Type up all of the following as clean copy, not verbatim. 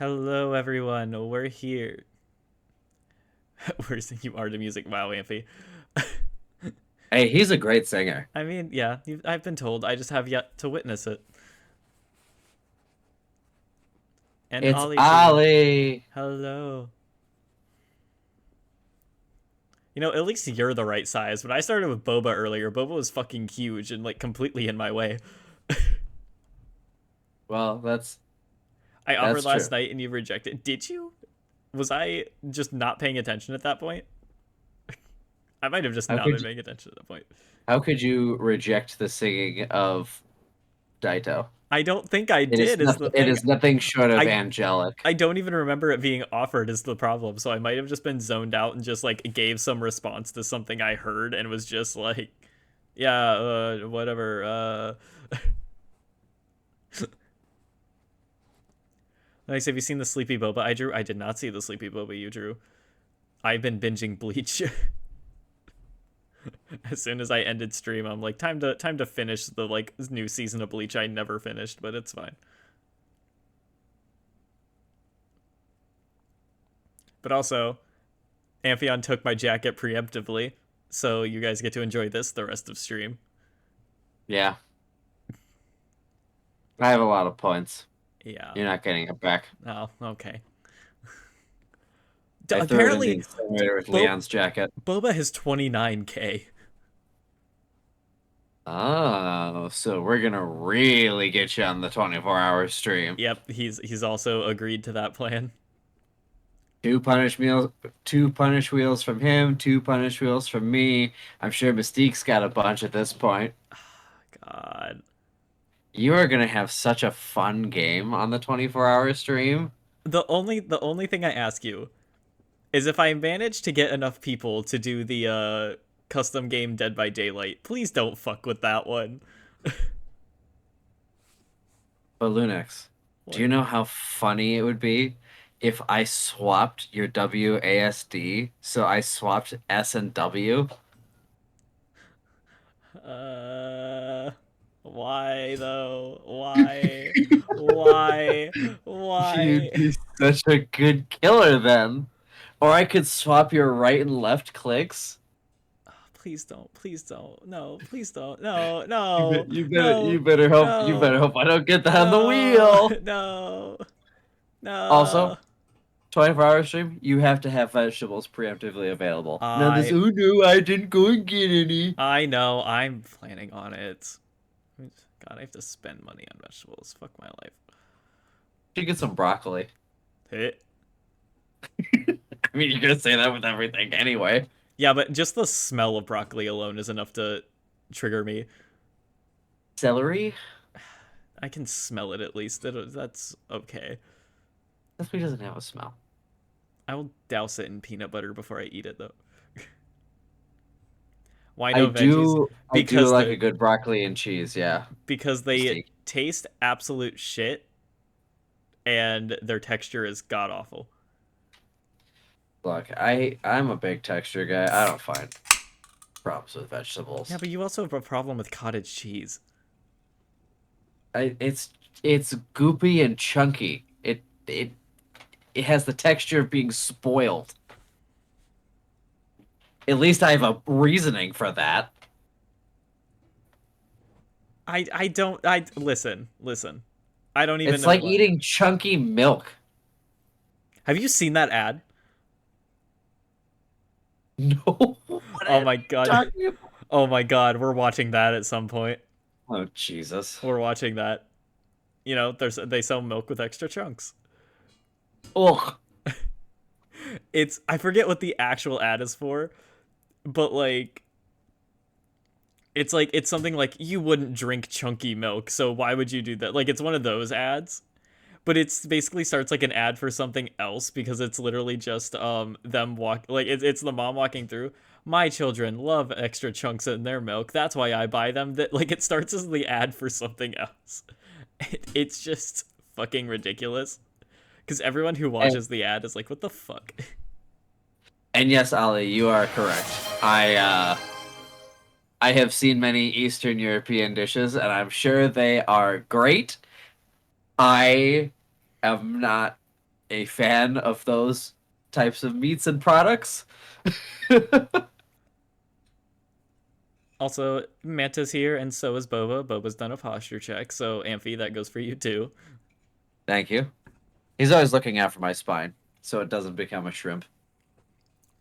Hello, everyone. We're here. We're singing Art of Music. Wow, Amphi. Hey, he's a great singer. I mean, yeah, I've been told. I just have yet to witness it. And It's Ollie, too. Ali. Hello. At least you're the right size. When I started with Boba earlier, Boba was fucking huge and, like, completely in my way. Well, I offered that's last true. night and you rejected. Did you? Was I just not paying attention at that point? I might have just How not could been you, paying attention at that point. how could you reject the singing of Daito? I don't think I It is did, is nothing. the It thing. is nothing short of I angelic. I don't even remember it being offered is the problem. So I might have just been zoned out and just like gave some response to something I heard and was just like, yeah, whatever. Nice. Have you seen the Sleepy Boba I drew? I did not see the Sleepy Boba you drew. I've been binging Bleach. As soon as I ended stream, I'm like, time to finish the like new season of Bleach I never finished, but it's fine. But also, Amphion took my jacket preemptively, so you guys get to enjoy this the rest of stream. Yeah, I have a lot of points. Yeah. You're not getting it back. Oh, okay. I threw it in the Apparently, incinerator with Bo- Leon's jacket. Boba has 29K. Oh, so we're gonna really get you on the 24-hour stream. Yep, he's also agreed to that plan. Two punish wheels from him, two punish wheels from me. I'm sure Mystique's got a bunch at this point. God. You are gonna have such a fun game on the 24-hour stream. The only thing I ask you is if I manage to get enough people to do the custom game Dead by Daylight, please don't fuck with that one. But Lunex, do What? you know how funny it would be if I swapped your WASD? So I swapped S and W. Uh why though? Why? Why? You'd Why? be such a good killer then. Or I could swap your right and left clicks. Please don't. Please don't. No, please don't. No, You no, bet, you better no, you better no, hope I don't get that on the no, wheel. no, no. Also, 24-hour stream, you have to have vegetables preemptively available. None of this, I oh no, I didn't go and get any. I know. I'm planning on it. God, I have to spend money on vegetables. Fuck my life. Should get some broccoli. Hey. I mean, you're gonna say that with everything anyway. Yeah, but just the smell of broccoli alone is enough to trigger me. Celery? I can smell it at least. That's okay. Celery doesn't have a smell. I will douse it in peanut butter before I eat it, though. Why I no veggies? do I do Because like they're a good broccoli and cheese, yeah. because they Mystique. taste absolute shit and their texture is god awful. Look, I'm a big texture guy. I don't find problems with Yeah, vegetables. but you also have a problem with cottage cheese. I it's goopy and chunky. It has the texture of being spoiled. At least I have a reasoning for that. I don't I listen. I don't even It's know like what. eating chunky milk. Have you seen that ad? No, what Oh are my you god. talking about? Oh my god, we're watching that at some point. Oh Jesus. We're watching that. They sell milk with extra chunks. Ugh. It's I forget what the actual ad is for, but it's something like you wouldn't drink chunky milk, so why would you do that? Like it's one of those ads, but it's basically starts like an ad for something else because it's literally just them walk like it's the mom walking through. My children love extra chunks in their milk. That's why I buy them. That like it starts as the ad for something else. It's just fucking ridiculous because everyone who And, watches the ad is like, "What the fuck?" and yes, Ali, you are correct. I have seen many Eastern European dishes, and I'm sure they are great. I am not. a fan of those types of meats and products. Also, Manta's here, and so is Boba. Boba's done a posture check, so Amphi, that goes for you too. Thank you. He's always looking out for my spine, so it doesn't become a shrimp.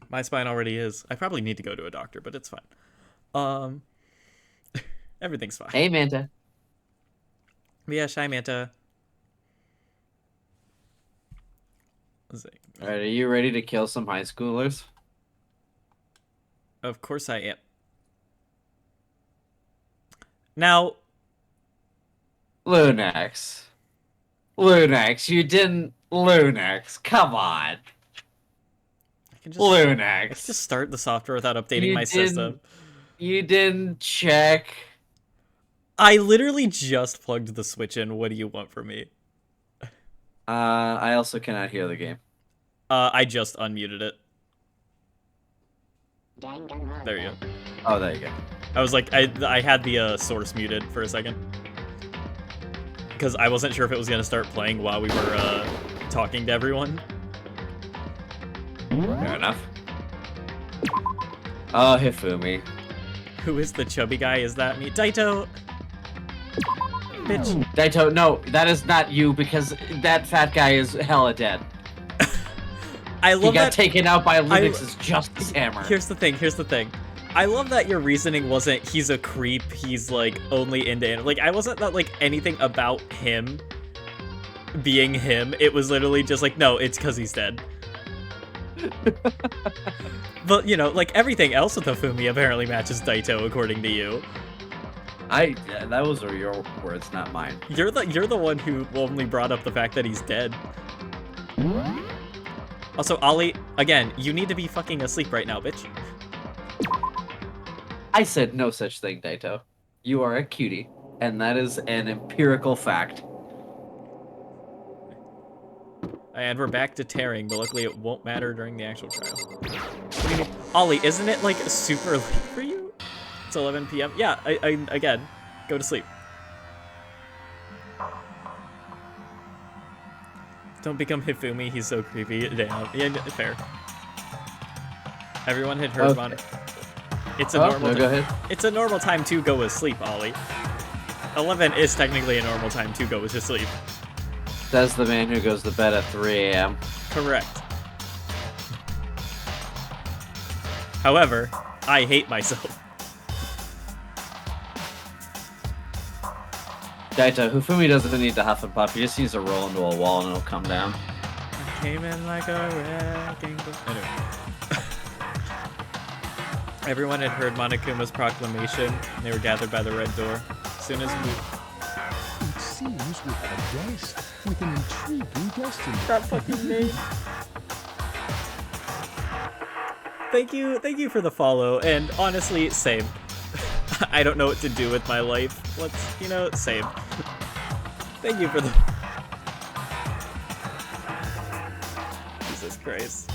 My spine already is. I probably need to go to a doctor, but it's fine. Um, everything's fine. Hey, Manta. Yeah, Shy Manta. All right, are you ready to kill some high schoolers? Of course I am. Now, Lunax. Lunax, you didn't... Lunax, come on. I can just Lunax. start the software without updating my system. You didn't check. I literally just plugged the Switch in. What do you want from me? I also cannot hear the game. I just unmuted it. There you go. Oh, there you go. I was like, I had the source muted for a second. Because I wasn't sure if it was going to start playing while we were talking to everyone. Fair enough. Oh, Hifumi. Who is the chubby guy? Is that me? Daito! Bitch. Daito, no, that is not you because that fat guy is hella dead. I love he got that taken out by Lunax's justice hammer. Here's the thing. I love that your reasoning wasn't he's a creep, he's like only into like I wasn't that like anything about him being him. It was literally just like, no, it's because he's dead. But you know, like everything else with Hifumi apparently matches Daito according to you. That was your words, not mine. You're the one who only brought up the fact that he's dead. Also, Ollie, again, you need to be fucking asleep right now, bitch. I said no such thing, Daito. You are a cutie, and that is an empirical fact. And we're back to tearing, but luckily it won't matter during the actual trial. What do you mean? Ollie, isn't it like super late for you? It's 11 p.m. Yeah, I again, go to sleep. Don't become Hifumi, he's so creepy. Damn. Yeah, fair. Everyone had heard Okay. It's a normal go ahead. It's a normal time to go to sleep, Ollie. 11 is technically a normal time to go to sleep. Says the man who goes to bed at 3 a.m. Correct. However, I hate myself. Daito, Hifumi doesn't need to huff and puff. He just needs to roll into a wall and it'll come down. I came in like a wrecking ball. Anyway. Everyone had heard Monokuma's proclamation, and they were gathered by the red door. As soon as we... It seems we have a guest with an intriguing destiny. That fucking name. Thank you for the follow, and honestly, same. I don't know what to do with my life. Let's, you know, same. Thank you for the... Jesus Christ.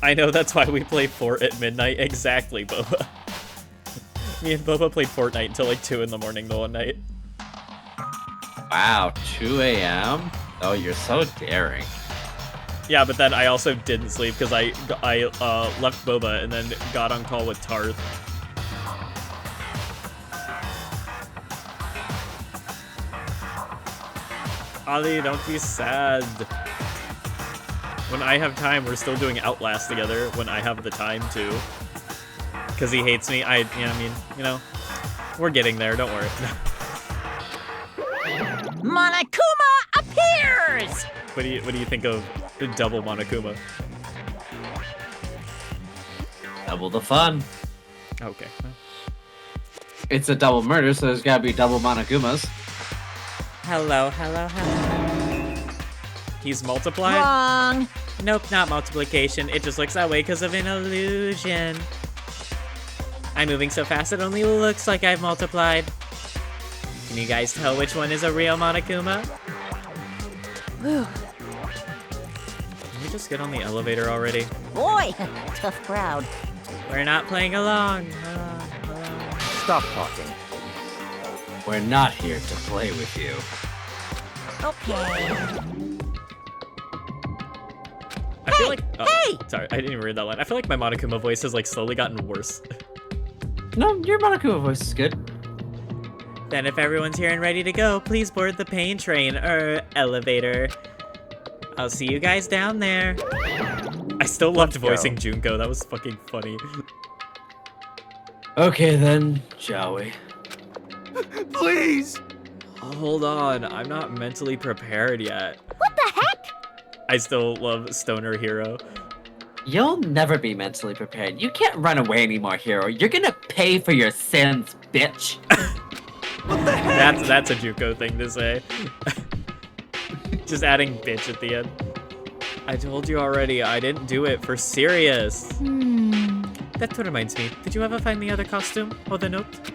I know, that's why we play Fort at midnight. Exactly, Boba. Me and Boba played Fortnite until like 2 in the morning the one night. Wow, 2 a.m.? Oh, you're so daring. Yeah, but then I also didn't sleep because I left Boba and then got on call with Tarth. Ali, don't be sad. When I have time, we're still doing Outlast together when I have the time to. Because he hates me. I mean, you know, we're getting there, don't worry. Monokuma appears! What do you think of double Monokuma? Double the fun. Okay. It's a double murder, so there's gotta be double Monokumas. Hello. He's multiplied? Wrong! Nope, not multiplication. It just looks that way because of an illusion. I'm moving so fast it only looks like I've multiplied. Can you guys tell which one is a real Monokuma? Whew. Can we just get on the elevator already? Boy, tough crowd. We're not playing along. Stop talking. We're not here to play with you. Okay. I feel like. Oh, hey! sorry, I didn't even read that line. I feel like my Monokuma voice has like slowly gotten worse. No, your Monokuma voice is good. Then, if everyone's here and ready to go, please board the pain train or elevator. I'll see you guys down there. I still loved voicing Junko. That was fucking funny. Okay then, shall we? Please! Hold on, I'm not mentally prepared yet. What the heck? I still love Stoner Hero. You'll never be mentally prepared. You can't run away anymore, Hero. You're gonna pay for your sins, bitch. That's a Juko thing to say. Just adding bitch at the end. I told you already, I didn't do it for serious. That reminds me, did you ever find the other costume or the note?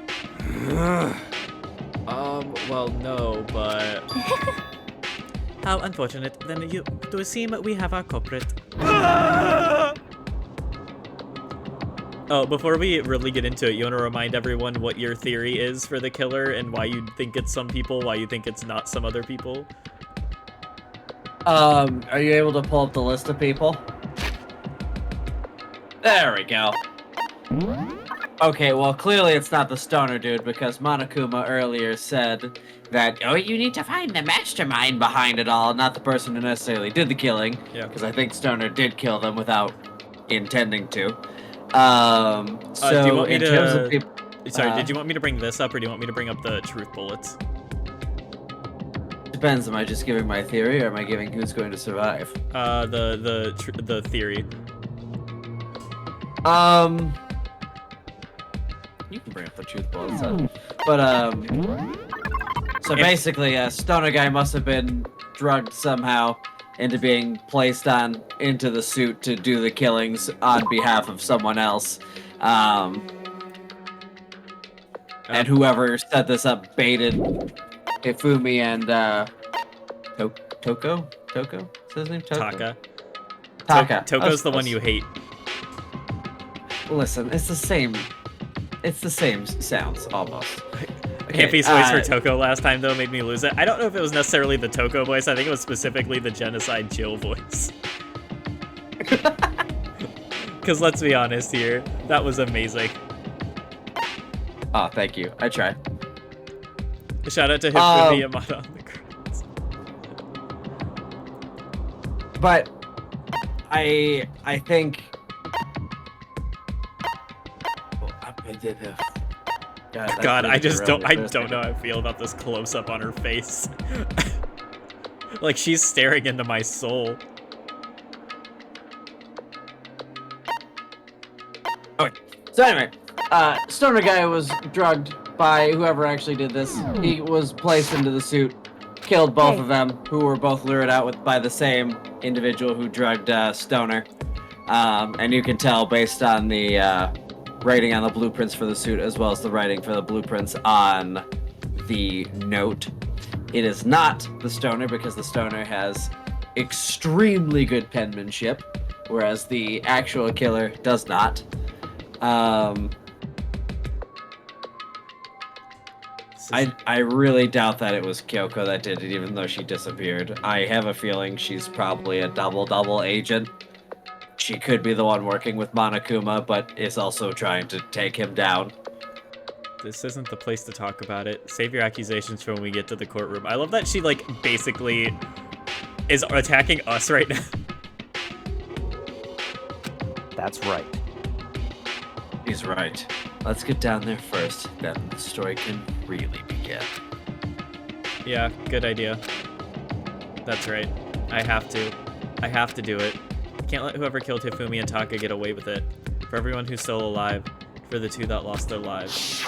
Well, no, but... How unfortunate. Then you do seem we have our culprit. Oh, before we really get into it, you want to remind everyone what your theory is for the killer and why you think it's some people, why you think it's not some other people? Are you able to pull up the list of people? There we go. Okay, well, clearly it's not the stoner dude because Monokuma earlier said that, oh, you need to find the mastermind behind it all, not the person who necessarily did the killing. Yeah. Because I think Stoner did kill them without intending to. Do you want me in to... terms of people... Sorry, did you want me to bring this up or do you want me to bring up the truth bullets? Depends, am I just giving my theory or am I giving who's going to survive? The theory. You can bring up the truth bullets, but so basically, Stoner guy must have been drugged somehow into being placed into the suit to do the killings on behalf of someone else, and whoever set this up baited Hifumi and Toko. Is his name Toko? Taka. Toko's the one you hate. Listen, it's the same. It's the same sounds, almost. Campy's voice for Toko last time, though, made me lose it. I don't know if it was necessarily the Toko voice. I think it was specifically the Genocide Jill voice. Because let's be honest here, that was amazing. Oh, thank you. I tried. Shout out to Hifumi Yamada on the credits. But I think... God, I don't know how I feel about this close-up on her face. Like, she's staring into my soul. Okay. So anyway, Stoner guy was drugged by whoever actually did this. He was placed into the suit, killed both of them, who were both lured out by the same individual who drugged Stoner. And you can tell based on the writing on the blueprints for the suit as well as the writing for the blueprints on the note. It is not the Stoner because the Stoner has extremely good penmanship, whereas the actual killer does not. I really doubt that it was Kyoko that did it, even though she disappeared. I have a feeling she's probably a double agent. She could be the one working with Monokuma, but is also trying to take him down. This isn't the place to talk about it. Save your accusations for when we get to the courtroom. I love that she, like, basically is attacking us right now. That's right. He's right. Let's get down there first, then the story can really begin. Yeah, good idea. That's right. I have to do it. Can't let whoever killed Hifumi and Taka get away with it. For everyone who's still alive. For the two that lost their lives.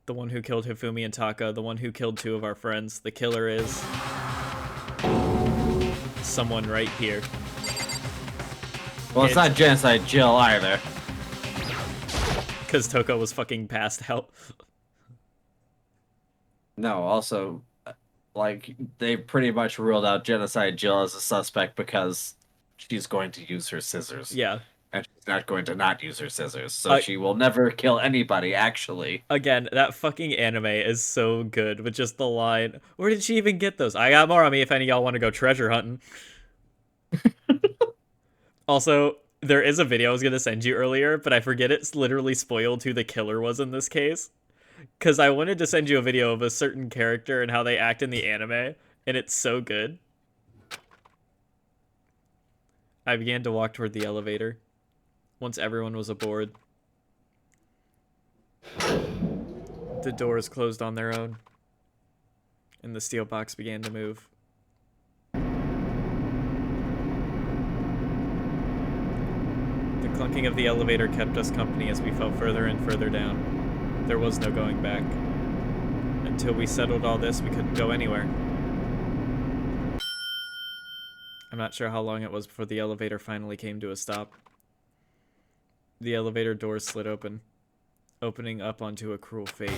The one who killed Hifumi and Taka. The one who killed two of our friends. The killer is... someone right here. Well, it's not Genocide Jill either. Because Toko was fucking passed out. No, also, like, they pretty much ruled out Genocide Jill as a suspect because she's going to use her scissors. Yeah. And she's not going to not use her scissors, so she will never kill anybody, actually. Again, that fucking anime is so good with just the line, where did she even get those? I got more on me if any of y'all want to go treasure hunting. Also, there is a video I was going to send you earlier, but I forget it's literally spoiled who the killer was in this case. Because I wanted to send you a video of a certain character and how they act in the anime, and it's so good. I began to walk toward the elevator once everyone was aboard. The doors closed on their own, and the steel box began to move. The clunking of the elevator kept us company as we fell further and further down. There was no going back. Until we settled all this, we couldn't go anywhere. I'm not sure how long it was before the elevator finally came to a stop. The elevator doors slid open, opening up onto a cruel fate.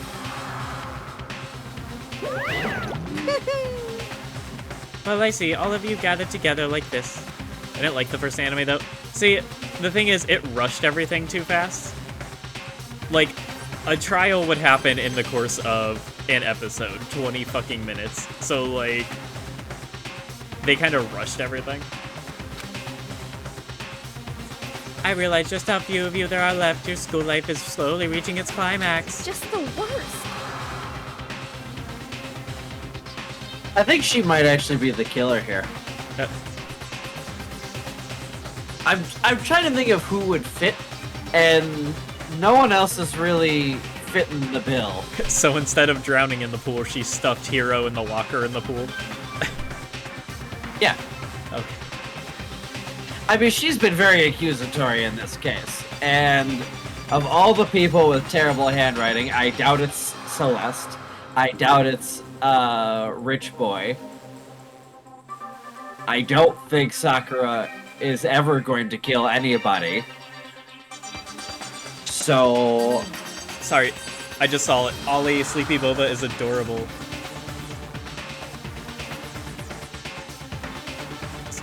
Well, I see. All of you gathered together like this. I didn't like the first anime, though. See, the thing is, it rushed everything too fast. Like, a trial would happen in the course of an episode, 20 fucking minutes. So, like, they kind of rushed everything. I realize just how few of you there are left. Your school life is slowly reaching its climax. Just the worst. I think she might actually be the killer here. I'm trying to think of who would fit, and no one else is really fitting the bill. So instead of drowning in the pool, she stuffed Hero in the locker in the pool? Yeah. Okay. I mean, she's been very accusatory in this case, and of all the people with terrible handwriting, I doubt it's Celeste. I doubt it's Rich Boy. I don't think Sakura is ever going to kill anybody. So... Sorry, I just saw it. Ollie, Sleepy Boba is adorable.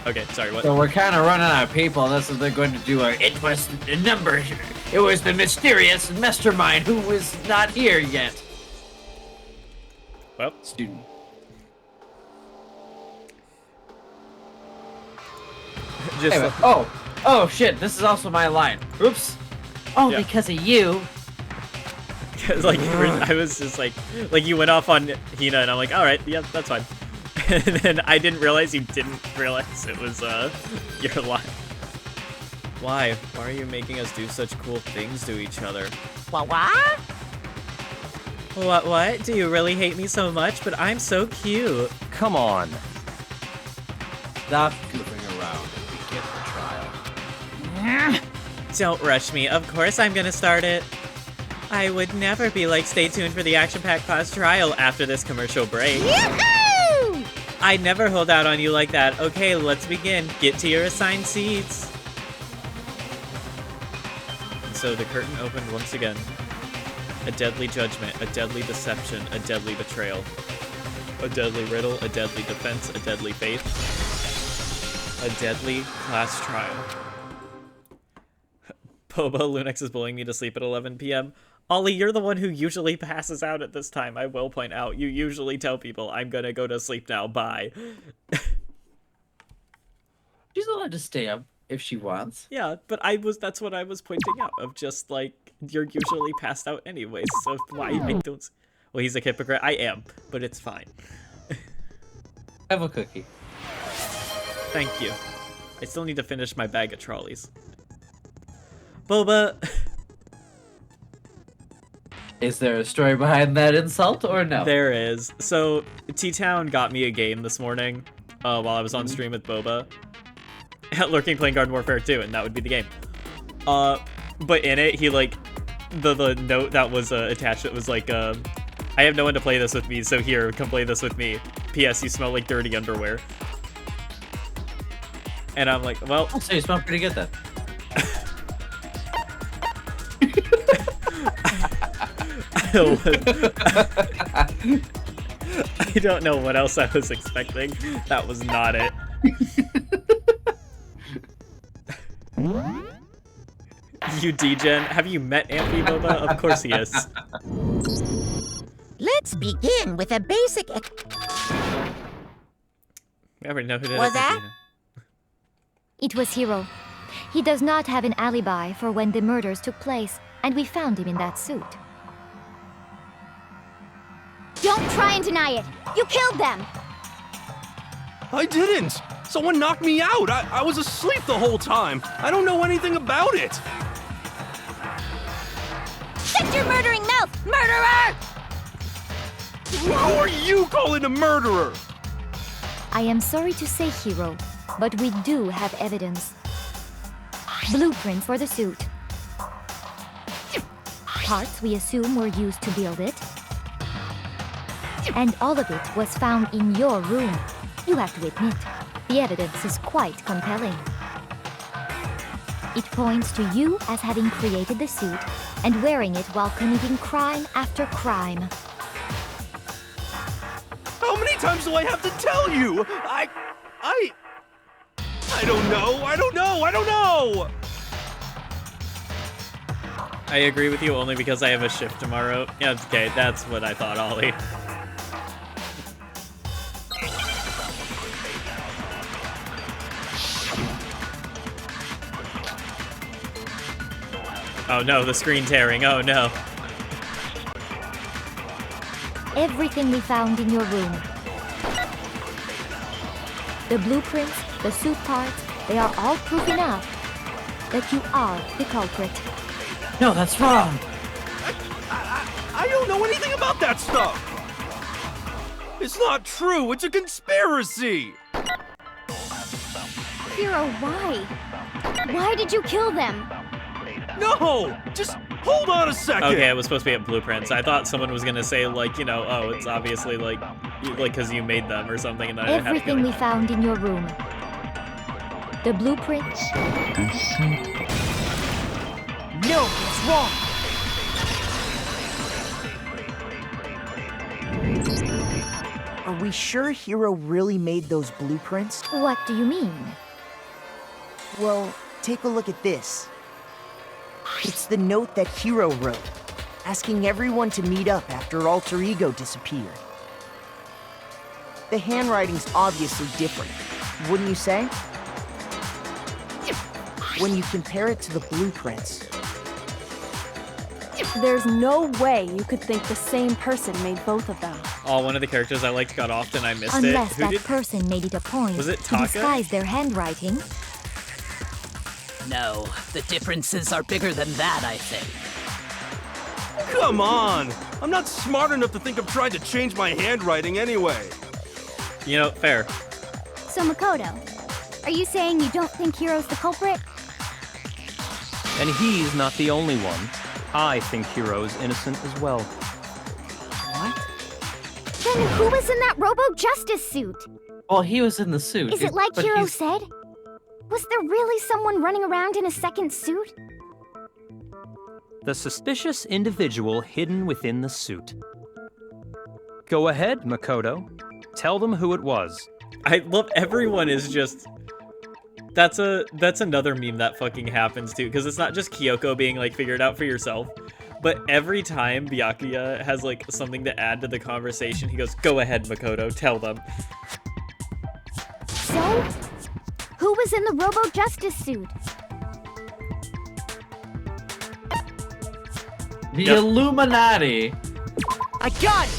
Okay, sorry, what? So we're kind of running out of people. That's what they're going to do. It was the number. It was the mysterious mastermind who was not here yet. Well, Student. just Anyway, oh shit! This is also my line. Oops. Oh, Yeah. because of you. like I was just like you went off on Hina, and I'm like, all right, yeah, that's fine. And then I didn't realize you didn't realize it was your line. Why? Why are you making us do such cool things to each other? What? What? Do you really hate me so much? But I'm so cute. Come on. Stop goofing around and begin the trial. Don't rush me. Of course I'm gonna start it. I would never be like, stay tuned for the action-packed class trial after this commercial break. Yahoo! I'd never hold out on you like that. Okay, let's begin. Get to your assigned seats. And so the curtain opened once again. A deadly judgment, a deadly deception, a deadly betrayal. A deadly riddle, a deadly defense, a deadly faith. A deadly class trial. Boba, Lunex is bullying me to sleep at 11 p.m. Ollie, you're the one who usually passes out at this time, I will point out. You usually tell people, I'm gonna go to sleep now, bye. She's allowed to stay up if she wants. Yeah, but that's what I was pointing out, of just, like, you're usually passed out anyways, so why I don't... Well, he's a hypocrite. I am, but it's fine. Have a cookie. Thank you. I still need to finish my bag of trolleys. Boba... Is there a story behind that insult or no? There is. So, T-Town got me a game this morning while I was on stream with Boba. Lurking playing Garden Warfare 2, and that would be the game. But in it, he, like, the note that was attached, it was like, I have no one to play this with me, so here, come play this with me. P.S. You smell like dirty underwear. And I'm like, well... So you smell pretty good then. I don't know what else I was expecting. That was not it. You degen. Have you met Amphi, Boba? Of course he is. Let's begin with a basic. We already know who did Was it. that? It was Hiro. He does not have an alibi for when the murders took place, and we found him in that suit. Don't try and deny it. You killed them. I didn't! Someone knocked me out! I was asleep the whole time! I don't know anything about it! Shut your murdering mouth, murderer! Who are you calling a murderer? I am sorry to say, Hiro, but we do have evidence. Blueprints for the suit. Parts we assume were used to build it. And all of it was found in your room. You have to admit, the evidence is quite compelling. It points to you as having created the suit and wearing it while committing crime after crime. How many times do I have to tell you? I don't know, I don't know! I agree with you only because I have a shift tomorrow. Yeah, okay, that's what I thought, Ollie. Oh no, the screen tearing, oh no. Everything we found in your room. The blueprints, the suit parts, they are all proof enough that you are the culprit. No, that's wrong. I don't know anything about that stuff! It's not true, it's a conspiracy! Hiro, why? Why did you kill them? No! Just hold on a second! Okay, I was supposed to be at blueprints. I thought someone was gonna say, like, you know, oh, it's obviously, like, because you made them or something, and then I didn't have to Everything we found in your room. The blueprints, No, it's wrong. Are we sure Hiro really made those blueprints? what do you mean? Well, take a look at this. It's the note that Hiro wrote, asking everyone to meet up after Alter Ego disappeared. The handwriting's obviously different, wouldn't you say? When you compare it to the blueprints. There's no way you could think the same person made both of them. Oh, one of the characters I liked got off and I missed Unless it. Who that did? person made it a point Was it to Taka? disguise their handwriting. No, the differences are bigger than that, I think. Come on! I'm not smart enough to think of trying to change my handwriting anyway. You know, fair. So, Makoto, are you saying you don't think Hiro's the culprit? And he's not the only one. I think Hiro's innocent as well. What? Then who was in that Robo-Justice suit? Well, he was in the suit. Is it like but Hiro he's- said? Was there really someone running around in a second suit? The suspicious individual hidden within the suit. Go ahead, Makoto. Tell them who it was. I love everyone is just. That's another meme that fucking happens too, because it's not just Kyoko being like figure it out for yourself, but every time Byakuya has like something to add to the conversation, he goes, "Go ahead, Makoto, tell them." So, who was in the Robo-Justice suit? The Yep. Illuminati. I got it!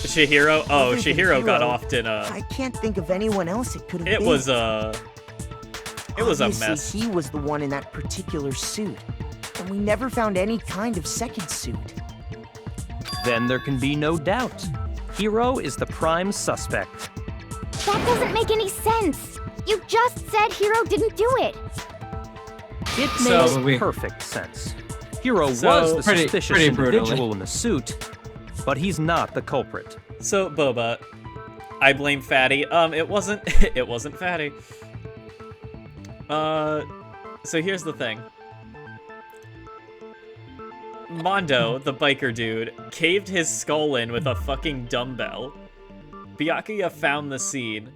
Chihiro. Oh, Other than Chihiro got Hiro, offed in I can't think of anyone else it could have It been. was a Obviously, mess. he was the one in that particular suit. And we never found any kind of second suit. Then there can be no doubt. Hiro is the prime suspect. That doesn't make any sense. You just said Hiro didn't do it. It So- makes perfect sense. Hiro So- was the Pretty- suspicious pretty brutally. individual in the suit, but he's not the culprit. So Boba, I blame Fatty. It wasn't. It wasn't Fatty. So here's the thing. Mondo, the biker dude, caved his skull in with a fucking dumbbell. Byakuya found the scene,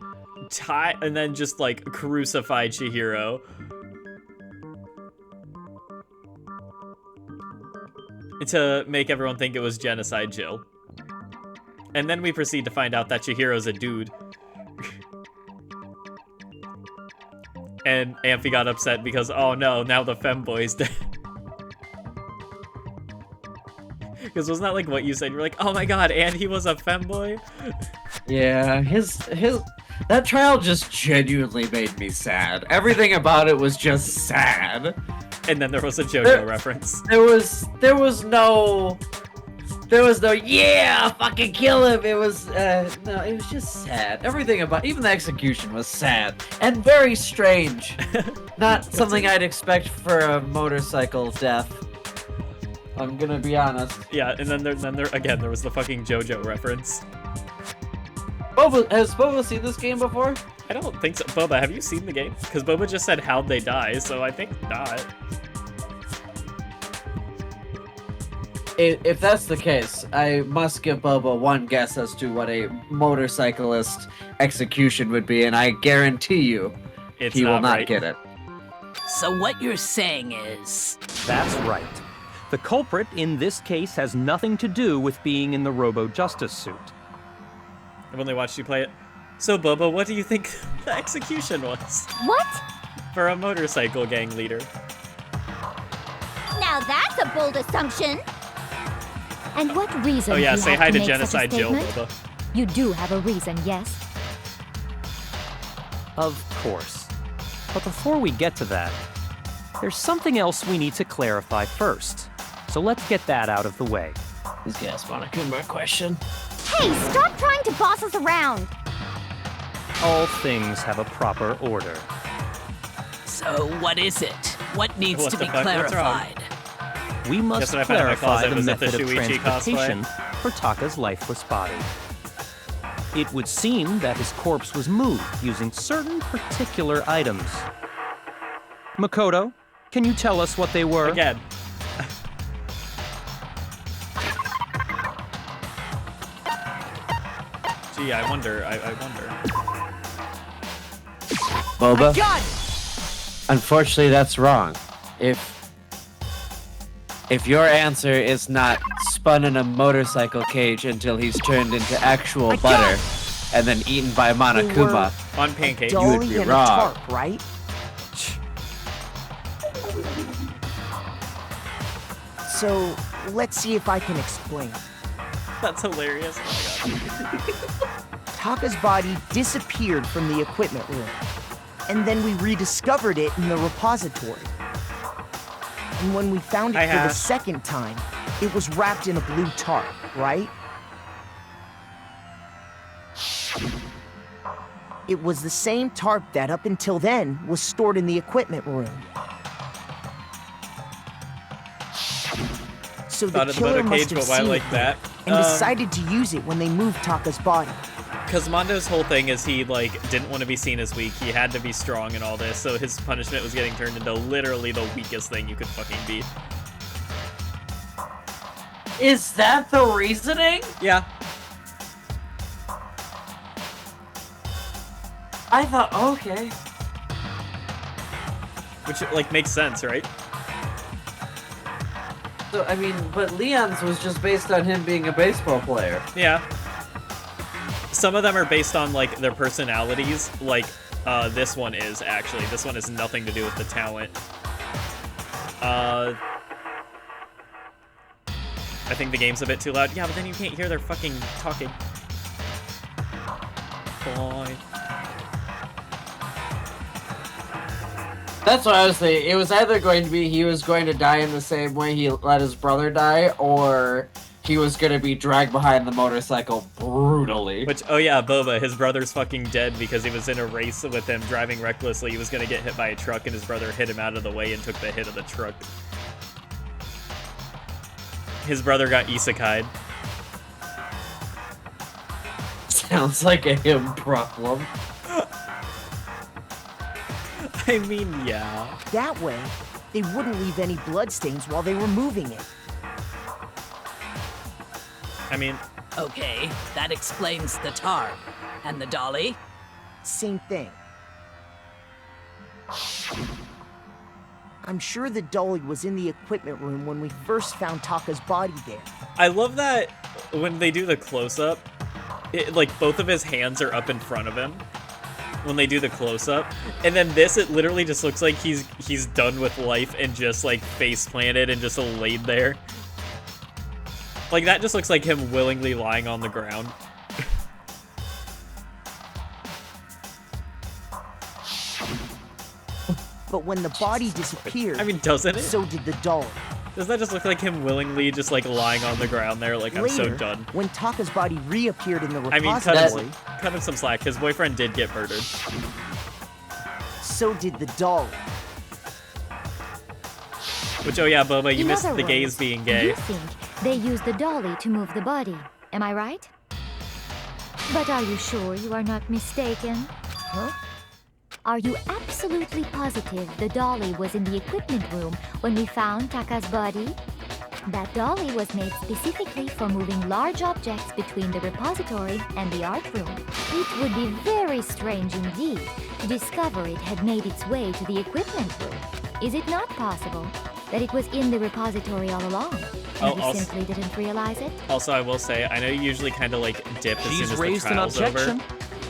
and then just like crucified Chihiro. to make everyone think it was Genocide Jill. And then we proceed to find out that Chihiro's a dude. And Amphi got upset because, oh no, now the femboy's dead. Because wasn't that like what you said? You were like, oh my god, and he was a femboy? Yeah, that trial just genuinely made me sad. Everything about it was just sad. And then there was a JoJo reference. There was no yeah, fucking kill him. It was no, it was just sad. Everything about even the execution was sad and very strange. Not something I'd expect for a motorcycle death. I'm gonna be honest. Yeah, and then there was the fucking JoJo reference. Has Boba seen this game before? I don't think so. Boba, have you seen the game? Because Boba just said how'd they die, so I think not. If that's the case, I must give Boba one guess as to what a motorcyclist execution would be, and I guarantee you he will not get it. So what you're saying is... That's right. The culprit in this case has nothing to do with being in the Robo-Justice suit. I've only watched you play it. So, Boba, what do you think the execution was? What? For a motorcycle gang leader. Now that's a bold assumption. And what reason? Oh yeah, you say have hi to make such a Genocide Jill, statement? Boba. You do have a reason, yes? Of course. But before we get to that, there's something else we need to clarify first. So let's get that out of the way. These guys want a Kumar question. Hey, stop trying to boss us around. All things have a proper order. So what is it? What needs What to the be fuck? What's wrong? clarified? We must Guess what I found in my clarify closet the was it the method of Shuichi transportation for Taka's lifeless body. It would seem that his corpse was moved using certain particular items. Makoto, can you tell us what they were? Again. Gee, I wonder. Boba? I got it! Unfortunately, that's wrong. If your answer is not spun in a motorcycle cage until he's turned into actual butter and then eaten by Monokuma, On pancake. would Dolly be and wrong. a tarp, right? So, let's see if I can explain. That's hilarious. Oh my god. Taka's body disappeared from the equipment room, and then we rediscovered it in the repository. And when we found it for the second time, it was wrapped in a blue tarp, right? It was the same tarp that, up until then, was stored in the equipment room. So the Thought of the killer butter must cage, have but why seen like it that? and decided to use it when they moved Taka's body. Because Mondo's whole thing is he, like, didn't want to be seen as weak. He had to be strong and all this, so his punishment was getting turned into literally the weakest thing you could fucking be. Is that the reasoning? Yeah. I thought, okay. Which, like, makes sense, right? So, I mean, but Leon's was just based on him being a baseball player. Yeah. Some of them are based on, like, their personalities. Like, this one is, actually. This one has nothing to do with the talent. I think the game's a bit too loud. Yeah, but then you can't hear their fucking talking. Boy. That's what I was saying. It was either going to be he was going to die in the same way he let his brother die, or he was going to be dragged behind the motorcycle brutally. Which, oh yeah, Boba, his brother's fucking dead because he was in a race with him driving recklessly. He was gonna get hit by a truck and his brother hit him out of the way and took the hit of the truck. His brother got isekai'd. Sounds like a him problem. I mean, yeah. That way, they wouldn't leave any bloodstains while they were moving it. I mean... Okay, that explains the tarp. And the dolly? Same thing. I'm sure the dolly was in the equipment room when we first found Taka's body there. I love that when they do the close-up, like both of his hands are up in front of him when they do the close-up, and then this, it literally just looks like he's done with life and just like face planted and just laid there. Like that just looks like him willingly lying on the ground. But when the body disappeared, I mean, doesn't it? so did the dolly. Doesn't that just look like him willingly just like lying on the ground there like, I'm so Later, done? when Taka's body reappeared in the I mean, repository, cut him some slack. His boyfriend did get murdered. so did the dolly. Which, oh yeah, Boba, you In missed other the gays words, being gay. You think they used the dolly to move the body, am I right? But are you sure you are not mistaken? Huh? Are you absolutely positive the dolly was in the equipment room when we found Taka's body? That dolly was made specifically for moving large objects between the repository and the art room. It would be very strange indeed to discover it had made its way to the equipment room. Is it not possible that it was in the repository all along, and we simply didn't realize it? Also, I will say, I know you usually kind of like dip as soon as the trial's over.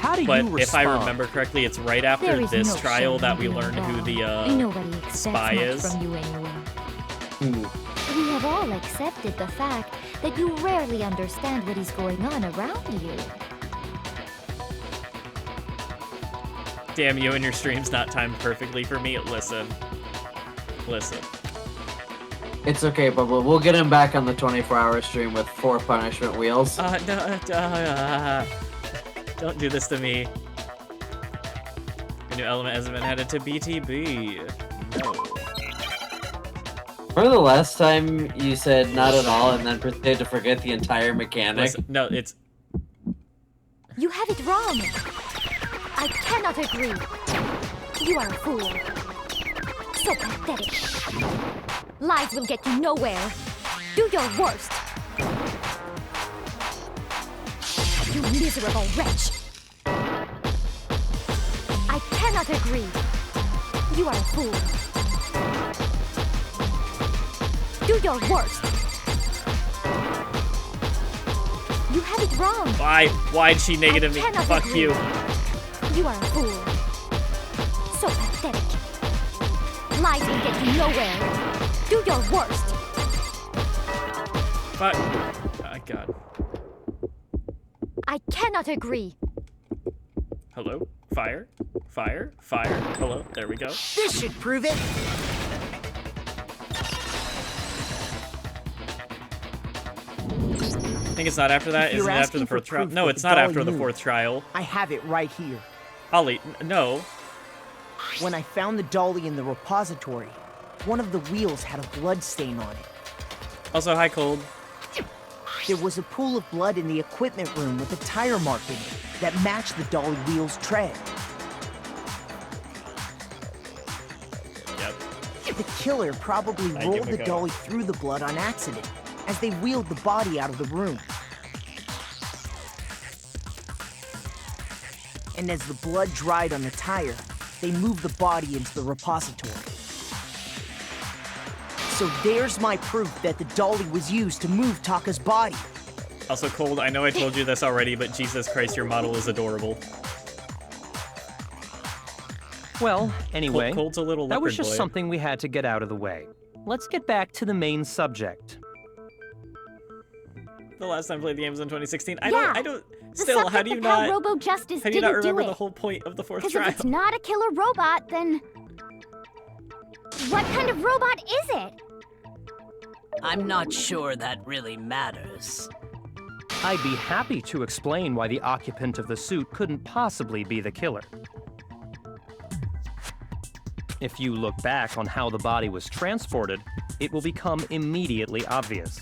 How do But you respond? if I remember correctly, it's right after There is this no trial shame that in we being learn who wrong. the Nobody expects spy much is. from you anyway. We have all accepted the fact that you rarely understand what is going on around you. Damn you and your stream's not timed perfectly for me. Listen. It's okay, Bubba. We'll get him back on the 24-hour stream with 4 punishment wheels. No, don't do this to me. The new element has been added to BTB. No. Remember the last time you said not at all and then proceeded to forget the entire mechanic? Listen, no, it's... You have it wrong. I cannot agree. You are a fool. So pathetic. Lies will get you nowhere. Do your worst. You miserable wretch. I cannot agree. You are a fool. Do your worst. You have it wrong. Why'd she negative me? cannot Fuck agree. you. You are a fool. So pathetic. Lies will get you nowhere. Do your worst. Fuck. Oh, God. I cannot agree. Hello? Fire? Fire? Fire? Hello? There we go. This should prove it. I think it's not after that. If you're Isn't it after the asking for fourth trial? proof No, that it's the not dolly after the moved, fourth trial. I have it right here. Ollie, no. When I found the dolly in the repository, one of the wheels had a blood stain on it. Also, hi, Cold. There was a pool of blood in the equipment room with a tire mark in it that matched the dolly wheel's tread. Yep. The killer probably Thank you, rolled the Makoto. dolly through the blood on accident as they wheeled the body out of the room. And as the blood dried on the tire, they moved the body into the repository. So there's my proof that the dolly was used to move Taka's body. Also, Cold, I know I told you this already, but Jesus Christ, your model is adorable. Well, anyway, Cold's a little that was leopard just boy. something we had to get out of the way. Let's get back to the main subject. The last time I played the game was in 2016. I Yeah, don't. The Still, how subject do you of how not? Robo Justice How do you not didn't remember do the it? whole point of the fourth Because trial? if it's not a killer robot, then what kind of robot is it? I'm not sure that really matters. I'd be happy to explain why the occupant of the suit couldn't possibly be the killer. If you look back on how the body was transported, it will become immediately obvious.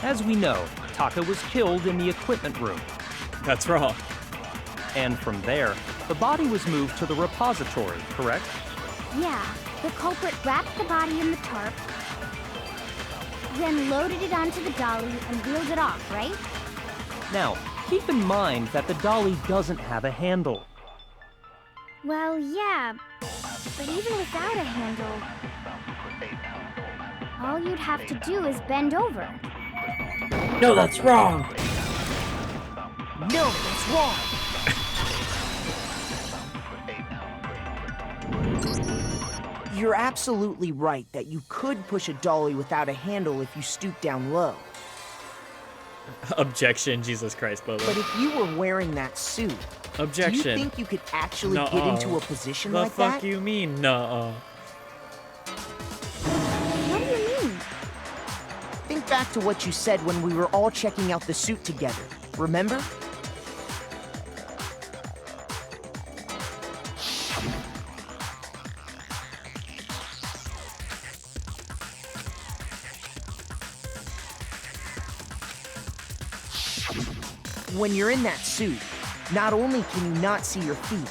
As we know, Taka was killed in the equipment room. That's wrong. And from there, the body was moved to the repository, correct? Yeah, The culprit wrapped the body in the tarp, then loaded it onto the dolly and wheeled it off, right? Now, keep in mind that the dolly doesn't have a handle. Well, yeah, but even without a handle, all you'd have to do is bend over. No, that's wrong. No, that's wrong. You're absolutely right that you could push a dolly without a handle if you stoop down low. Objection, Jesus Christ, Bobo. But if you were wearing that suit, Objection. do you think you could actually Nuh-uh. get into a position The like fuck that? you mean, nuh-uh? What do you mean? Think back to what you said when we were all checking out the suit together. Remember? When you're in that suit, not only can you not see your feet,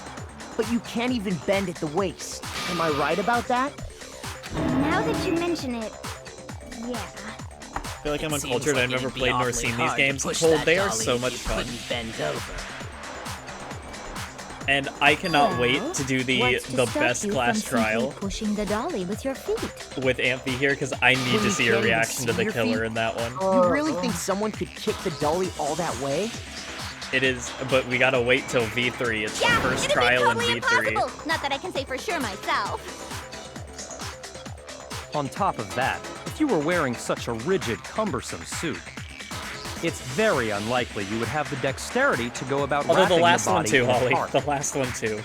but you can't even bend at the waist. Am I right about that? Now that you mention it, yeah. I feel like I'm It seems uncultured. like I've never it'd be played nor awfully seen these hard to games. push Told that they are dolly so if much you fun. couldn't bend over. And I cannot wait Well, to do what's to the stop best you class from simply trial pushing the dolly with your feet. with Amphi here, because I need When to you see can't her even reaction to see the your killer feet? in that one. You really think someone could kick the dolly all that way? It is, but we gotta wait till V3. It's Yeah, the first it'd be trial totally in V3. impossible. Not that I can say for sure myself. On top of that, if you were wearing such a rigid, cumbersome suit, it's very unlikely you would have the dexterity to go about Although wrapping the last the one body too, in a Holly. tarp. The last one too.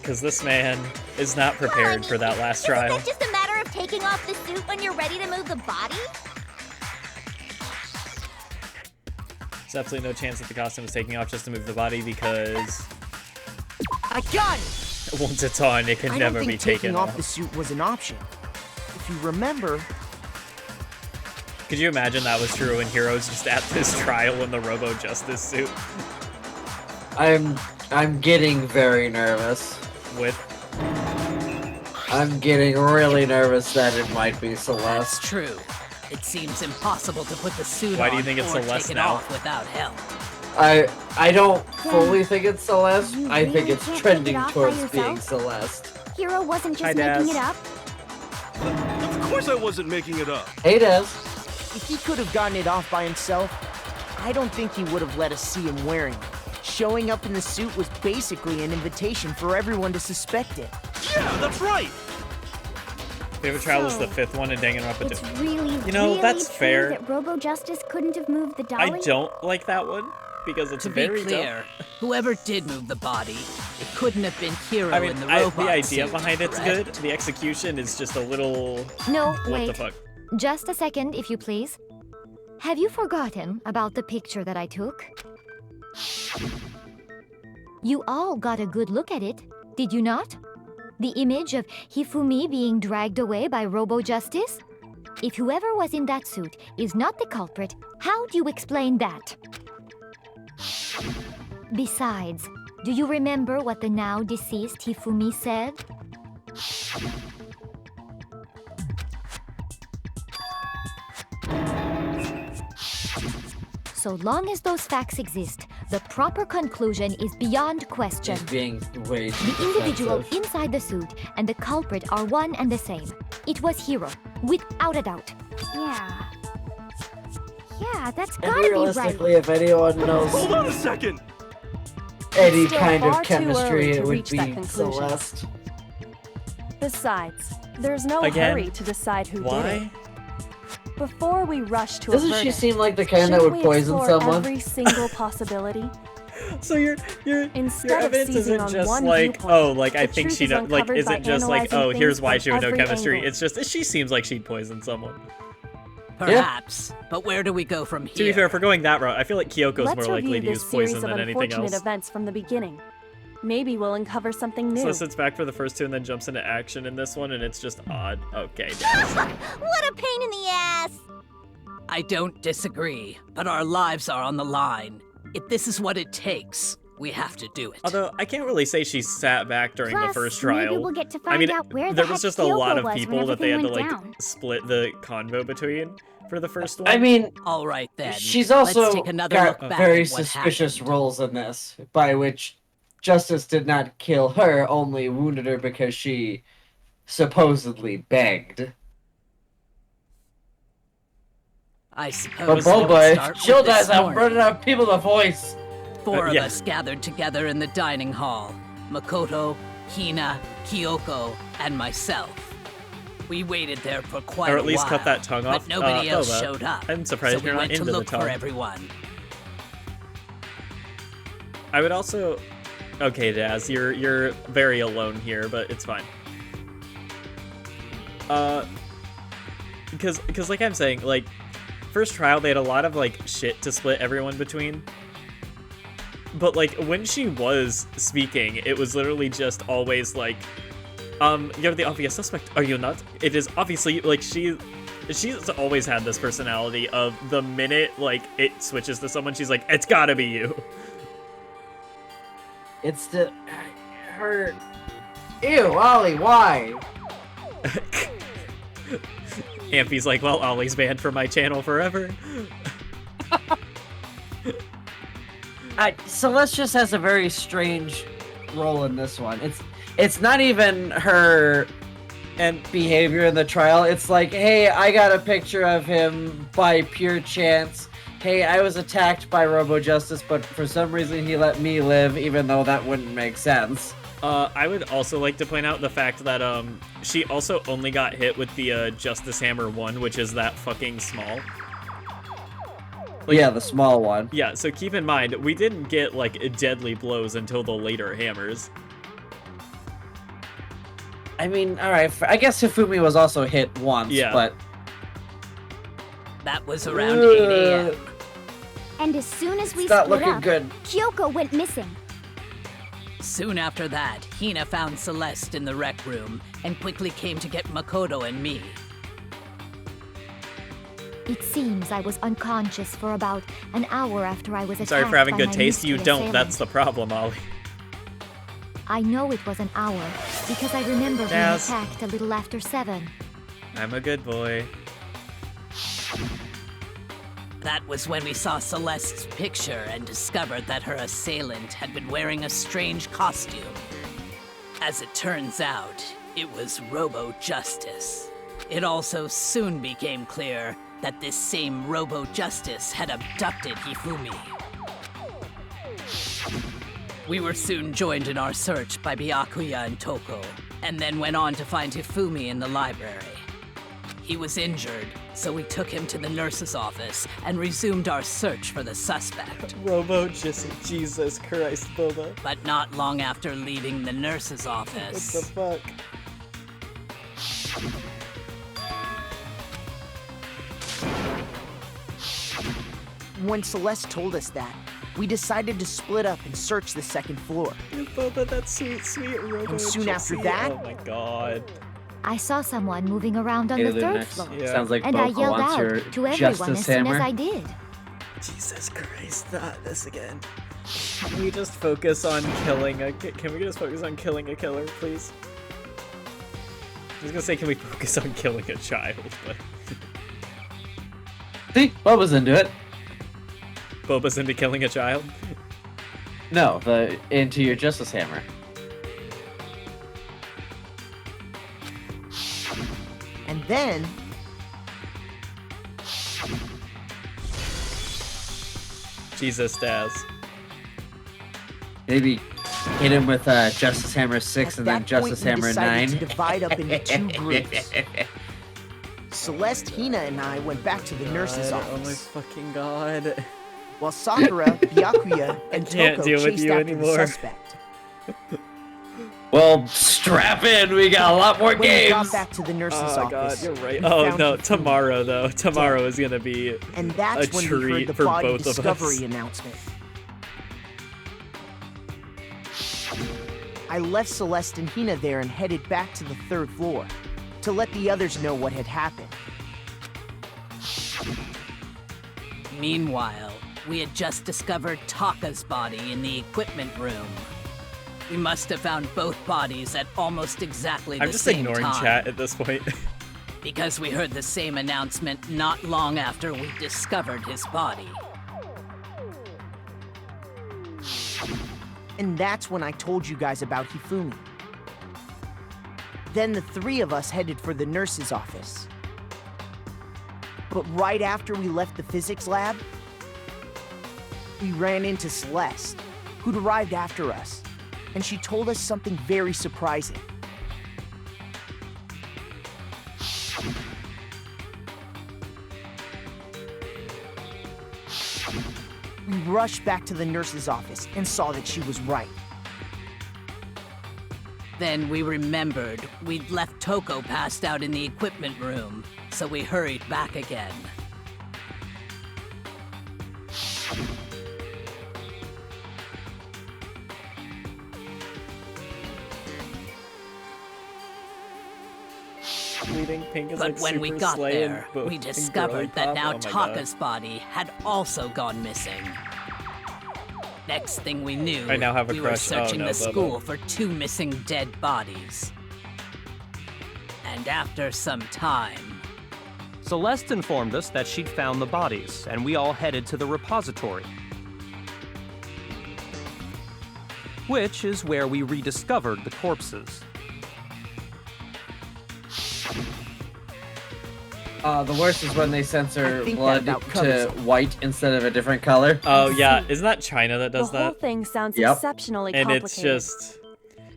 Because this man is not prepared for that last trial. Isn't it just a matter of taking off the suit when you're ready to move the body? There's absolutely no chance that the costume is taking off just to move the body because I got it! once it's on, it can I never don't be think taken taking off. off the suit was an option. If you remember, Could you imagine that was true and Hero's just at this trial in the Robo Justice suit I'm getting very nervous. with I'm getting really nervous that it might be That's Celeste. true. It seems impossible to put the suit Why on do you think it's or Celeste take it now? off without help. I don't fully think it's Celeste. You I think really it's can't trending take it off by towards yourself? being Celeste. Hero wasn't Hi, just making Daz. it up. Of course I wasn't making it up. Hey, Des. if he could have gotten it off by himself, I don't think he would have let us see him wearing it. Showing up in the suit was basically an invitation for everyone to suspect it. Yeah, that's right. favorite trial was the So, fifth one and Danganronpa It's 2. really, You know, really that's true fair. that Robo Justice couldn't have moved the dolly. I don't like that one because it's To be very clear, whoever did move the body, it couldn't have been Hero dumb. I mean, in the robot the idea suit, behind it's correct? good. The execution is just a little. No, What wait. the fuck? Just a second, if you please. Have you forgotten about the picture that I took? You all got a good look at it, did you not? The image of Hifumi being dragged away by Robo Justice? If whoever was in that suit is not the culprit, how do you explain that? Besides, do you remember what the now deceased Hifumi said? So long as those facts exist, the proper conclusion is beyond question. She's being way too The individual defensive. inside the suit and the culprit are one and the same. It was Hero, without a doubt. Yeah. Yeah, that's And gotta be right. realistically, if anyone knows Hold on a second. any still kind far of too early chemistry, to it would reach that be conclusion. Celeste. Besides, there's no Again, hurry to decide who did Why? it. Before we rush to a Doesn't she verdict, seem like the kind that shouldn't would we poison explore someone? every single possibility? So your Instead your of evidence seizing isn't on just one like, viewpoint, oh, like I the think truth she is like uncovered by isn't just like, analyzing oh, here's things why from she would know every chemistry. angle. It's just she seems like she'd poison someone. Perhaps, but where do we go from To be here? fair, for going that route, I feel like Kyoko's Let's more likely review to this use series poison of than anything unfortunate else. events from the beginning. Maybe we'll uncover something new. So sits back for the first two and then jumps into action in this one, and it's just odd. Okay, What a pain in the ass! I don't disagree, but our lives are on the line. If this is what it takes, We have to do it. Although I can't really say she sat back during the Plus, first trial. maybe we'll get to I find mean, out where the there heck was just a lot Kyoko of was when people that they had to everything like went down. split the convo between for the first one. I mean, All right then. she's Let's also take another got look back very at what suspicious happened. roles in this, by which Justice did not kill her, only wounded her because she supposedly begged. I suppose But we'll Boba, start if Jill with this dies, I'm morning. running out of people to voice. Four yeah. of us gathered together in the dining hall. Makoto, Hina, Kyoko, and myself. We waited there for quite a while. Or at least cut that tongue off. But nobody else Boba. showed up. I'm surprised so you're we not went to into the look for tongue. everyone. I would also. Okay, Daz, you're very alone here, but it's fine. Because like I'm saying, like, first trial they had a lot of like shit to split everyone between. But like when she was speaking, it was literally just always like, you're the obvious suspect, are you not? It is obviously like she's always had this personality of the minute like it switches to someone, she's like, it's gotta be you. It's the her. Ew, Ollie, why? Amphy's like, well, Ollie's banned from my channel forever. Celeste just has a very strange role in this one. It's not even her And behavior in the trial. It's like, hey, I got a picture of him by pure chance. Hey, I was attacked by Robo Justice, but for some reason he let me live, even though that wouldn't make sense. I would also like to point out the fact that she also only got hit with the Justice Hammer 1, which is that fucking small. Yeah, the small one. Yeah, so keep in mind, we didn't get like deadly blows until the later hammers. I mean, alright, I guess Hifumi was also hit once, Yeah. but... That was around 8 a.m. And as soon as we It's not split looking up, good. Kyoko went missing. Soon after that, Hina found Celeste in the rec room and quickly came to get Makoto and me. It seems I was unconscious for about an hour after I was attacked Sorry for having by good my taste, you mystery don't, assailant. that's the problem, Ollie. I know it was an hour because I remember being Daz. attacked a little after 7. I'm a good boy. That was when we saw Celeste's picture and discovered that her assailant had been wearing a strange costume. As it turns out, it was Robo Justice. It also soon became clear that this same Robo Justice had abducted Hifumi. We were soon joined in our search by Byakuya and Toko, and then went on to find Hifumi in the library. He was injured, so we took him to the nurse's office and resumed our search for the suspect. Robo, just Jesus Christ, Boba. But not long after leaving the nurse's office, What the fuck? When Celeste told us that, we decided to split up and search the second floor. Boba, that's sweet, sweet Robo. And soon after Jessie. that- Oh my god. I saw someone moving around on Hey, the Lou, third next. floor. Yeah. Sounds like And I Boko yelled wants out your to everyone Justice as soon Hammer. as I did. Jesus Christ, not this again. Can we just focus on killing a Can we just focus on killing a killer, please? I was gonna say, can we focus on killing a child, but See, Bubba's into it. Boba's into killing a child? No, into your Justice Hammer. And then, Jesus, Daz. Maybe hit him with Justice Hammer 6 at and then that Justice point, we Hammer decided 9. to divide up into two groups. Celeste, Hina, and I went back to the nurse's God, oh my office, fucking god. while Sakura, Byakuya, and can't Toko deal with chased you after anymore. the suspect. Well, strap in. We got a lot more When we games. got back to the nurse's Oh god, office, you're right. we Oh found no, Hifumi. tomorrow though. Tomorrow is gonna be And that's a when we heard treat the for body both of us. discovery announcement. I left Celeste and Hina there and headed back to the third floor to let the others know what had happened. meanwhile, we had just discovered Taka's body in the equipment room. We must have found both bodies at almost exactly the I'm just same ignoring time. chat at this point. Because we heard the same announcement not long after we discovered his body. And that's when I told you guys about Hifumi. Then the three of us headed for the nurse's office. But right after we left the physics lab, we ran into Celeste, who'd arrived after us, and she told us something very surprising. We rushed back to the nurse's office and saw that she was right. Then we remembered we'd left Toko passed out in the equipment room, so we hurried back again. Bleeding pink is But like when we super got slay there, and we girly discovered that pop. now Oh my Taka's body had also gone missing. Next thing we knew, I now have a we were crush. Oh, searching no, the Bubba. school for 2 missing dead bodies. And after some time, Celeste informed us that she'd found the bodies, and we all headed to the repository. Which is where we rediscovered the corpses. The worst is when they I censor think that blood about covers to it. white instead of a different color. Oh yeah, isn't that China that does The whole that? thing sounds Yep. exceptionally And complicated. it's just,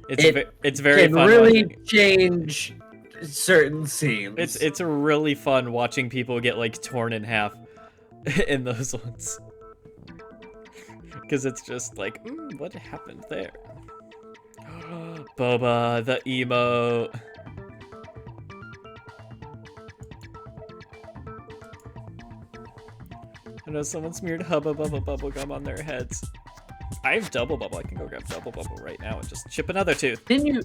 It it's very Can fun. really watching- change certain scenes. It's really fun watching people get like torn in half in those ones. Because it's just like, what happened there? Boba, the emote. I know someone smeared Hubba Bubba Bubblegum on their heads. I have Double Bubble. I can go grab Double Bubble right now and just chip another tooth. Didn't you?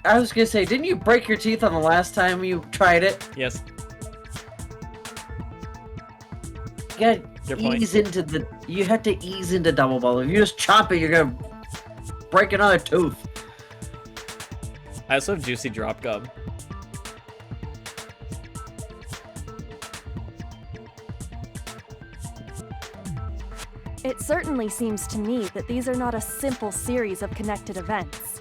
I was gonna say, didn't you break your teeth on the last time you tried it? Yes. You Your gotta point. ease into the. You have to ease into double bubble. If you just chop it, you're gonna break another tooth. I also have Juicy Drop Gum. It certainly seems to me that these are not a simple series of connected events.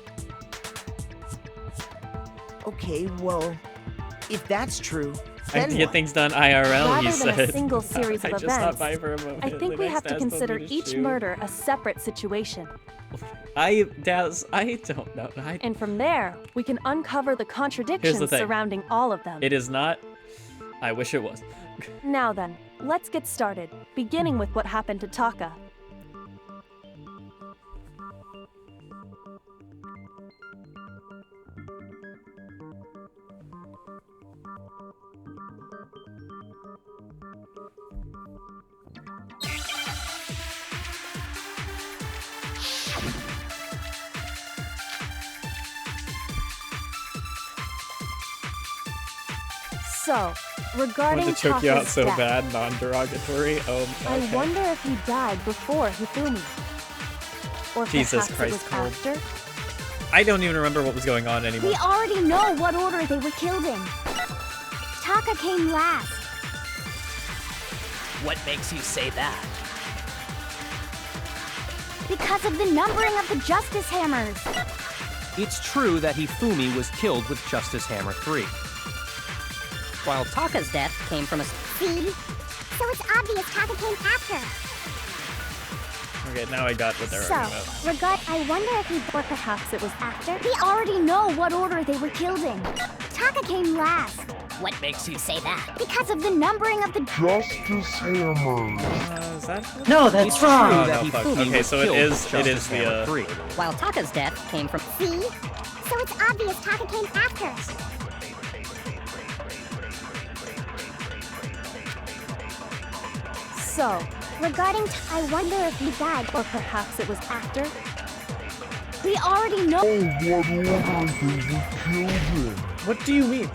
Okay, well, if that's true, I then can get what? things done IRL, Rather he than a said. single series of I just stopped events, by for a moment. I think The we next have to Daz told me consider to each shoot. murder a separate situation. Daz, I don't know. And from there, we can uncover the contradictions thing. surrounding all of them. It is not. I wish it was. Now then, let's get started, beginning with what happened to Taka. So, regarding Wanted to choke you out Taka's so death, bad, non-derogatory. Oh, I okay. wonder if he died before Hifumi. Or Jesus perhaps Christ, it was Cord. after? I don't even remember what was going on anymore. We already know what order they were killed in. Taka came last. what makes you say that? Because of the numbering of the Justice Hammers. It's true that Hifumi was killed with Justice Hammer 3. While Taka's death came from a... See? So it's obvious Taka came after. Okay, now I got what they're So, arguing about. I wonder if he... Or perhaps it was after? We already know what order they were killed in. Taka came last. What makes you say that? Because of the numbering of the... Justice Hammer. Is that? No, that's It's true wrong. that Oh, fuck. Hifumi Okay, was so it killed is- with it Justice is the, Hammer 3. While Taka's death came from... See? So it's obvious Taka came after. So, I wonder if he died. or perhaps it was after? We already know... Oh, what order they were killed in. What do you mean?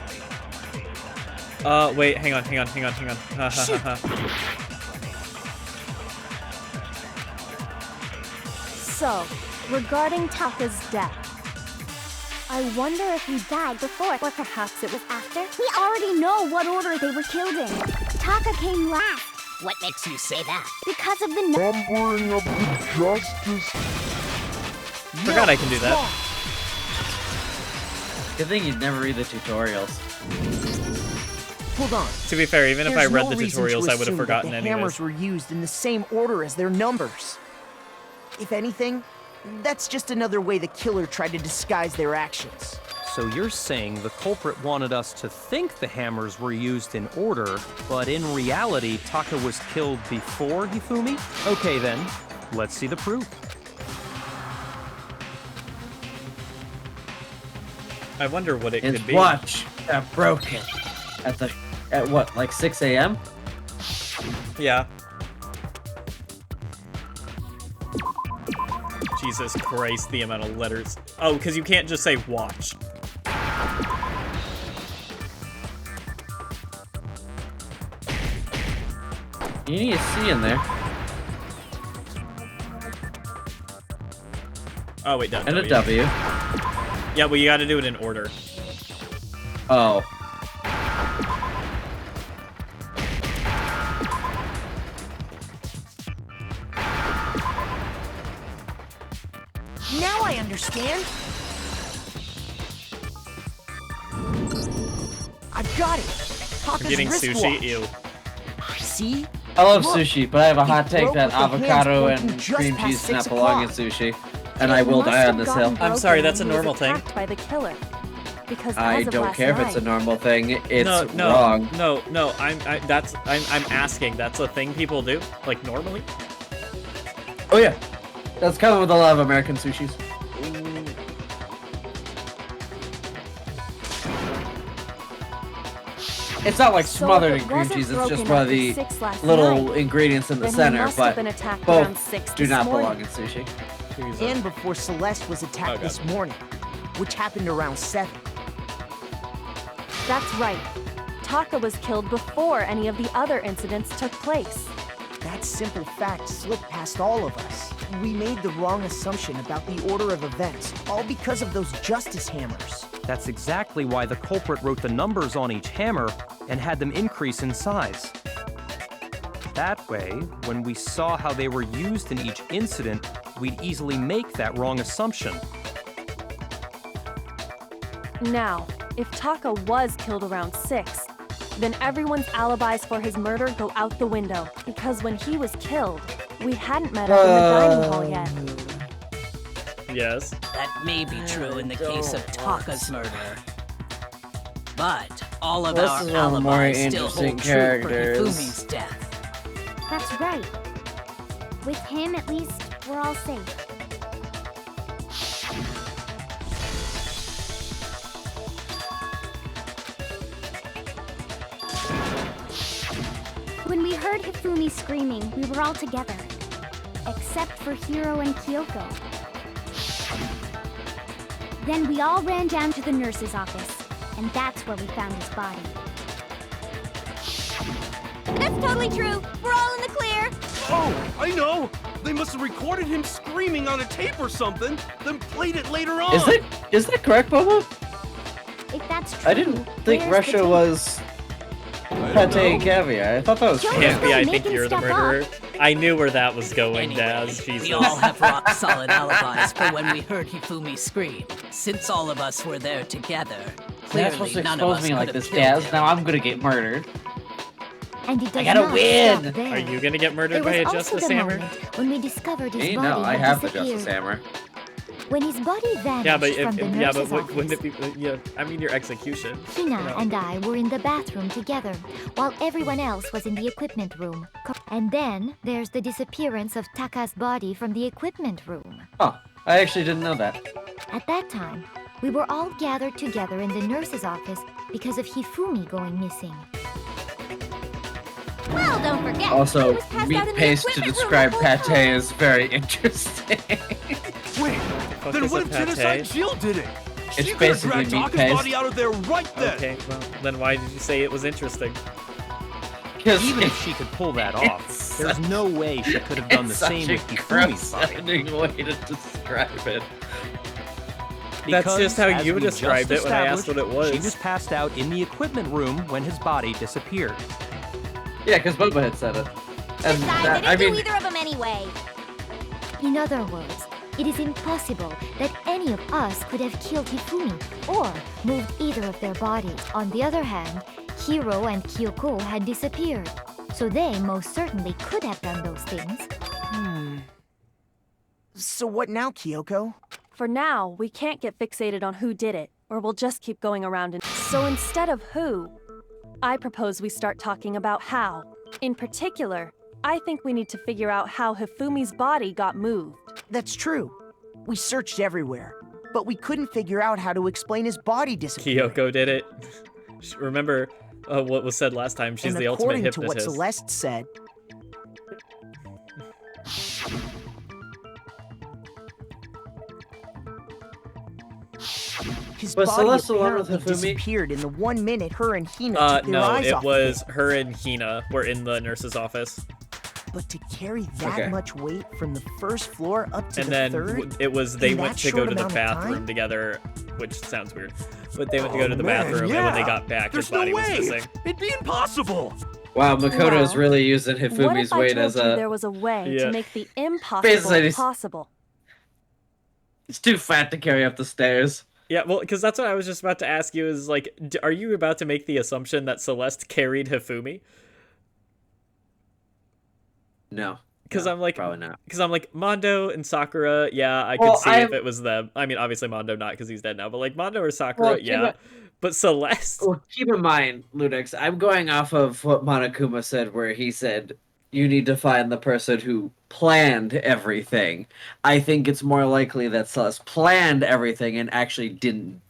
Wait, hang on. So, regarding Taka's death, I wonder if he died before, or perhaps it was after? We already know what order they were killed in. Taka came last What makes you say that? because of the Numbering of the justice. Forgot I can do that. Good thing you'd never read the tutorials. Hold on. To be fair, even if I There's read no the reason to tutorials, I would assume have that forgotten the anyways. hammers were used in the same order as their numbers. If anything, that's just another way the killer tried to disguise their actions. So you're saying the culprit wanted us to think the hammers were used in order, but in reality, Taka was killed before Hifumi? Okay then, let's see the proof. I wonder what it His could be. watch got broken at what, like 6 a.m.? Yeah. Jesus Christ, the amount of letters. Oh, because you can't just say watch. You need a C in there. Oh, wait, no. And a W. Yeah, well, you gotta do it in order. Oh. Now I understand. I've got it. Taka's I'm getting wristwatch. sushi, ew. See? I love Look, sushi, but I have a hot it take broke that with the hands avocado pointing and just cream past cheese do not 6 belong in o'clock. sushi. And I It will must die have on this gotten hill. I'm broken sorry, when that's a he was normal thing. attacked by the killer. Because I as of don't last care if it's a night, normal thing. It's No, wrong. no. I'm asking. That's a thing people do, like normally. Oh yeah, that's common with a lot of American sushis. It's not like So smothered if in it cream wasn't cheese. It's broken just one of after the 6 last little night, ingredients in the then he center, must have but been attacked around 6 both do this not morning. belong in sushi. And before Celeste was attacked Okay. this morning, which happened around 7. That's right. Taka was killed before any of the other incidents took place. That simple fact slipped past all of us. We made the wrong assumption about the order of events, all because of those justice hammers. That's exactly why the culprit wrote the numbers on each hammer and had them increase in size. That way, when we saw how they were used in each incident, we'd easily make that wrong assumption. Now, if Taka was killed around 6, then everyone's alibis for his murder go out the window, because when he was killed, we hadn't met up in the dining hall yet. Yes. That may be true in the case of Taka's murder. But all of This our is one of the more alibis still interesting hold true characters. for Hifumi's death. That's right. With him, at least, we're all safe. When we heard Hifumi screaming, we were all together. Except for Hiro and Kyoko. Then we all ran down to the nurse's office, and that's where we found his body. That's totally true. We're all in the clear. Oh, I know! They must have recorded him screaming on a tape or something, then played it later on! Is that correct, Bobo? If that's true, I didn't think where's the Russia tape? was pate and caviar. I thought that was Jonas correct. Can't be. I think making you're the stuff murderer. I knew where that was going, Anyway, Daz. Jesus. we all have rock-solid alibis for when we heard Hifumi scream. Since all of us were there together, You're not supposed clearly to none of expose us me could like have this, killed Daz. him. Now I'm gonna get murdered. And it does gotta not win! stop there. Are you gonna get murdered There by a was justice also the hammer? moment when we discovered his Hey, body no, I had have the disappeared. Justice Hammer. When his body vanished Yeah, but from the nurse's office, wouldn't it be? Yeah, I mean your execution. Hina you know. and I were in the bathroom together, while everyone else was in the equipment room. And then there's the disappearance of Taka's body from the equipment room. Oh, I actually didn't know that. At that time, we were all gathered together in the nurse's office because of Hifumi going missing. Well, don't forget. I Also, was passed meat out in the paste to equipment room describe the whole pate time. is very interesting. Wait, Fuck then is what a if pate? Genocide Jill did it? It's She could've basically dragged meat Taka's paste. body out of there right then! Okay, well, then why did you say it was interesting? Because Even if she could pull that off, There's no way she could have done the same with Hifumi's body. Sounding way to describe it. That's just how Because, you as we described just it when I asked what it established, was. She was passed out in the equipment room when his body disappeared. Yeah, because Boba had said it. And Besides, that, I I didn't mean, do either of them anyway. In other words, it is impossible that any of us could have killed Hifumi or moved either of their bodies. On the other hand, Hiro and Kyoko had disappeared, so they most certainly could have done those things. So what now, Kyoko? For now, we can't get fixated on who did it, or we'll just keep going around and... So instead of who, I propose we start talking about how. In particular, I think we need to figure out how Hifumi's body got moved. That's true. We searched everywhere, but we couldn't figure out how to explain his body disappearing. Kyoko did it. Remember what was said last time? She's and the ultimate according to hypnotist. what Celeste said, his Was body Celeste alone with apparently Hifumi? disappeared in the 1 minute her and Hina took their No, eyes it off was of him. her and Hina were in the nurse's office. But to carry that Okay. much weight from the first floor up to And the then third, it was they in went that to go short to the amount of bathroom time? together, which sounds weird. But they went to go to the man, bathroom, and when they yeah. got back, There's his body no was way. missing. It'd be impossible. wow, Makoto's Well, really using What Hifumi's if I weight told as you a... there was a way Yeah. to make the impossible Basically, possible? It's too fat to carry up the stairs. Yeah, well, because that's what I was just about to ask you is, like, are you about to make the assumption that Celeste carried Hifumi? No. Because No, I'm like, probably not. Because I'm like, Mondo and Sakura, yeah, I could Well, see if it was them. I mean, obviously Mondo not, because he's dead now, but like Mondo or Sakura, Well, keep yeah. it- But Celeste, Well, keep in mind, Ludix, I'm going off of what Monokuma said, where he said, you need to find the person who planned everything. I think it's more likely that Celeste planned everything and actually didn't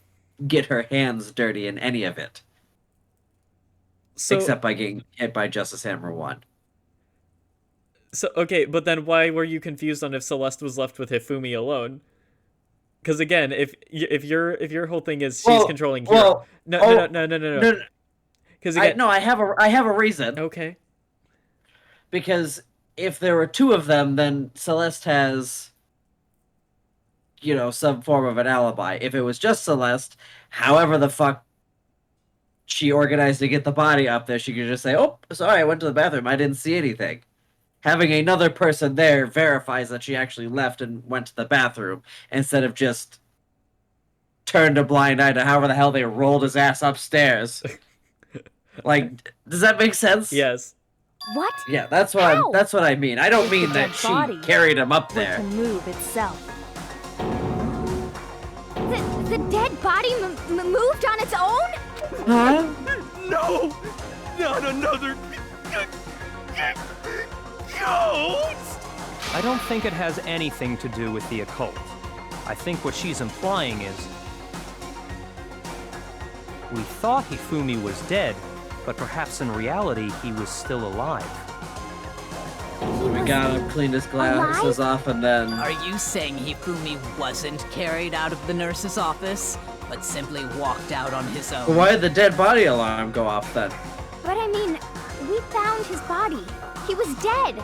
get her hands dirty in any of it. so Except by getting hit by Justice Hammer 1. So okay, but then why were you confused on if Celeste was left with Hifumi alone? Because again, if your whole thing is she's Well, controlling Hiro, well, no. No, Because I again, have a reason. okay, Because if there were two of them, then Celeste has, some form of an alibi. If it was just Celeste, however the fuck she organized to get the body up there, she could just say, oh, sorry, I went to the bathroom, I didn't see anything. Having another person there verifies that she actually left and went to the bathroom, instead of just turned a blind eye to however the hell they rolled his ass upstairs. Like, does that make sense? yes. What? Yeah, that's what How? that's what I mean. I don't If mean the that dead she body carried him up It there. can move itself. The dead body moved on its own? Huh? No! Not another... ghost! I don't think it has anything to do with the occult. I think what she's implying is... we thought Hifumi was dead, but perhaps in reality he was still alive. We got him, cleaned his glasses off, and then... Are you saying Hifumi wasn't carried out of the nurse's office, but simply walked out on his own? Why did the dead body alarm go off then? But I mean, we found his body. He was dead.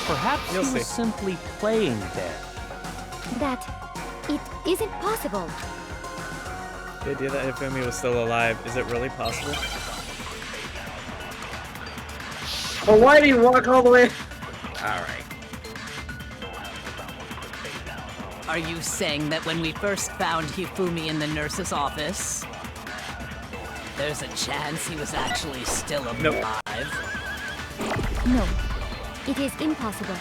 Perhaps You'll he was see. simply playing dead. That it isn't possible. The idea that Hifumi was still alive, is it really possible? But why did he walk all the way? Alright. Are you saying that when we first found Hifumi in the nurse's office, there's a chance he was actually still Nope. alive? No, it is impossible.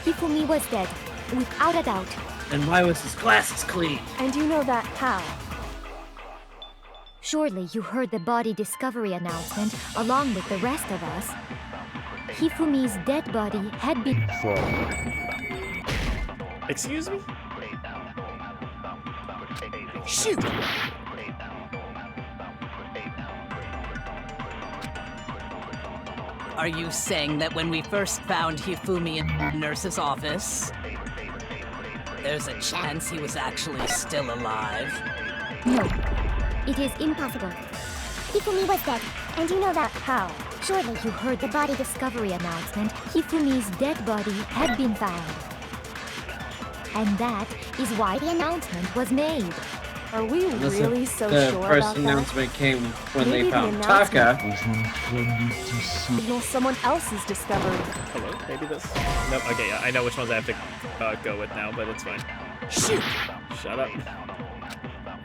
Hifumi was dead, without a doubt. And why was his glasses clean? And you know that how? Surely you heard the body discovery announcement along with the rest of us. Hifumi's dead body had been... Excuse me? shoot! Are you saying that when we first found Hifumi in the nurse's office, there's a chance he was actually still alive? No, it is impossible. Hifumi was dead, and you know that. How? Surely you heard the body discovery announcement. Hifumi's dead body had been found. And that is why the announcement was made. Are we really so The sure first about that? announcement came when Maybe they the found announcement Taka. signals someone else's discovery. Hello? Maybe this? Nope. Okay, yeah, I know which ones I have to go with now, but it's fine. Shoot! Shut up.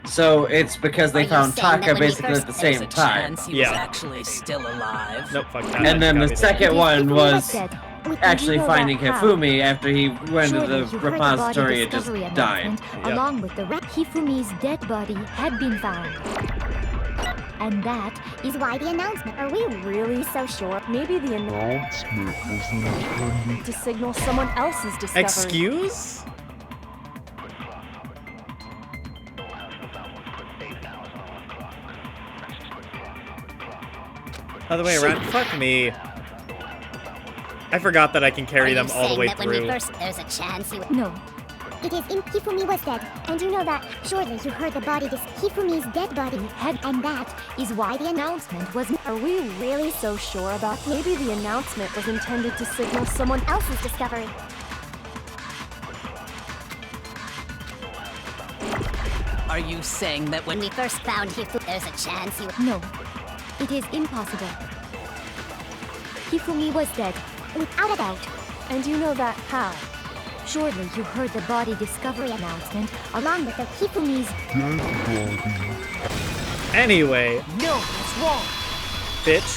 So it's because they Are you found saying that Taka when we basically first- at the there's same a time. chance he was actually still alive? Nope, fuck that. And then the second one was Wait, actually you know finding that how? Hifumi after he went to Surely the you heard the body repository and just discovery died. announcement, along with the Hifumi's dead body had been found. And that is why the announcement. Are we really so sure? Maybe the announcement was intended to signal someone else's discovery. Excuse? Other way around. Fuck me. I forgot that I can carry them all the way through. There's a chance he No. It is in Hifumi was dead, and you know that. Surely you heard the body Hifumi's dead body Had, and that is why the announcement was. Are we really so sure about? Maybe the announcement was intended to signal someone else's discovery. Are you saying that when When we first found Hifumi, there's a chance he No. It is impossible. Hifumi was dead. without a doubt. And you know that how? Surely you heard the body discovery announcement. Along with the Hifumi's Anyway, No, that's wrong. bitch.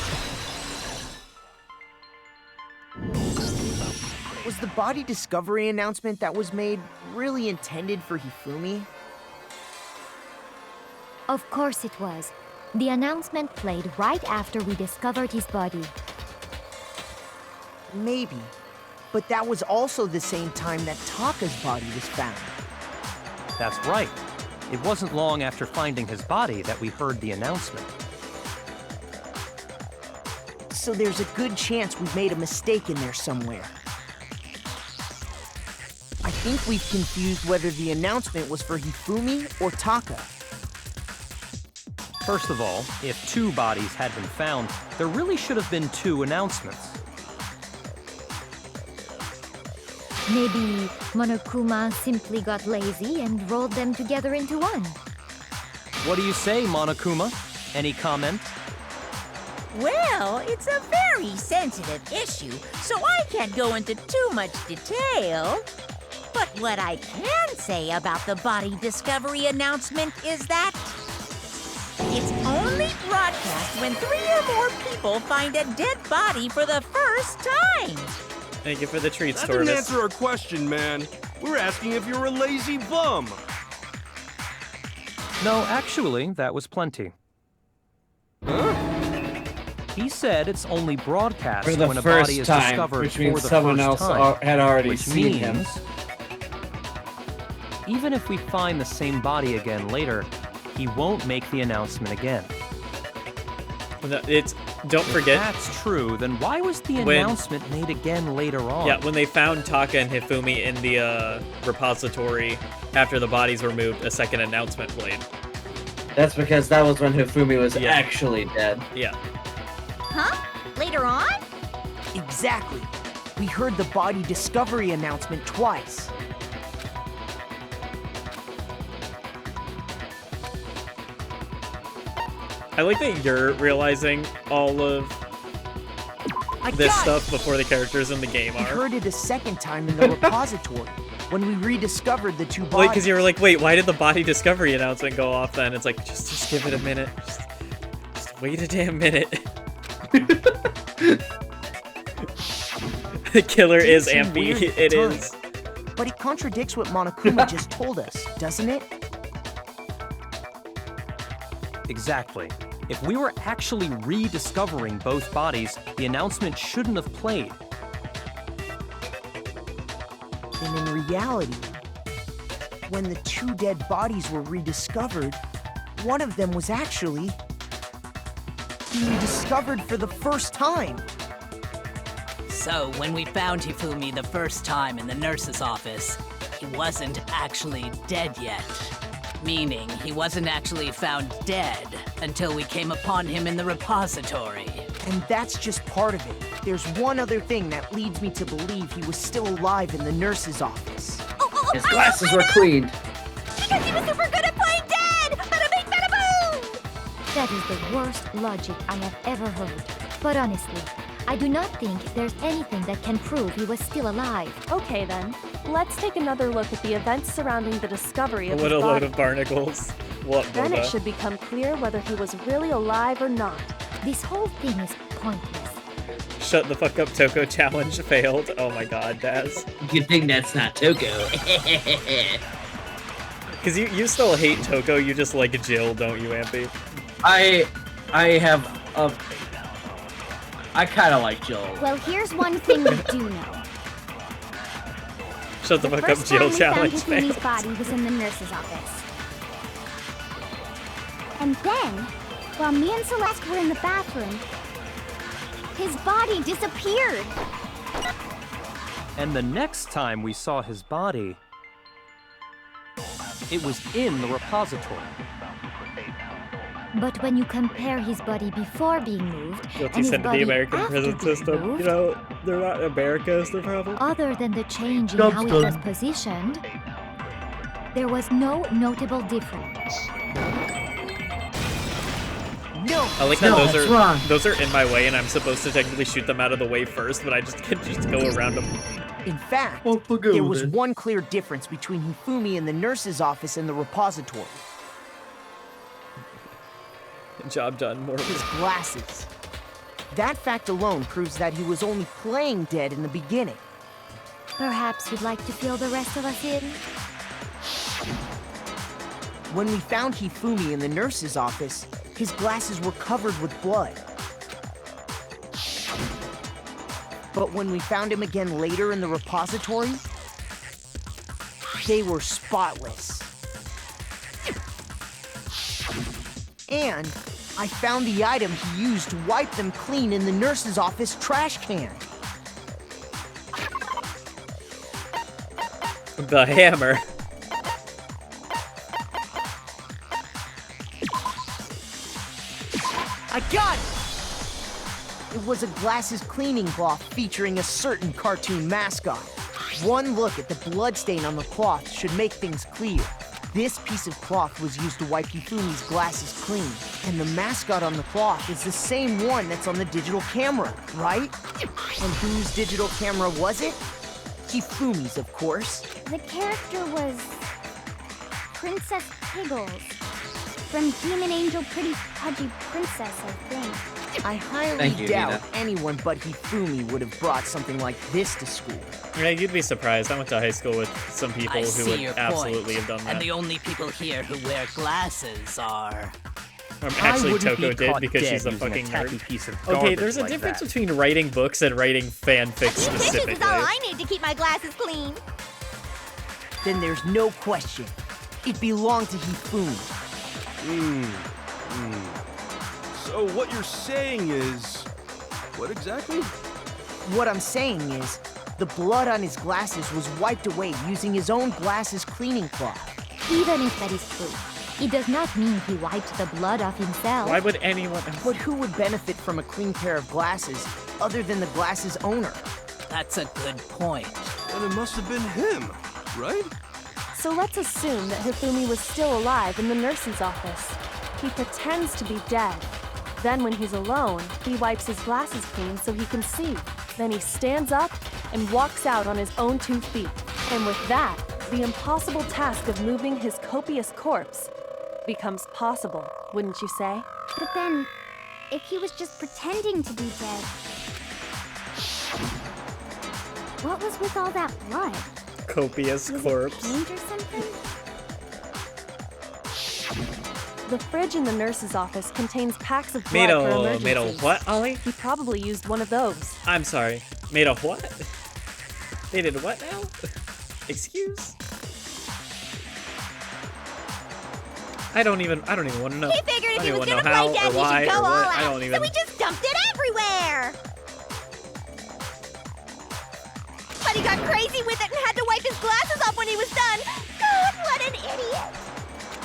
Was the body discovery announcement that was made really intended for Hifumi? Of course it was. The announcement played right after we discovered his body. Maybe. But that was also the same time that Taka's body was found. That's right. It wasn't long after finding his body that we heard the announcement. So there's a good chance we've made a mistake in there somewhere. I think we've confused whether the announcement was for Hifumi or Taka. First of all, if 2 bodies had been found, there really should have been 2 announcements. Maybe Monokuma simply got lazy and rolled them together into one. What do you say, Monokuma? Any comment? Well, it's a very sensitive issue, so I can't go into too much detail. But what I can say about the body discovery announcement is that it's only broadcast when 3 or more people find a dead body for the first time. Thank you for the treats, That didn't Torvis. answer our question, man. We're asking if you're a lazy bum. No, actually, that was plenty. Huh? He said it's only broadcast For the when a first body is time, discovered which for means the someone first else time, had already which seen means, him. Even if we find the same body again later, he won't make the announcement again. It's don't forget. If that's true, then why was the When- announcement made again later on? Yeah, when they found Taka and Hifumi in the repository after the bodies were moved, a second announcement played. That's because that was when Hifumi was Yeah. actually dead. Yeah. Huh? Later on? Exactly. We heard the body discovery announcement twice. I like that you're realizing all of this stuff before the characters in the game We are. heard it a second time in the repository when we rediscovered the 2 bodies. Like, because you were like, wait, why did the body discovery announcement go off then? It's like, just give it a minute. Just wait a damn minute. The killer is Seems Ampy. weird at It the time, is. But it contradicts what Monokuma just told us, doesn't it? Exactly. If we were actually rediscovering both bodies, the announcement shouldn't have played. And in reality, when the 2 dead bodies were rediscovered, one of them was actually being discovered for the first time. So, when we found Hifumi the first time in the nurse's office, he wasn't actually dead yet. Meaning, he wasn't actually found dead until we came upon him in the repository. And that's just part of it. There's one other thing that leads me to believe he was still alive in the nurse's office. His glasses were cleaned. Because he was super good at playing dead! Bada bing, bada boom! That is the worst logic I have ever heard. But honestly, I do not think there's anything that can prove he was still alive. Okay then, let's take another look at the events surrounding the discovery of What his a load body. of barnacles. What, Then it Boba? should become clear whether he was really alive or not. This whole thing is pointless. Shut the fuck up, Toko challenge failed. Oh my god, Daz. Good thing that's not Toko. Because you still hate Toko, you just like Jill, don't you, Ampy? I kind of like Jill. Well, here's one thing we do know. Shut the fuck up, First Jill time we challenge found Hifumi's failed. body was in the nurse's office. And then, while me and Celeste were in the bathroom, his body disappeared. And the next time we saw his body, it was in the repository. But when you compare his body before being moved Guilty and his sent to body the American after prison being system. moved, You know, they're not America is the problem. other than the change in Stop, how it stop. was positioned, there was no notable difference. No! I like that No, that's wrong. those are in my way, and I'm supposed to technically shoot them out of the way first, but I just can just go around them. In fact, Well, we'll go there with was it. one clear difference between Hifumi in the nurse's office and the repository. Job done. More. His glasses. That fact alone proves that he was only playing dead in the beginning. Perhaps you'd like to fill the rest of us in? When we found Hifumi in the nurse's office, his glasses were covered with blood. But when we found him again later in the repository, they were spotless. And I found the item he used to wipe them clean in the nurse's office trash can. The hammer. I got it! It was a glasses cleaning cloth featuring a certain cartoon mascot. One look at the bloodstain on the cloth should make things clear. This piece of cloth was used to wipe Hifumi's glasses clean, and the mascot on the cloth is the same one that's on the digital camera, right? And whose digital camera was it? Hifumi's, of course. The character was Princess Piggles from Demon Angel Pretty Pudgy Princess, I think. I highly Thank you, doubt Nina. anyone but Hifumi would have brought something like this to school. Yeah, you'd be surprised. I went to high school with some people I who see would your absolutely point. have done that. And the only people here who wear glasses are... Actually, wouldn't Toko be did caught because dead she's a using fucking tacky nerd. piece of Okay, garbage there's a like difference that. between writing books and writing fanfics Dishes is specifically. all I need to keep my glasses clean. Then there's no question. It belonged to Hifumi. So what you're saying is... What exactly? What I'm saying is, the blood on his glasses was wiped away using his own glasses cleaning cloth. Even if that is true, it does not mean he wiped the blood off himself. Why would anyone else? But who would benefit from a clean pair of glasses other than the glasses owner? That's a good point. And it must have been him, right? So let's assume that Hifumi was still alive in the nurse's office. He pretends to be dead. Then when he's alone, he wipes his glasses clean so he can see. Then he stands up and walks out on his own 2 feet. And with that, the impossible task of moving his copious corpse becomes possible, wouldn't you say? But then, if he was just pretending to be dead, what was with all that blood? Copious Was corpse. it paint or something? The fridge in the nurse's office contains packs of blood for emergencies. Made a what, Ollie? He probably used one of those. I'm sorry. Made a what? They did what now? Excuse? I don't even want to know. He figured if I he don't was even gonna know how play dead, or he why should go or all what. out. I don't even. So we just dumped it everywhere. But he got crazy with it and had to wipe his glasses off when he was done. God, what an idiot!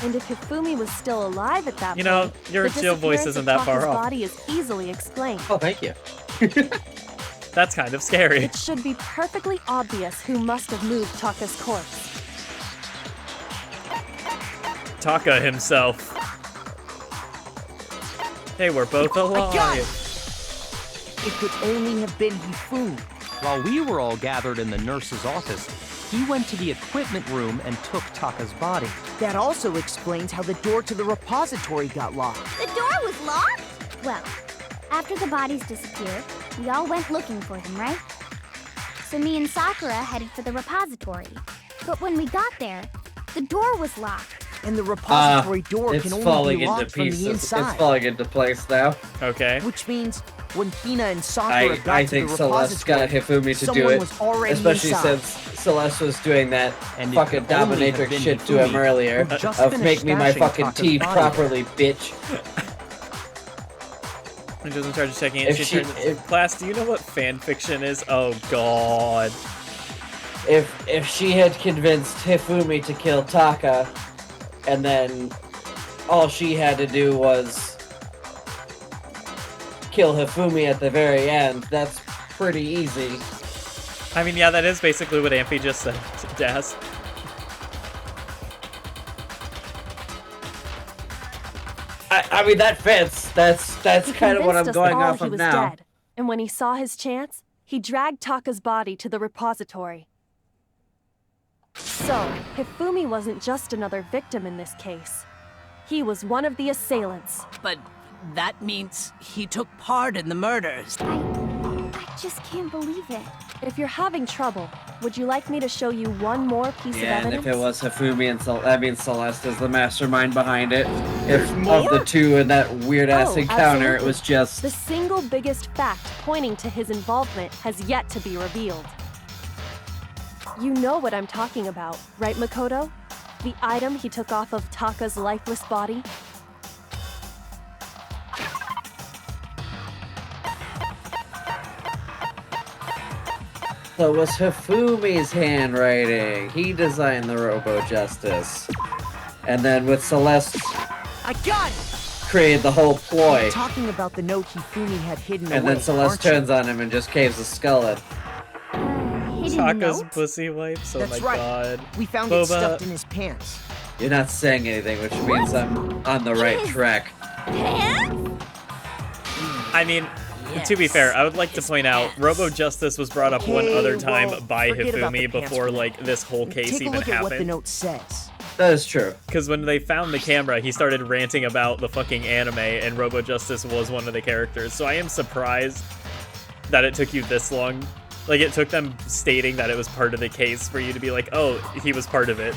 And if Hifumi was still alive at that You know, point, your the chill voice disappearance isn't of that far Taka's off. body is easily explained. Oh, thank you. That's kind of scary. It should be perfectly obvious who must have moved Taka's corpse. Taka himself. They were both I got it! alive. It could only have been Hifumi. While we were all gathered in the nurse's office, he went to the equipment room and took Taka's body. That also explains how the door to the repository got locked. The door was locked? Well, after the bodies disappeared, we all went looking for them, right? So me and Sakura headed for the repository. But when we got there, the door was locked. And the repository door it's can only falling be into locked from pieces. the inside. It's falling into place now. Okay. Which means when Hina and Sakura got I to think the Celeste got repository, Hifumi to do someone it, was already especially inside. since Celeste was doing that And it fucking could only have dominatrix been shit to him Hifumi, earlier who just of finished make me my stashing fucking Taka's tea body. properly, bitch. And she's in charge of checking it. If She she- turns if- Class, do you know what fan fiction is? Oh god. If she had convinced Hifumi to kill Taka, and then all she had to do was kill Hifumi at the very end, that's pretty easy. I mean, yeah, that is basically what Amphi just said, Daz. I mean, that fits. That's He kind of what I'm convinced us going all off he of was now. dead. And when he saw his chance, he dragged Taka's body to the repository. So, Hifumi wasn't just another victim in this case. He was one of the assailants. But that means he took part in the murders. I just can't believe it. If you're having trouble, would you like me to show you one more piece Yeah, of and evidence? if it was Hifumi and Celeste is the mastermind behind it. If of more? the two in that weird-ass Oh, encounter, it absolutely. was just... The single biggest fact pointing to his involvement has yet to be revealed. You know what I'm talking about, right, Makoto? The item he took off of Taka's lifeless body? So it was Hifumi's handwriting. He designed the Robo-Justice. And then with Celeste, I got it! created the whole ploy. You're talking about the note Hifumi had hidden And away, then Celeste aren't you? turns on him and just caves the skull in. Hidden Taka's note? pussy wipes. Oh That's my right. god. We found it Boba. stuffed in his pants. You're not saying anything, which means I'm on the right track. Pants? I mean, to be fair, I would like to point out, Robo Justice was brought up one Okay, other time well, by forget about the Hifumi pants before for now. like this whole case Take a even look at what the happened. note says. That is true. Because when they found the camera, he started ranting about the fucking anime, and Robo Justice was one of the characters. So I am surprised that it took you this long. Like, it took them stating that it was part of the case for you to be like, oh, he was part of it.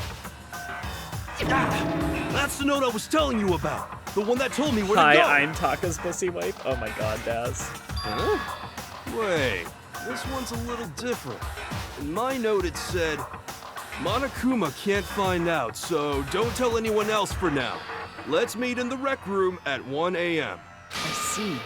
That's the note I was telling you about. The one that told me where to go. Hi, I'm Taka's pussy wipe. Oh my god, Daz. Huh? Wait, this one's a little different. In my note it said, Monokuma can't find out, so don't tell anyone else for now. Let's meet in the rec room at 1 a.m. I see.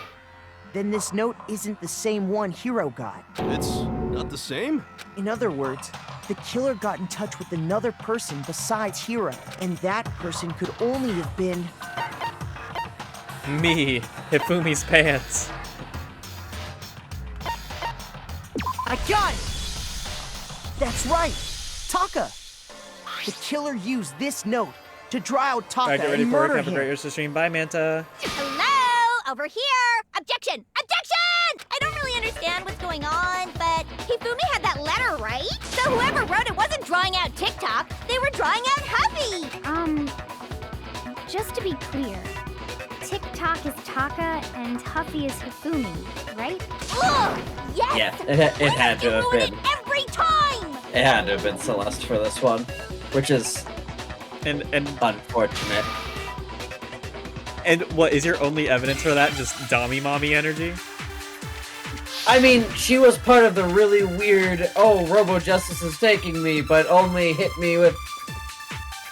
Then this note isn't the same one Hiro got. It's not the same? In other words, the killer got in touch with another person besides Hiro, and that person could only have been... Me, Hifumi's pants. I got it! That's right! Taka! The killer used this note to draw out Taka Alright, get ready and for work. murder Have a great him. rest of the stream. Bye, Manta. Hello? Over here! Objection! Objection! I don't really understand what's going on, but Hifumi had that letter, right? So whoever wrote it wasn't drawing out TikTok, they were drawing out Huffy! Just to be clear, TikTok is Taka and Huffy is Hifumi, right? Ugh! Yes! Yeah, it had to have You ruin been. it every time! It had to have been Celeste for this one, which is And unfortunate. And what is your only evidence for that? Just Dami mommy energy? I mean, she was part of the really weird, oh, Robo Justice is taking me, but only hit me with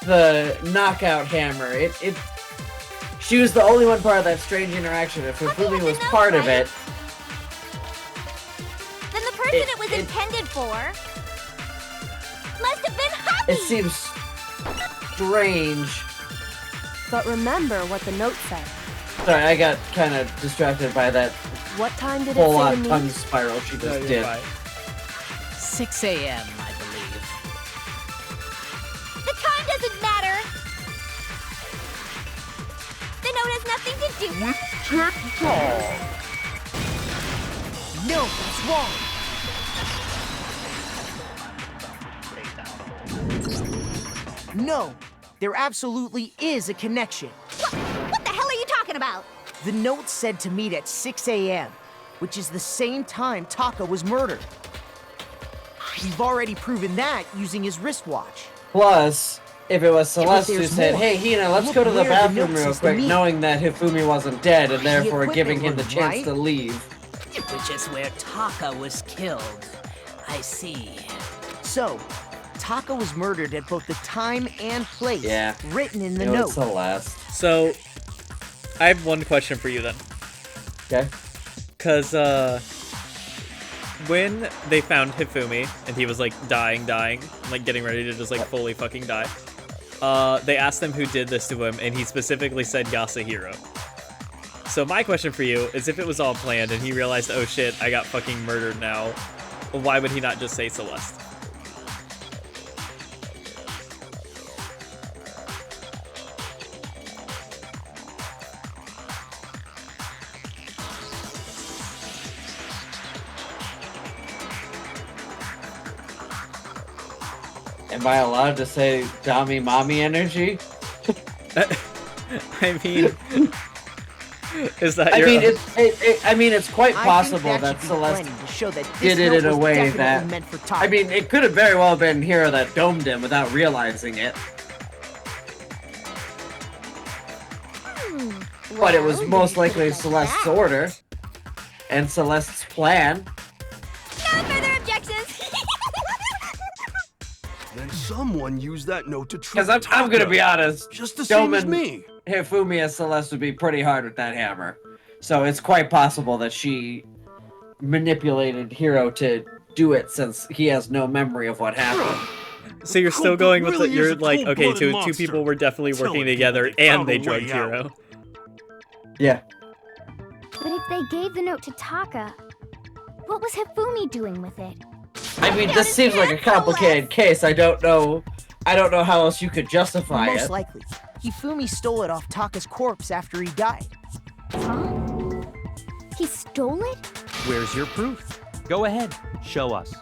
the knockout hammer. She was the only one part of that strange interaction. If Hifumi was part of it, Then the person it was intended for must have been Huffy! it seems strange But remember what the note said. Sorry, I got kind of distracted by that What time did it full say on to me? tongue spiral she No, just you're did. fine. 6 a.m., I believe. The time doesn't matter. The note has nothing to do. No, that's wrong. No, there absolutely is a connection. What the hell are you talking about? The note said to meet at 6 a.m., which is the same time Taka was murdered. We've already proven that using his wristwatch. Plus, if it was Celeste who there's said, more. "Hey, Hina, let's Look go to the where the bathroom note real says to quick," meet. knowing that Hifumi wasn't dead and therefore equipment giving him the room, chance right? to leave. Which is where Taka was killed. I see. So, Taka was murdered at both the time and place Yeah. written in the It note. was Celeste. So, I have one question for you then. Okay. Because, when they found Hifumi, and he was, like, dying, like, getting ready to just, like, fully fucking die, they asked him who did this to him, and he specifically said Yasuhiro. So my question for you is, if it was all planned, and he realized, oh shit, I got fucking murdered now, why would he not just say Celeste? Am I allowed to say Dami Mommy energy? I mean, is that I your... mean, it's quite I think possible that that should be Celeste plenty to show that this did it note in a was way definitely that meant for Taka. I mean, it could have very well been Hiro that domed him without realizing it, but it was Well, most you could've likely done Celeste's that. order and Celeste's plan. No further objections. Then someone used that note to trick Because I'm gonna Taka, be honest, just the same as Domon, me. Hifumi as Celeste would be pretty hard with that hammer. So it's quite possible that she manipulated Hiro to do it since he has no memory of what happened. So you're still Culprit going with really the, is you're a like, okay, cold-blooded two monster. people were definitely Telling working people together, they and found they a drugged way out. Hiro. Yeah. But if they gave the note to Taka, what was Hifumi doing with it? I mean, this seems like a complicated case. I don't know how else you could justify Most it. likely, Hifumi stole it off Taka's corpse after he died. Huh? He stole it? Where's your proof? Go ahead, show us.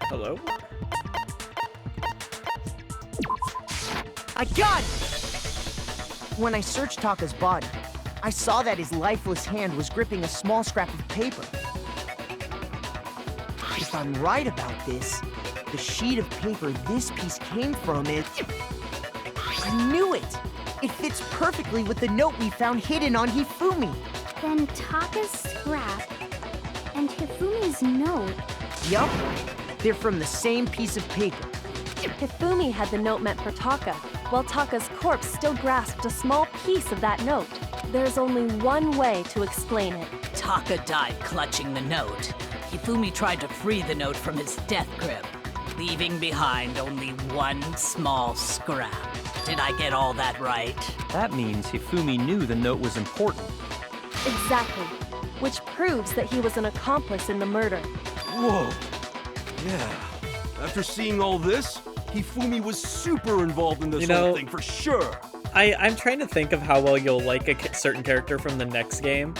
Hello? I got it! When I searched Taka's body, I saw that his lifeless hand was gripping a small scrap of paper. If I'm right about this, the sheet of paper this piece came from is... I knew it! It fits perfectly with the note we found hidden on Hifumi. Then Taka's scrap and Hifumi's note. Yup, they're from the same piece of paper. Hifumi had the note meant for Taka, while Taka's corpse still grasped a small piece of that note. There's only one way to explain it. Taka died clutching the note. Hifumi tried to free the note from his death grip, leaving behind only one small scrap. Did I get all that right? That means Hifumi knew the note was important. Exactly. Which proves that he was an accomplice in the murder. Whoa. Yeah. After seeing all this, Hifumi was super involved in this You know- whole thing for sure. I'm trying to think of how well you'll like a certain character from the next game.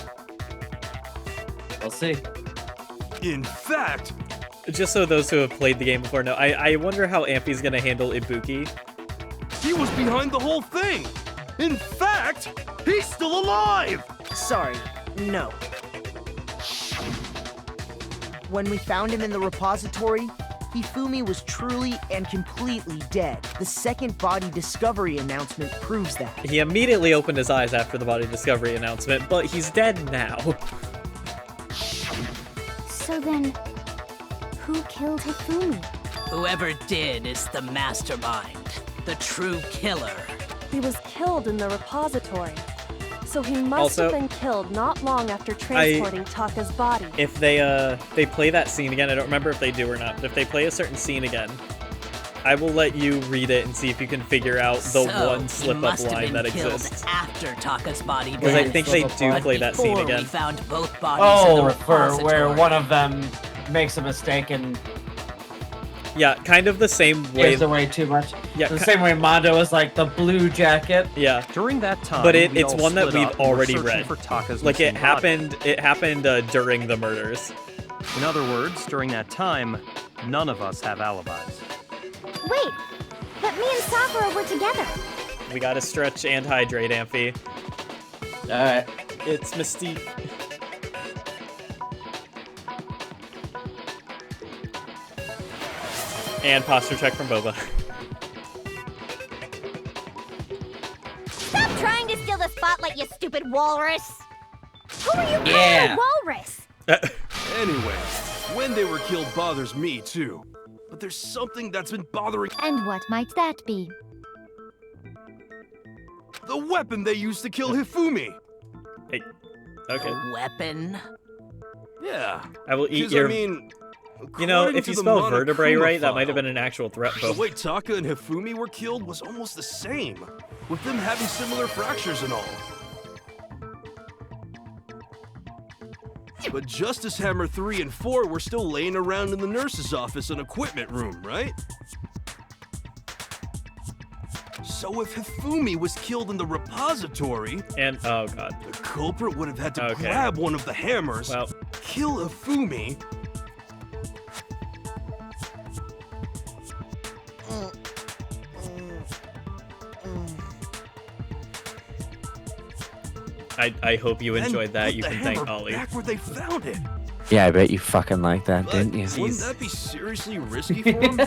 We'll see. In fact, Just so those who have played the game before know, I wonder how Amphi's gonna handle Ibuki. he was behind the whole thing. In fact, he's still alive. Sorry, no. When we found him in the repository, Hifumi was truly and completely dead. The second body discovery announcement proves that. He immediately opened his eyes after the body discovery announcement, but he's dead now. So then, who killed Hifumi? Whoever did is the mastermind, the true killer. He was killed in the repository. So he must Also, have been killed not long after transporting Taka's body. If they play that scene again, I don't remember if they do or not, but if they play a certain scene again, I will let you read it and see if you can figure out the one slip-up line that exists. After Taka's body Because I think they do play that scene again. We found both bodies in the repository. where one of them makes a mistake and Yeah, kind of the same way. gives away too much. Yeah, the same way Mondo is like the blue jacket. Yeah. During that time, But we it's all one that split we've up and were already searching read. for Taka's Like it missing body. happened. It happened during the murders. In other words, during that time, none of us have alibis. Wait, but me and Sakura were together. We gotta stretch and hydrate, Amphi. Alright. It's Mystique. And posture check from Boba. Stop trying to steal the spotlight, you stupid walrus! Who are you calling Yeah. a walrus? Anyway, when they were killed bothers me too. But there's something that's been bothering And what might that be? the weapon they used to kill Hifumi. Hey. Okay. A weapon? Yeah. I will eat 'Cause, your. I mean, You know, according if to you the spell vertebrae Monokuma right, that might file, have been an actual threat, the Bo. way Taka and Hifumi were killed was almost the same, with them having similar fractures and all. But Justice Hammer 3 and 4 were still laying around in the nurse's office and equipment room, right? So if Hifumi was killed in the repository, And oh god. the culprit would have had to Okay. grab one of the hammers, Well, kill Hifumi, I hope you and enjoyed that. put You the can thank hammer Ollie. back where they found it. Yeah, I bet you fucking like that, But didn't you? wouldn't that be seriously risky for him?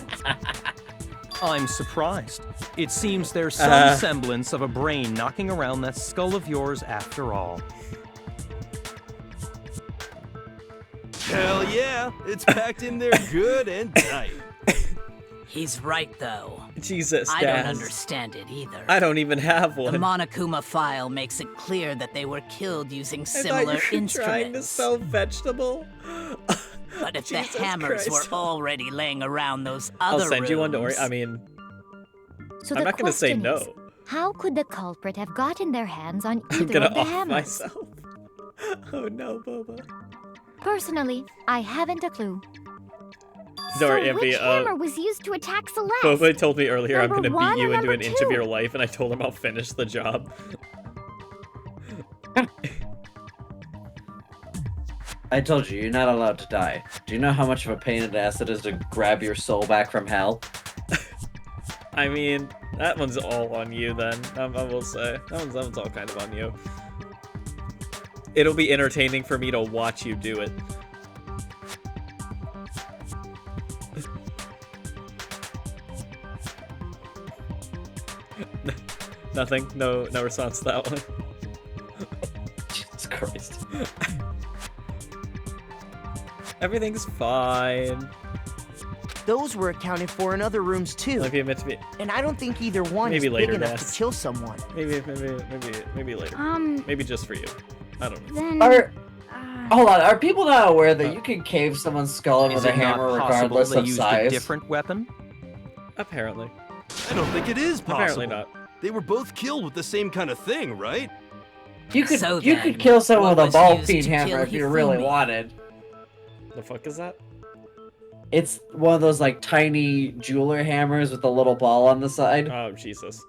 I'm surprised. It seems there's some Uh. semblance of a brain knocking around that skull of yours after all. Hell yeah, it's packed in there good and tight. He's right, though. Jesus, I don't Daz. understand it either. I don't even have one. The Monokuma file makes it clear that they were killed using I similar thought you were instruments. trying to sell vegetable. But if Jesus the hammers Christ. were already laying around those other I'll send you one to Ori. rooms- I mean, So I'm the not gonna say question no. is, how could the culprit have gotten their hands on I'm either gonna of the off hammers? myself. Oh no, Boba. Personally, I haven't a clue. Don't worry, so Amphi, which hammer was used to attack Celeste? Boba told me earlier I'm Number gonna one beat you or into number an inch of two? your life, and I told him I'll finish the job. I told you, you're not allowed to die. Do you know how much of a pain in the ass it is to grab your soul back from hell? I mean, that one's all on you then. I will say that one's all kind of on you. It'll be entertaining for me to watch you do it. Nothing. No response to that one. Jesus Christ. Everything's fine. Those were accounted for in other rooms too. Like you meant to be. And I don't think either one Maybe is later, big enough Ness. to kill someone. Maybe later. Maybe just for you. I don't know. Then... Hold on, are people not aware that you can cave someone's skull in Is with a it not hammer possible regardless they of used a size? different weapon? Apparently. I don't think it is possible. Apparently not. They were both killed with the same kind of thing, right? You could So you then, could kill someone what with a was ball used peen to hammer kill if you really Hifumi? wanted. The fuck is that? It's one of those like tiny jeweler hammers with a little ball on the side. Oh Jesus.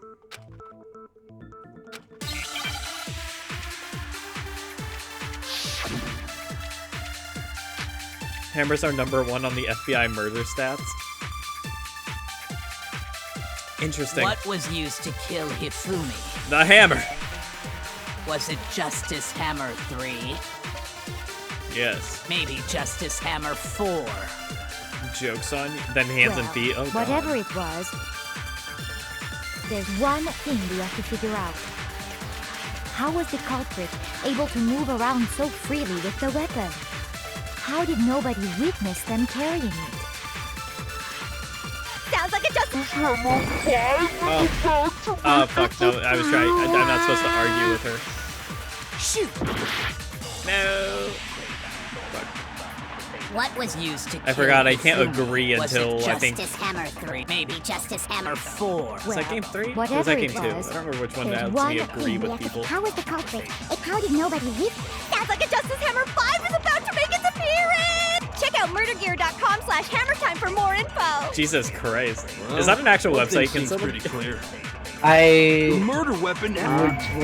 Hammers are #1 on the FBI murder stats. Interesting. What was used to kill Hifumi? The hammer. Was it Justice Hammer 3? Yes. Maybe Justice Hammer 4? Jokes on you. Then hands and Well, feet. Oh god. whatever it was, there's one thing we have to figure out. How was the culprit able to move around so freely with the weapon? How did nobody witness them carrying it? Sounds like a justice. Oh fuck no! I was trying. I'm not supposed to argue with her. Shoot! No. What was used to I kill forgot I can't Hifumi? agree Was until it I think. Justice Hammer 3, maybe Justice Hammer 4. Was that game 3? Or was whatever that game it 2? I was, don't remember which one there's lets one me agree thing we with have to people. How was the culprit? A party nobody with? Sounds like a Justice Hammer 5 is about to make its appearance! Check out murdergear.com/hammertime for more info! Jesus Christ. Is that an actual One thing website? Can seems someone... pretty clear. The I murder weapon. would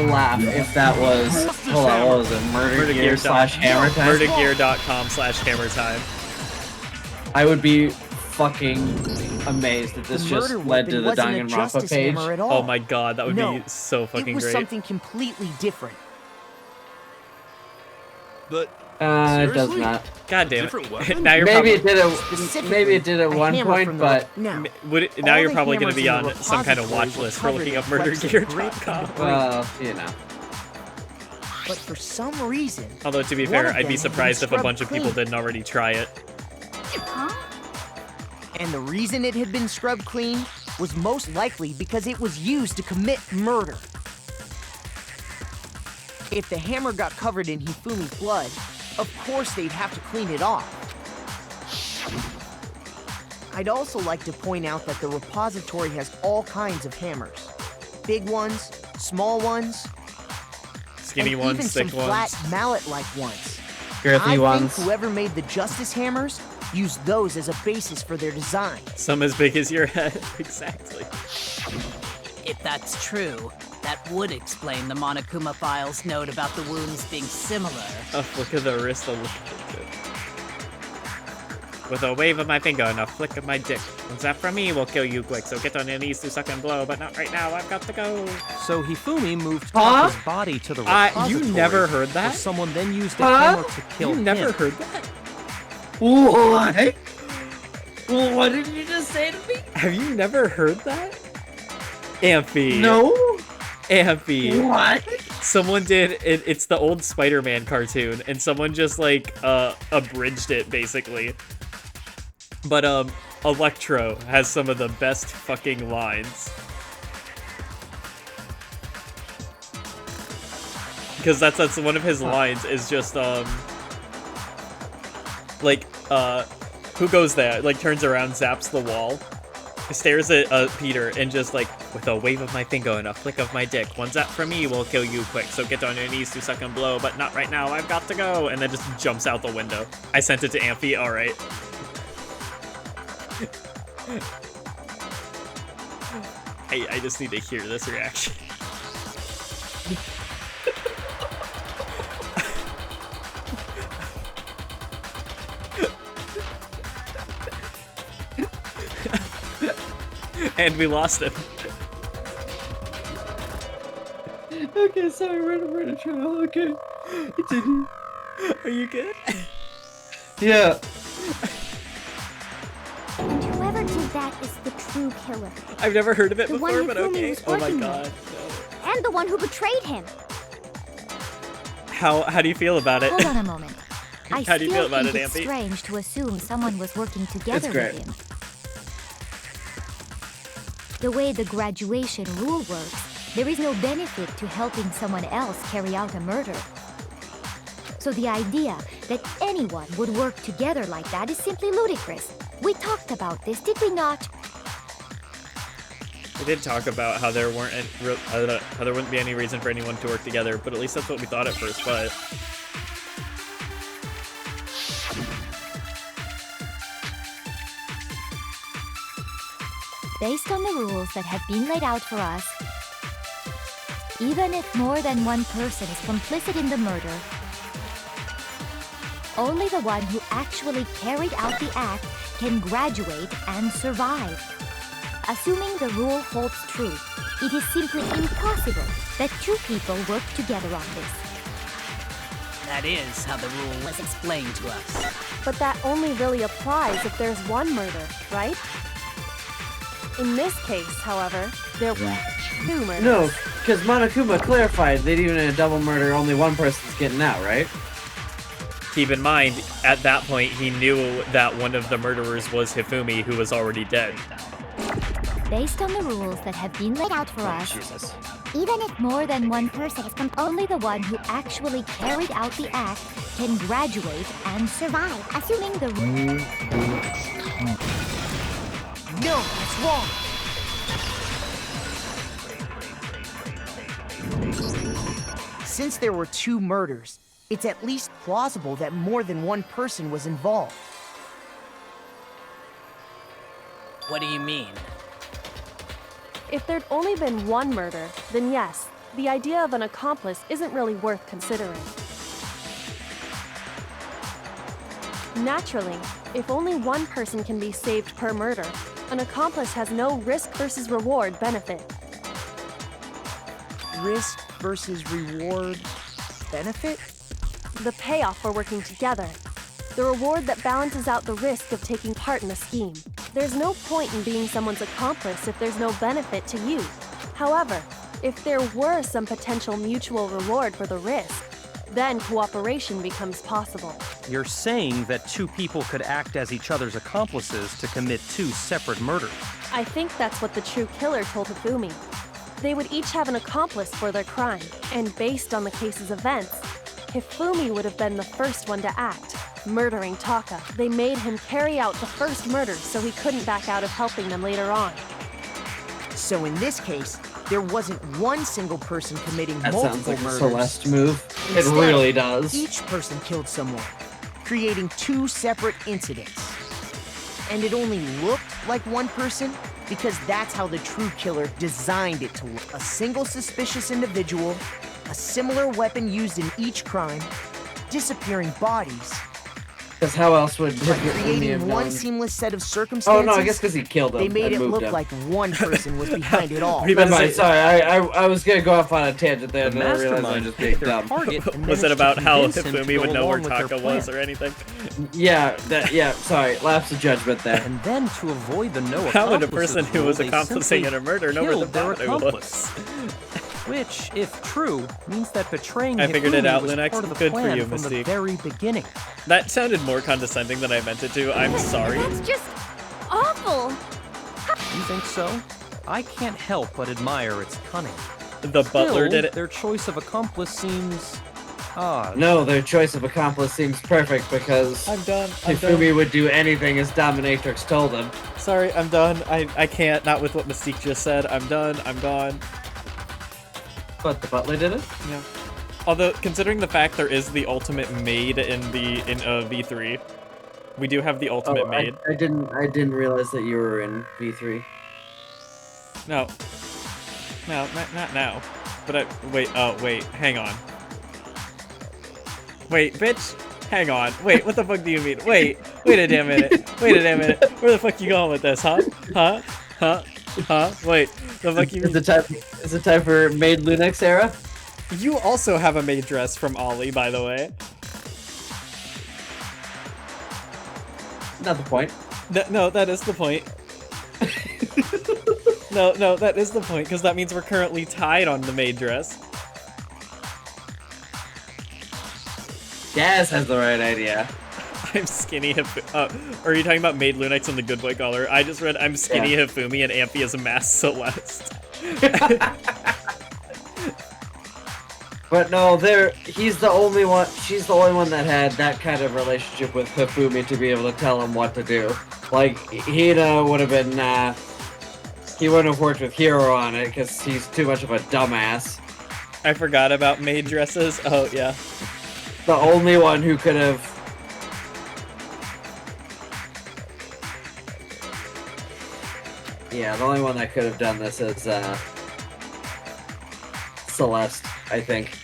laugh if that was. Hold on, what was it? Murder Gear /Hammer Time? Murdergear.com/hammertime. I would be fucking amazed if this The just murder led to weapon the wasn't a Danganronpa Justice page. Hammer at all. Oh my god, that would No, be so fucking it was great. something completely different. But It does seriously? not. God damn Different it. weapon? Now you're Maybe probably... it did Specifically, Maybe it did at a one hammer point, from but now, Now all you're the probably going to hammers be in the on some kind of repository watch were list for covered looking in up flecks of grit murdergear.com. and debris. well, you know. But for some reason, Although, to be one fair, of I'd them be had been surprised if a scrubbed bunch of people clean. didn't already try it. And the reason it had been scrubbed clean was most likely because it was used to commit murder. If the hammer got covered in Hifumi's blood, of course they'd have to clean it off. I'd also like to point out that the repository has all kinds of hammers. Big ones, small ones, Skinny and ones, even some thick ones. flat mallet-like ones. Girthy I ones. think whoever made the Justice Hammers used those as a basis for their design. Some as big as your head. Exactly. If that's true, that would explain the Monokuma Files note about the wounds being similar. A flick of the wrist, a look at it. With a wave of my finger and a flick of my dick. One zap from me will kill you quick, so get on your knees to suck and blow, but not right now, I've got to go. So Hifumi moved Huh? Taka's body to the You repository. never heard where that? someone then used the Huh? hammer to kill You never him. heard that? What? What did you just say to me? Have you never heard that? Amphi. No. Amphi. What? Someone did it's the old Spider-Man cartoon, and someone just like abridged it basically. But Electro has some of the best fucking lines. Because that's one of his lines is just who goes there? Like turns around, zaps the wall, stares at Peter, and just like, with a wave of my finger and a flick of my dick, one zap from me will kill you quick, so get on your knees to suck and blow, but not right now, I've got to go, and then just jumps out the window. I sent it to Amphi, alright. I just need to hear this reaction. And we lost him. Okay, sorry, we're in a trial. Okay. Continue. Are you good? Yeah. Whoever did that is the true killer. I've never heard of it The one before, but Hifumi okay. was Oh my working god. And the one who betrayed him. How do you feel about it? Hold on a moment. I How do you still feel about think it, it's Amphi? strange to assume someone was working together great. with him. The way the graduation rule works, there is no benefit to helping someone else carry out a murder. So the idea that anyone would work together like that is simply ludicrous. We talked about this, did we not? We did talk about how there how there wouldn't be any reason for anyone to work together, but at least that's what we thought at first. But Based on the rules that have been laid out for us, even if more than one person is complicit in the murder, only the one who actually carried out the act can graduate and survive. Assuming the rule holds true, it is simply impossible that two people work together on this. That is how the rule was explained to us. But that only really applies if there's one murder, right? In this case, however, there were two murders. No, because Monokuma clarified that even in a double murder, only one person's getting out, right? keep in mind, at that point, he knew that one of the murderers was Hifumi, who was already dead. Based on the rules that have been laid out for us, Even if more than one person is only the one who actually carried out the act can graduate and survive, assuming the No, that's wrong. Since there were 2 murders, it's at least plausible that more than one person was involved. What do you mean? If there'd only been one murder, then yes, the idea of an accomplice isn't really worth considering. Naturally, if only one person can be saved per murder, an accomplice has no risk versus reward benefit. Risk versus reward benefit? The payoff for working together. The reward that balances out the risk of taking part in a scheme. There's no point in being someone's accomplice if there's no benefit to you. However, if there were some potential mutual reward for the risk, then cooperation becomes possible. You're saying that 2 people could act as each other's accomplices to commit 2 separate murders. I think that's what the true killer told Hifumi. They would each have an accomplice for their crime, and based on the case's events, Hifumi would have been the first one to act, murdering Taka. They made him carry out the first murder so he couldn't back out of helping them later on. So in this case, there wasn't one single person committing That multiple sounds like murders. a Celeste move. It Instead, really does. Each person killed someone, creating 2 separate incidents. And it only looked like one person because that's how the true killer designed it to look. A single suspicious individual, a similar weapon used in each crime, disappearing bodies. Because how else would By Hifumi creating have one known? seamless set of Oh circumstances, no, I guess because he killed him. they made and it moved look him. like one person was behind it all. What are you about to Never mind, say? sorry, I was gonna go off on a tangent there, and The then I realized I was mastermind just picked being their dumb. target and Was managed it to about how convince him to Hifumi go would know where along with their Taka was plan. or anything? Yeah, sorry, lapse of judgment there. And then to avoid the no How would a accomplices person who was rule, they accomplishing simply in a murder know where the killed their body accomplice. was? Which, if true, means that betraying I figured it Hifumi out, was Linux. part of the Good for plan you, from the Mystique. very beginning. That sounded more condescending than I meant it to. I'm sorry. That's just awful. You think so? I can't help but admire its cunning. The butler Still, did it. Their choice of accomplice seems odd. No, their choice of accomplice seems perfect because I'm done. Hifumi would do anything as Dominatrix told him. Sorry, I'm done. I can't. Not with what Mystique just said. I'm done. I'm gone. But the butler did it? Yeah. Although, considering the fact there is the ultimate maid in V3, we do have the ultimate maid. I didn't realize that you were in V3. No, not now. But wait. Oh, wait. Hang on. Wait, bitch. Hang on. Wait. What the fuck do you mean? Wait a damn minute. Wait a damn minute. Where the fuck you going with this? Huh? Wait. The fuck you mean? Is it time for Maid Lunix era? You also have a maid dress from Ollie, by the way. Not the point. No, that is the point. No, that is the point, because that means we're currently tied on the maid dress. Gaz has the right idea. I'm skinny are you talking about Maid Lunix and the Good Boy Color? I just read I'm skinny Hifumi and Amphi is a mass Celeste. But no, he's the only one, she's the only one that had that kind of relationship with Hifumi to be able to tell him what to do. Like, Hina would have been, he wouldn't have worked with Hiro on it because he's too much of a dumbass. I forgot about maid dresses. Oh, yeah. The only one who could have... Yeah, the only one that could have done this is, Celeste, I think.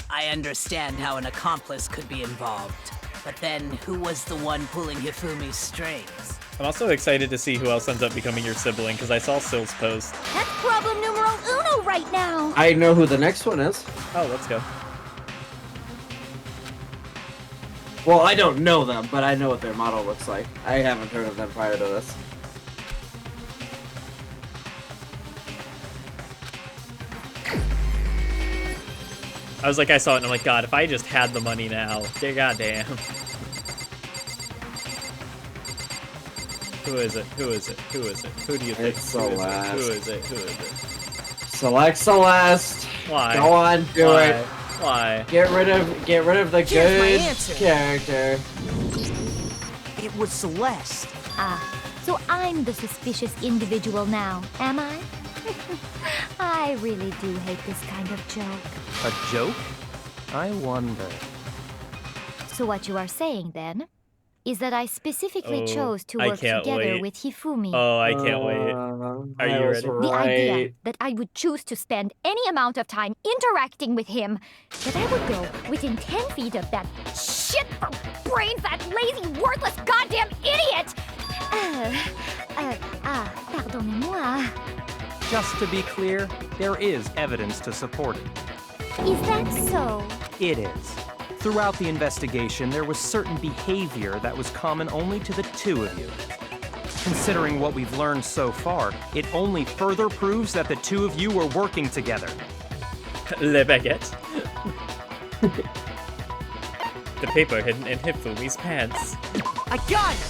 I understand how an accomplice could be involved, but then who was the one pulling Hifumi's strings? I'm also excited to see who else ends up becoming your sibling, because I saw Sill's post. That's problem numero uno right now. I know who the next one is. Oh, let's go. Well, I don't know them, but I know what their model looks like. I haven't heard of them prior to this. I was like, I saw it and I'm like, God, if I just had the money now, goddamn. Who is it? Who is it? Who is it? Who do you think? It's Who is it? Celeste. Who is it? Who is it? Select Celeste. Why? Go on, do Why? it. Why? Get rid of the Here's my good answer. character. It was Celeste. Ah, so I'm the suspicious individual now, am I? I really do hate this kind of joke. A joke? I wonder. So what you are saying, then, is that I specifically Oh, chose to I work can't together wait. with Hifumi. Oh, I can't wait. Are you ready? The idea that I would choose to spend any amount of time interacting with him, that I would go within 10 feet of that shit for brains, that lazy, worthless, goddamn idiot! Pardonnez-moi. Just to be clear, there is evidence to support it. Is that so? It is. Throughout the investigation, there was certain behavior that was common only to the two of you. Considering what we've learned so far, it only further proves that the two of you were working together. Le baguette. The paper hidden in Hifumi's pants. I got it!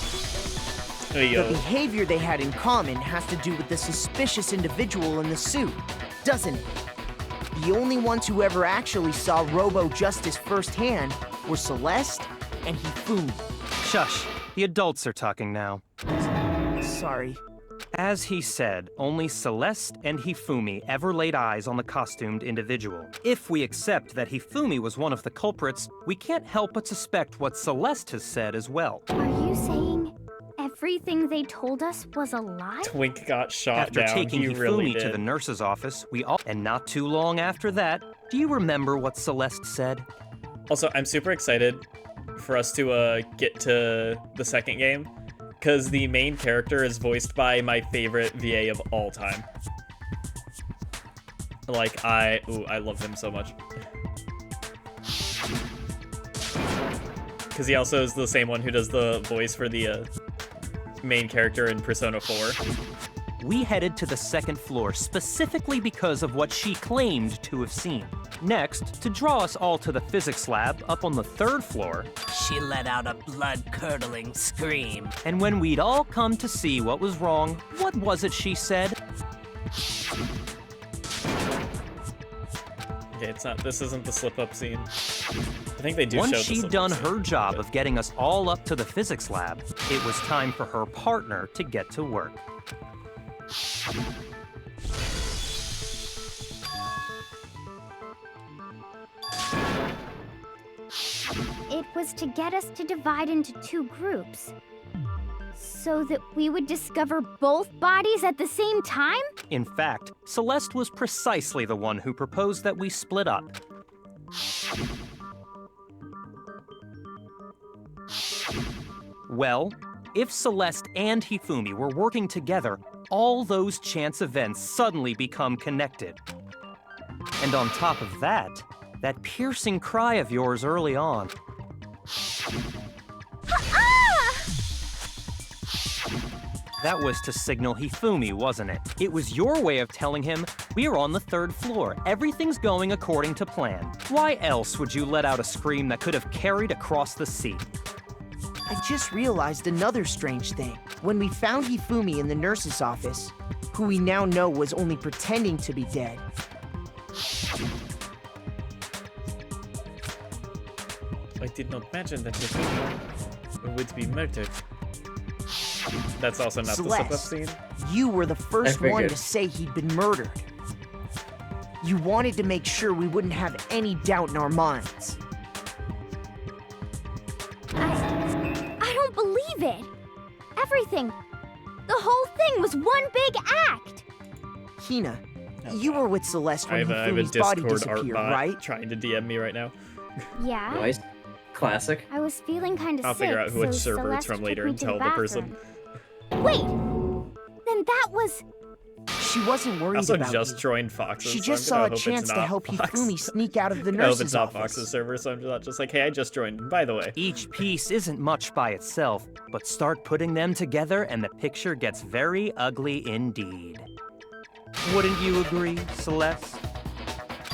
Hey, The yo. behavior they had in common has to do with the suspicious individual in the suit, doesn't it? The only ones who ever actually saw Robo Justice firsthand were Celeste and Hifumi. Shush, the adults are talking now. Sorry. As he said, only Celeste and Hifumi ever laid eyes on the costumed individual. If we accept that Hifumi was one of the culprits, we can't help but suspect what Celeste has said as well. Are you saying everything they told us was a lie? Twink got shot After down. taking He Hifumi really to did. the nurse's office, and not too long after that, do you remember what Celeste said? Also, I'm super excited for us to get to the second game, because the main character is voiced by my favorite VA of all time. Like, I love him so much. Because he also is the same one who does the voice for the main character in Persona 4. We headed to the second floor specifically because of what she claimed to have seen. Next, to draw us all to the physics lab up on the third floor, She let out a blood-curdling scream. and when we'd all come to see what was wrong, what was it she said? Okay, this isn't the slip-up scene. I think they do Once show the she'd slip-up done scene, her job but- of getting us all up to the physics lab, it was time for her partner to get to work. It was to get us to divide into two groups. So that we would discover both bodies at the same time? In fact, Celeste was precisely the one who proposed that we split up. Well, if Celeste and Hifumi were working together, all those chance events suddenly become connected. And on top of that, that piercing cry of yours early on. That was to signal Hifumi, wasn't it? It was your way of telling him, we're on the third floor, everything's going according to plan. Why else would you let out a scream that could have carried across the sea? I just realized another strange thing. When we found Hifumi in the nurse's office, who we now know was only pretending to be dead, I did not imagine that Hifumi would be murdered. That's also not the slip-up Celeste, scene. you were the first I one figured. to say he'd been murdered. You wanted to make sure we wouldn't have any doubt in our minds. I don't believe it. Everything. The whole thing was one big act. Hina, you were with Celeste I when have a Hifumi's body Discord art disappeared, bot right? trying to DM me right now. Yeah. Nice. Classic. I was feeling kind of I'll sick, figure out which so server it's Celeste from took later me and to tell the person. bathroom. Wait. Then that was. She wasn't I worried also about just you. joined Fox's. She so just I'm saw gonna a hope it's chance to not help Fox. Hifumi sneak out of the I hope nurse's it's not office. Fox's server, so I'm not just like, hey, I just joined. By the way. Each piece isn't much by itself, but start putting them together and the picture gets very ugly indeed. Wouldn't you agree, Celeste?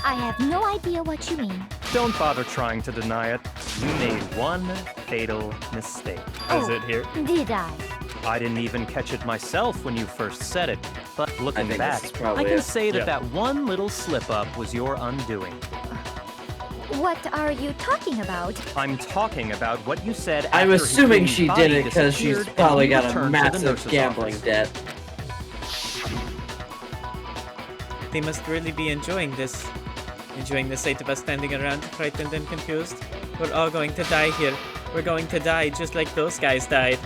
I have no idea what you mean. Don't bother trying to deny it. You made one fatal mistake. Is it here? Did I? I didn't even catch it myself when you first said it, but looking think back, this is probably I can it. say that Yeah. that one little slip-up was your undoing. What are you talking about? I'm talking about what you said I'm after assuming Hifumi's she body did it because she's disappeared and probably you got a returned to the massive nurse's gambling office. debt. They must really be enjoying this. Enjoying the sight of us standing around, frightened and confused. We're all going to die here. We're going to die just like those guys died.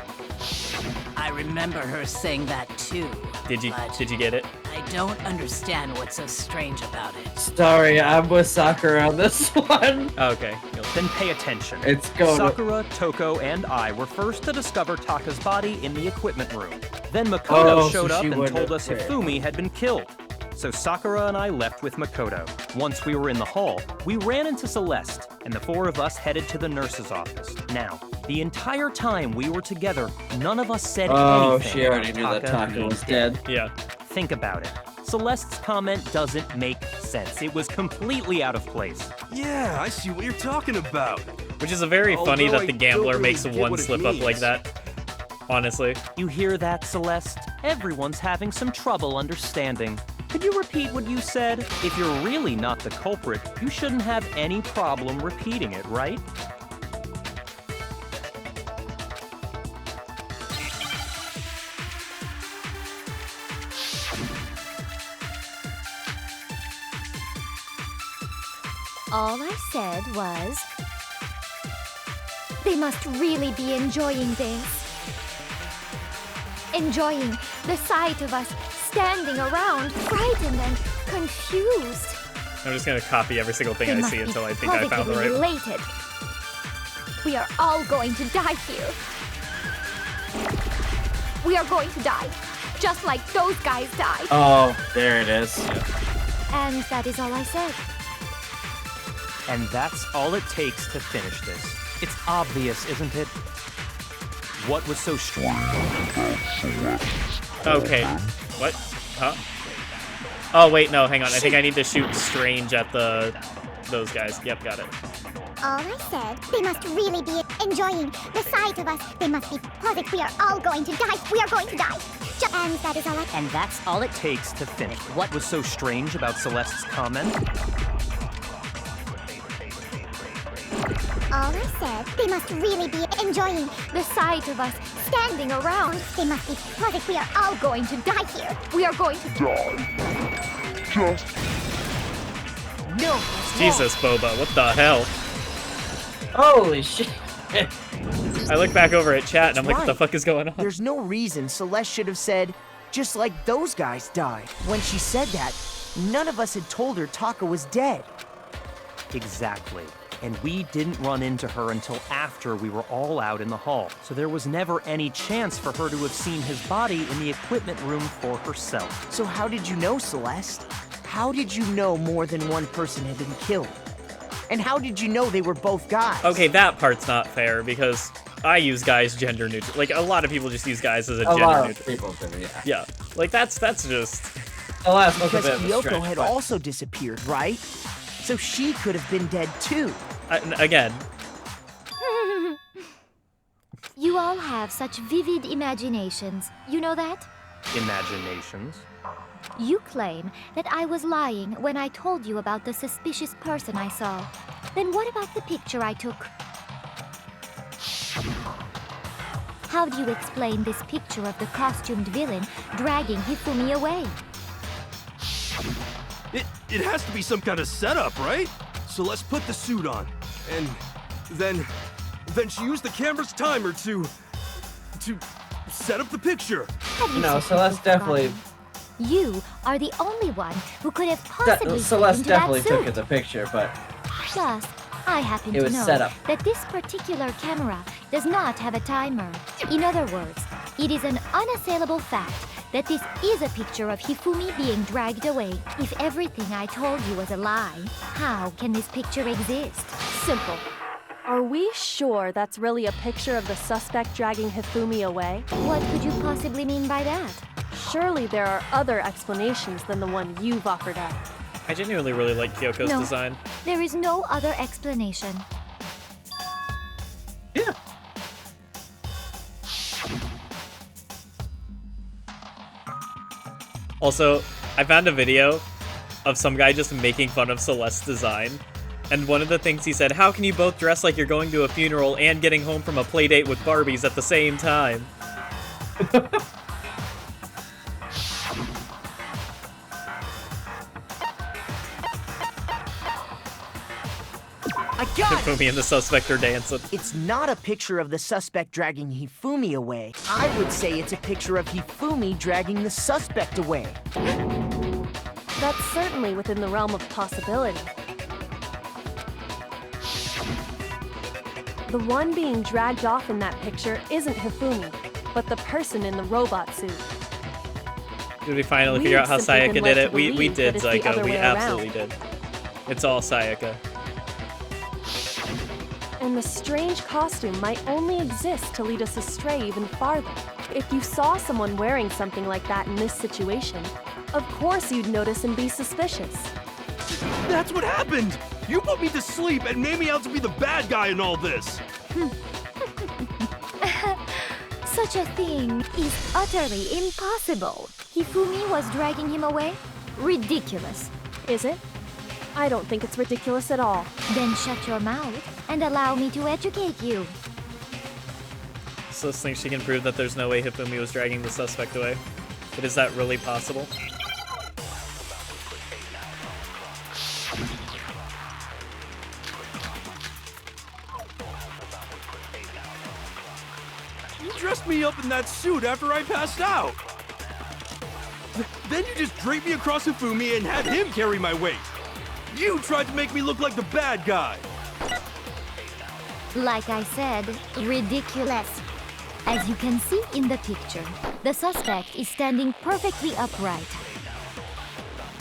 I remember her saying that too. Did you but get it? I don't understand what's so strange about it. Sorry, I'm with Sakura on this one. Okay. Then pay attention. It's going to... Sakura, Toko, and I were first to discover Taka's body in the equipment room. Then Makoto showed so up she and wouldn't told have us prayed. Hifumi had been killed. So Sakura and I left with Makoto. Once we were in the hall, we ran into Celeste, and the four of us headed to the nurse's office. Now, the entire time we were together, none of us said Oh, anything she already about knew that Taka being was dead. Yeah. Think about it. Celeste's comment doesn't make sense. It was completely out of place. Yeah, I see what you're talking about. Which is a very funny Although that the I gambler don't makes really get one what it slip up like means. that. Honestly. You hear that, Celeste? Everyone's having some trouble understanding. Could you repeat what you said? If you're really not the culprit, you shouldn't have any problem repeating it, right? All I said was, they must really be enjoying this. Enjoying the sight of us standing around, frightened and confused. I'm just gonna copy every single thing They I must see be until I think I found the positively right. elated. We are all going to die here. We are going to die, just like those guys died. Oh, there it is. And that is all I said. And that's all it takes to finish this. It's obvious, isn't it? What was so strong? Okay. What? Huh? Oh wait, no, hang on. I think I need to shoot Strange at those guys. Yep, got it. All I said, they must really be enjoying the sight of us. They must be positive we are all going to die. We are going to die. And that is all I... And that's all it Takes to finish. What was so strange about Celeste's comment? All I said, they must really be enjoying The sight of us standing around. They must be positive we are all going to die here. We are going to No. Jesus, Boba, what the hell? Holy shit. I look back over at chat and I'm like, what the Right. fuck is going on? There's no reason Celeste should have said, just like those guys died. When she said that, none of us had told her Taka was dead. Exactly. And we didn't run into her until after we were all out in the hall. So there was never any chance for her to have seen his body in the equipment room for herself. So how did you know, Celeste? How did you know more than one person had been killed? And how did you know they were both guys? Okay, that part's not fair because I use guys gender neutral. Like, a lot of people just use guys as a A gender lot of neutral. people do, yeah. Yeah, like that's just... The last was a Because bit of a Kyoko stretch, had but- also disappeared, right? So she could have been dead too. Again, You all have such vivid imaginations. You know that? Imaginations. You claim that I was lying when I told you about the suspicious person I saw. Then what about the picture I took? How do you explain this picture of the costumed villain dragging Hifumi away? It has to be some kind of setup, right? So let's put the suit on. And then she used the camera's timer to set up the picture. Have you No, set Celeste this definitely... body? You are the only one who could have possibly Celeste fit into definitely that took suit. the picture, but Plus, I happen It to was know set up. that this particular camera does not have a timer. In other words, it is an unassailable fact that this is a picture of Hifumi being dragged away. If everything I told you was a lie, how can this picture exist? Simple. Are we sure that's really a picture of the suspect dragging Hifumi away? What could you possibly mean by that? Surely there are other explanations than the one you've offered up. I genuinely really like Kyoko's No. design. There is no other explanation. Also, I found a video of some guy just making fun of Celeste's design. And one of the things he said, how can you both dress like you're going to a funeral and getting home from a play date with Barbies at the same time? I got it! Hifumi and the suspect are dancing. It's not a picture of the suspect dragging Hifumi away. I would say it's a picture of Hifumi dragging the suspect away. That's certainly within the realm of possibility. The one being dragged off in that picture isn't Hifumi, but the person in the robot suit. Did we finally We've figure out how simply been Sayaka led did to it? We believe did, that it's the Zyko. other We way absolutely around. did. It's all Sayaka. And the strange costume might only exist to lead us astray even farther. If you saw someone wearing something like that in this situation, of course you'd notice and be suspicious. That's what happened! You put me to sleep and made me out to be the bad guy in all this! Such a thing is utterly impossible. Hifumi was dragging him away? Ridiculous. Is it? I don't think it's ridiculous at all. Then shut your mouth and allow me to educate you. So this thinks she can prove that there's no way Hifumi was dragging the suspect away. But is that really possible? You dressed me up in that suit after I passed out! Then you just draped me across Hifumi and had him carry my weight! You tried to make me look like the bad guy! Like I said, ridiculous. As you can see in the picture, the suspect is standing perfectly upright.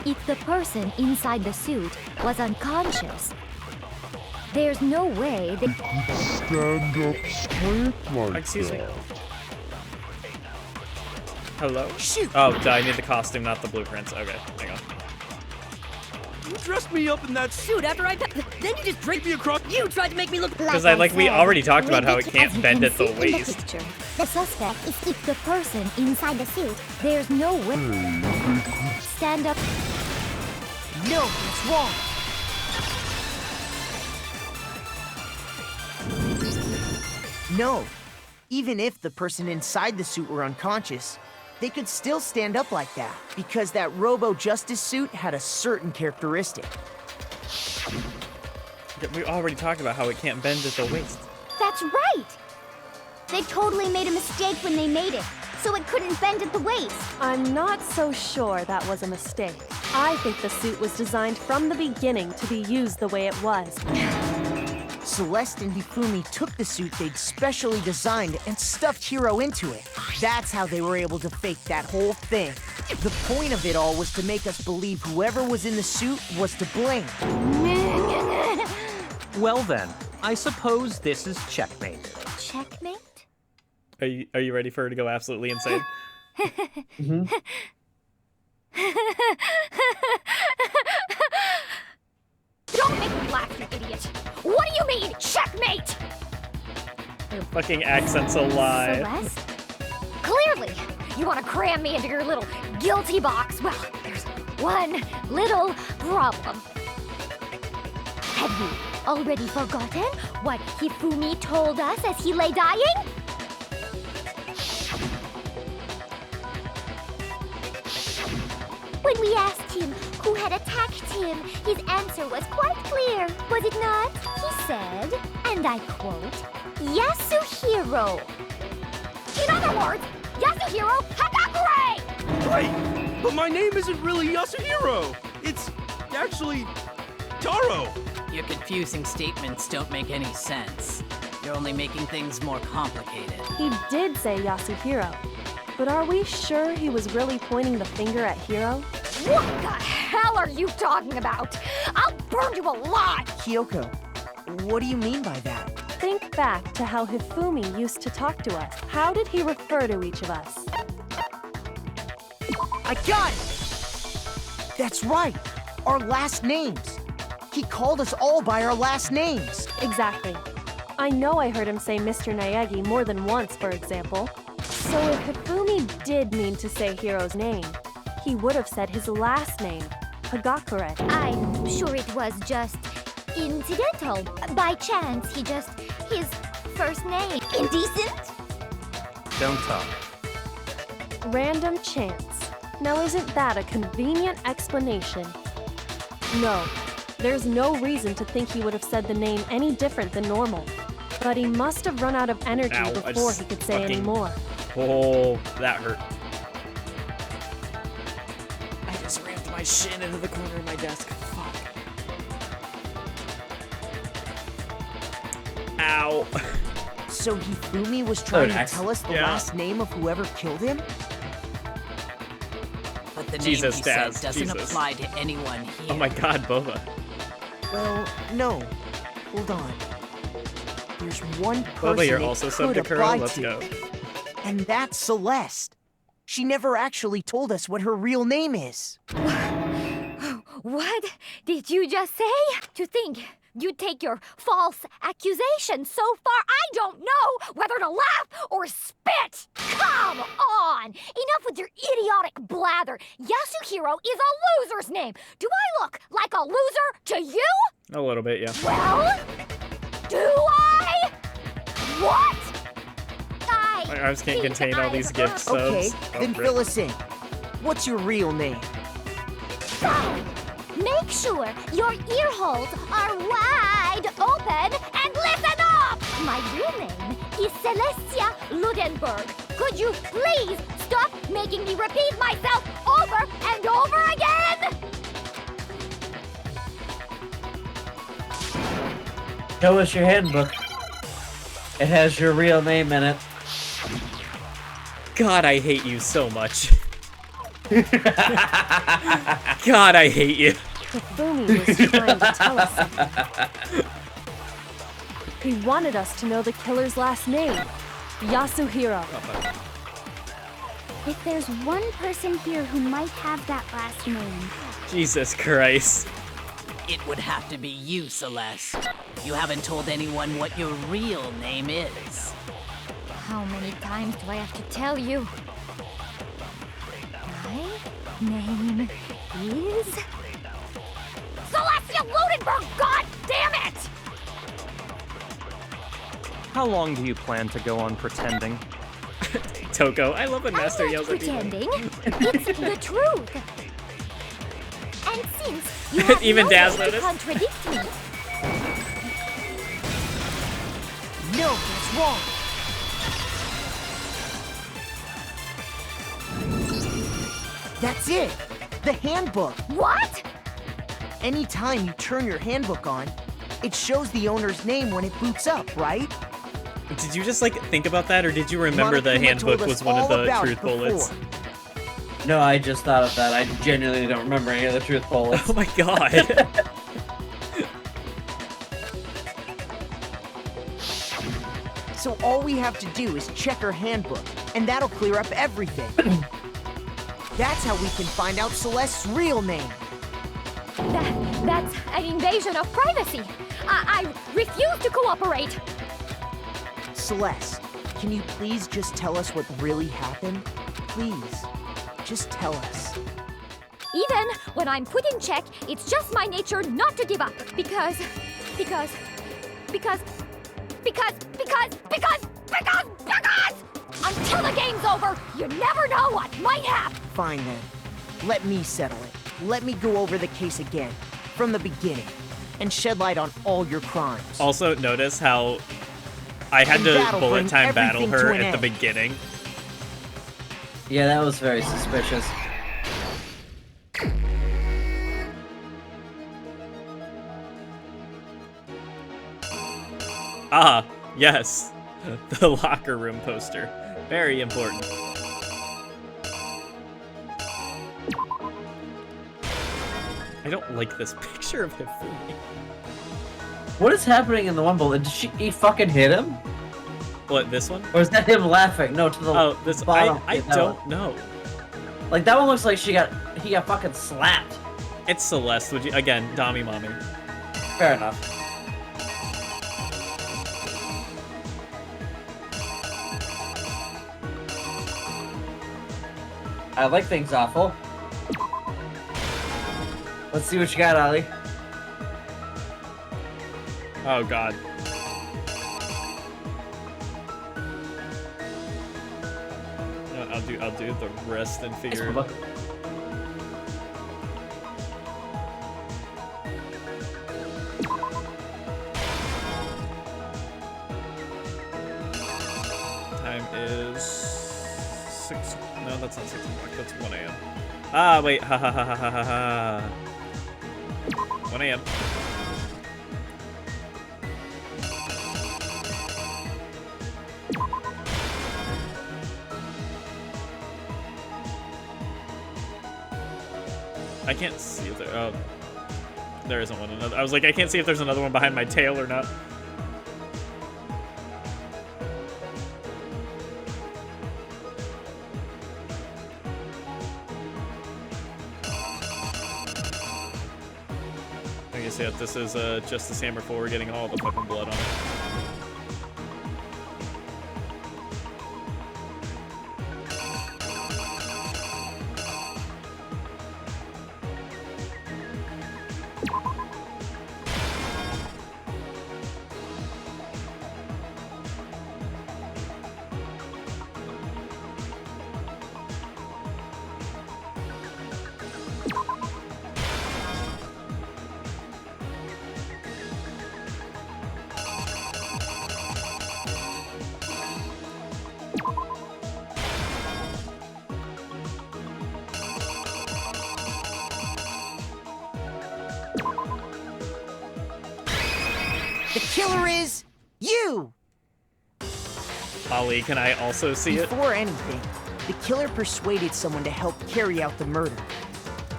If the person inside the suit was unconscious, there's no way they Stand up straight like Excuse me. that. Hello? Shoot! Oh, I need the costume, not the blueprints. Okay, hang on. You dressed me up in that suit Shoot, after I then you just draped me across. You tried to make me look Because we already talked about how it can't bend at the in waist. The picture, the suspect is if the person inside the suit, there's no way. Stand up. No, that's wrong. No. Even if the person inside the suit were unconscious, they could still stand up like that, because that Robo-Justice suit had a certain characteristic. We already talked about how it can't bend at the waist. That's right! They totally made a mistake when they made it, so it couldn't bend at the waist. I'm not so sure that was a mistake. I think the suit was designed from the beginning to be used the way it was. Celeste and Hifumi took the suit they'd specially designed and stuffed Hiro into it. That's how they were able to fake that whole thing. The point of it all was to make us believe whoever was in the suit was to blame. Well then, I suppose this is checkmate. Checkmate? Are you ready for her to go absolutely insane? Don't make me laugh, you idiot! What do you mean, checkmate? Her fucking accent's alive. Celeste? Clearly, you want to cram me into your little guilty box. Well, there's one little problem. Have you already forgotten what Hifumi told us as he lay dying? When we asked him who had attacked him, his answer was quite clear, was it not? He said, and I quote, Yasuhiro. In other words, Yasuhiro Hagakure! Wait! But my name isn't really Yasuhiro! It's actually Taro! Your confusing statements don't make any sense. You're only making things more complicated. He did say Yasuhiro, but are we sure he was really pointing the finger at Hiro? What the hell are you talking about? I'll burn you alive! Kyoko, what do you mean by that? Think back to how Hifumi used to talk to us. How did he refer to each of us? I got it! That's right, our last names. He called us all by our last names. Exactly. I know I heard him say Mr. Naegi more than once, for example. So if Hifumi did mean to say Hiro's name, he would have said his last name, Hagakure. I'm sure it was just incidental. By chance, his first name. Indecent? Don't talk. Random chance. Now isn't that a convenient explanation? No, there's no reason to think he would have said the name any different than normal. But he must have run out of energy Ow, before he could say any more. Oh, that hurt. I just rammed my shin into the corner of my desk. Fuck. Ow. So Hifumi was trying to nice. tell us the Yeah. last name of whoever killed him? But the Jesus, name he Daz, said doesn't Jesus. apply to anyone here. Oh my god, Boba. Well, no. Hold on. There's one person Boba, you're it also could sub to apply Kuro? Let's to, go. and that's Celeste. She never actually told us what her real name is. What did you just say? To think you'd take your false accusation so far, I don't know whether to laugh or spit! Come on! Enough with your idiotic blather! Yasuhiro is a loser's name! Do I look like a loser to you? A little bit, yeah. Well, do I? What? I just can't contain all these gifts. Okay, subs. Oh, then rip. fill us in. What's your real name? Make sure your ear holes are wide open and listen up! My real name is Celestia Ludenberg. Could you please stop making me repeat myself over and over again? Show us your handbook. It has your real name in it. God, I hate you so much. God, I hate you. Hifumi was trying to tell us something. He wanted us to know the killer's last name, Yasuhiro. If there's one person here who might have that last name, Jesus Christ. It would have to be you, Celeste. You haven't told anyone what your real name is. How many times do I have to tell you? My name is Celestia Ludenberg! God damn it! How long do you plan to go on pretending? Toko, I love when Master I'm yells not at people. pretending. It's the truth. And since you have Even no Daz way to noticed. contradict me, No, that's wrong. That's it. The handbook. what? Anytime you turn your handbook on, it shows the owner's name when it boots up, right? Did you just like think about that, or did you remember the Monokuma handbook told us was one of all the about truth it bullets? before. No, I just thought of that. I genuinely don't remember any of the truth bullets. Oh my god. So all we have to do is check her handbook, and that'll clear up everything. That's how we can find out Celeste's real name. That's an invasion of privacy. I refuse to cooperate. Celeste, can you please just tell us what really happened? Please, just tell us. Even when I'm put in check, it's just my nature not to give up. Because until the game's over, you never know what might happen. Fine then. Let me settle it. Let me go over the case again, from the beginning, and shed light on all your crimes. Also, notice how I had And to that'll bullet bring time battle everything to her an at the end. beginning. Yeah, that was very suspicious. Ah, yes. The locker room poster. Very important. I don't like this picture of Hifumi. What is happening in the one bullet? Did he fucking hit him? What, this one? Or is that him laughing? No, to the Oh, this bottom. I That don't one. know. Like, that one looks like he got fucking slapped. It's Celeste, would you again, Dami Mommy. Fair enough. I like things awful. Let's see what you got, Ollie. Oh god. No, I'll do the rest and figure. Time is 6. No, that's not 6 o'clock. That's 1 a.m. Ah, wait. Ha ha ha ha ha ha ha. 1 a.m. I can't see if there. Oh, there isn't one. Another. I was like, I can't see if there's another one behind my tail or not. I guess yeah, this is Justice Hammer 4. We're getting all the fucking blood on it. The killer is you! Ollie, can I also see it? Before anything, the killer persuaded someone to help carry out the murder.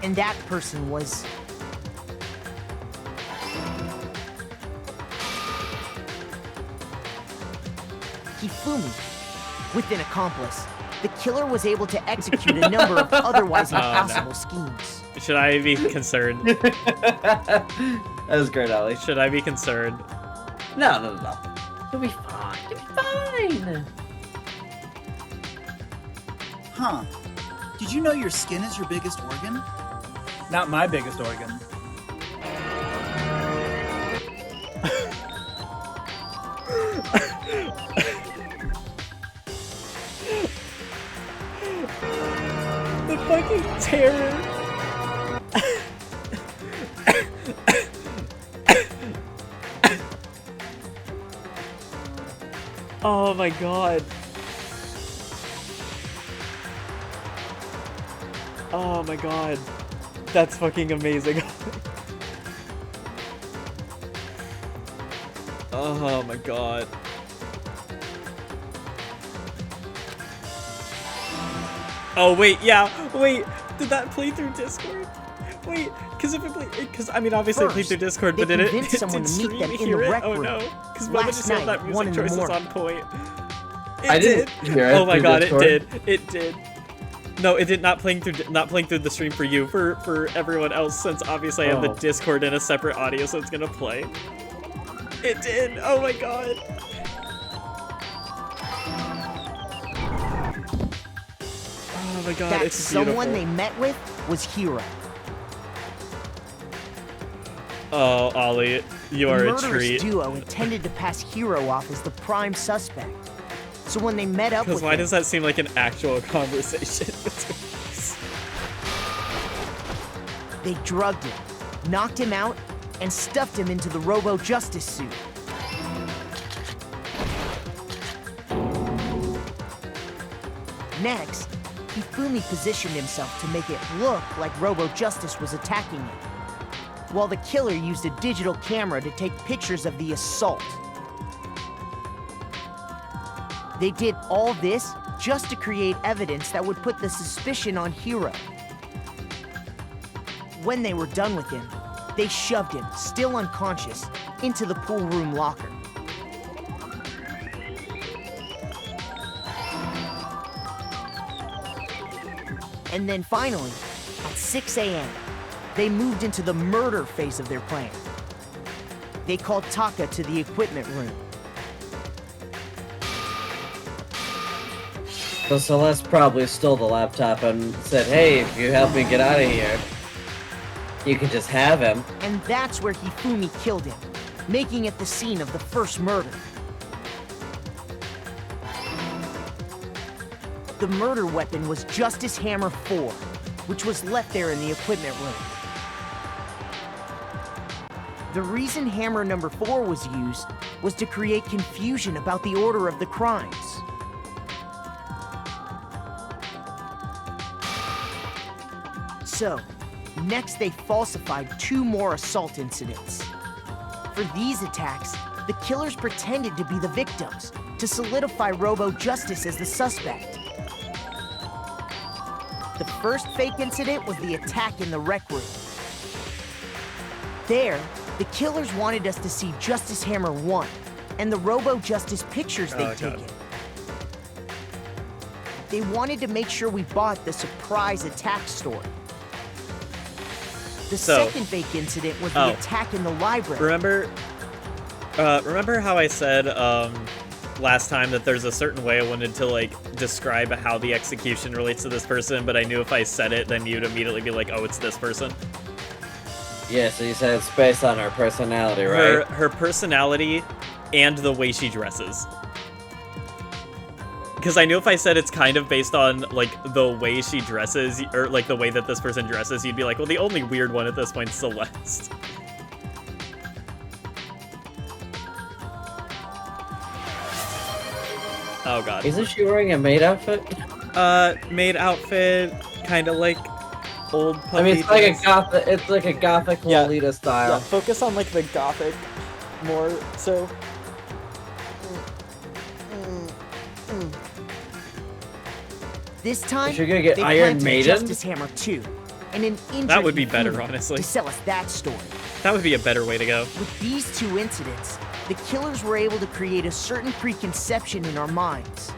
And that person was... Hifumi. With an accomplice, the killer was able to execute a number of otherwise impossible schemes. Should I be concerned? That was great, Ollie. Should I be concerned? No. You'll be fine. You'll be fine. Huh. Did you know your skin is your biggest organ? Not my biggest organ. The fucking terror. Oh my god. Oh my god. That's fucking amazing. Oh my god. Oh wait, yeah, wait. Did that play through Discord? Wait, because I mean obviously it played through Discord, but did it? Did Stream hear it? Oh no, because Mama just said that music choice is on point. I didn't hear it. Oh my god, Discord. it did. It did. No, it did not playing through the stream for you, for everyone else, since obviously I have the Discord in a separate audio, so it's gonna play. It did. Oh my god. Oh my god, that it's beautiful. someone they met with was Hiro. Oh, Ollie, you are the a murderous treat. duo intended to pass Hiro off as the prime suspect. So when they met up with Because why him, does that seem like an actual conversation between us? they drugged him, knocked him out, and stuffed him into the Robo-Justice suit. Next, Hifumi positioned himself to make it look like Robo-Justice was attacking him, while the killer used a digital camera to take pictures of the assault. They did all this just to create evidence that would put the suspicion on Hiro. When they were done with him, they shoved him, still unconscious, into the pool room locker. And then finally, at 6 a.m., they moved into the murder phase of their plan. They called Taka to the equipment room. So Celeste probably stole the laptop and said, "Hey, if you help me get out of here." You can just have him. And that's where Hifumi killed him, making it the scene of the first murder. The murder weapon was Justice Hammer 4, which was left there in the equipment room. The reason hammer number 4 was used was to create confusion about the order of the crimes. So, next they falsified 2 more assault incidents. For these attacks, the killers pretended to be the victims to solidify Robo Justice as the suspect. The first fake incident was the attack in the rec room. There, the killers wanted us to see Justice Hammer 1 and the Robo Justice pictures they'd taken. They wanted to make sure we bought the surprise attack story. The second fake incident was the attack in the library. Remember how I said last time that there's a certain way I wanted to like describe how the execution relates to this person, but I knew if I said it, then you'd immediately be like, oh, it's this person. Yeah, so you said it's based on her personality, right? Her personality and the way she dresses. Because I knew if I said it's kind of based on, like, the way she dresses, or, like, the way that this person dresses, you'd be like, well, the only weird one at this point is Celeste. Oh, God. Isn't she wearing a maid outfit? Maid outfit, kind of like old puppy. I mean, it's like a gothic Lolita style. Yeah, focus on, like, the gothic more, so... This time, Should we get they Iron planted Maiden? Justice Hammer 2, and an injured That would be better, Hifumi honestly. to sell us that story. That would be a better way to go. With these 2 incidents, the killers were able to create a certain preconception in our minds.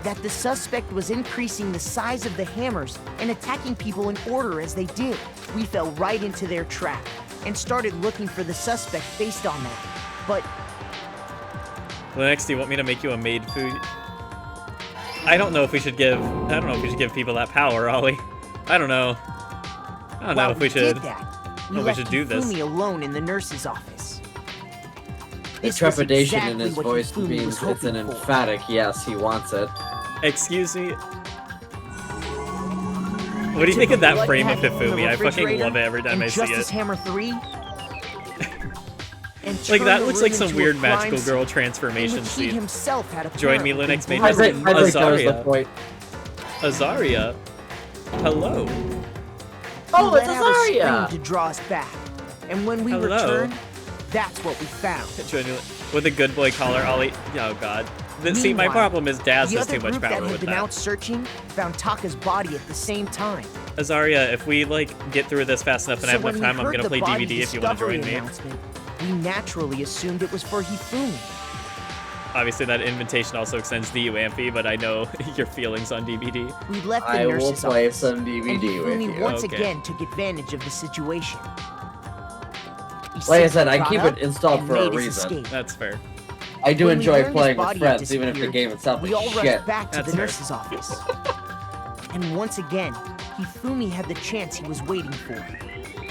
That the suspect was increasing the size of the hammers and attacking people in order as they did. We fell right into their trap and started looking for the suspect based on that. But... Linux, do you want me to make you a maid food? I don't know if we should give people that power, Ollie. I don't know. I don't know if we should. Did that, we left should do this. Hifumi alone in the nurse's office. The This was trepidation exactly in his what voice Hifumi means was it's hoping an for. emphatic yes, he wants it. Excuse me. What do you think of that frame of Hifumi? I fucking love it every time I see Justice it. Hammer 3. Like, that turned looks the like room some into weird a magical crime girl scene transformation in which he scene. himself had Join me, apparently Linux, been maybe. I think that was the Azaria. point. Azaria? Hello. Oh, We it's let out a Azaria! scream to draw us back. And when we Hello. returned, that's what we found. Join me with a good boy collar, Ollie. Oh, God. See, my Meanwhile, problem is Daz the has other too much group that power had with been that. out searching found Taka's body at the same time. Azaria, if we, like, get through this fast enough and I So have when enough we time, I'm heard gonna the play body DVD if you want to discovery join me. announcement, we naturally assumed it was for Hifumi. Obviously, that invitation also extends to you, Amphi, but I know your feelings on DVD. We left the I will nurse's play office, some and DVD with Hifumi you. once Okay. again took advantage of the situation. He Like I simply said, I got keep up it installed and for a made his reason. escape. That's fair. I do When we enjoy learned his playing with body friends, had even if the disappeared, game itself we is all shit. rushed back to That's the fair. nurse's office. And once again, Hifumi had the chance he was waiting for.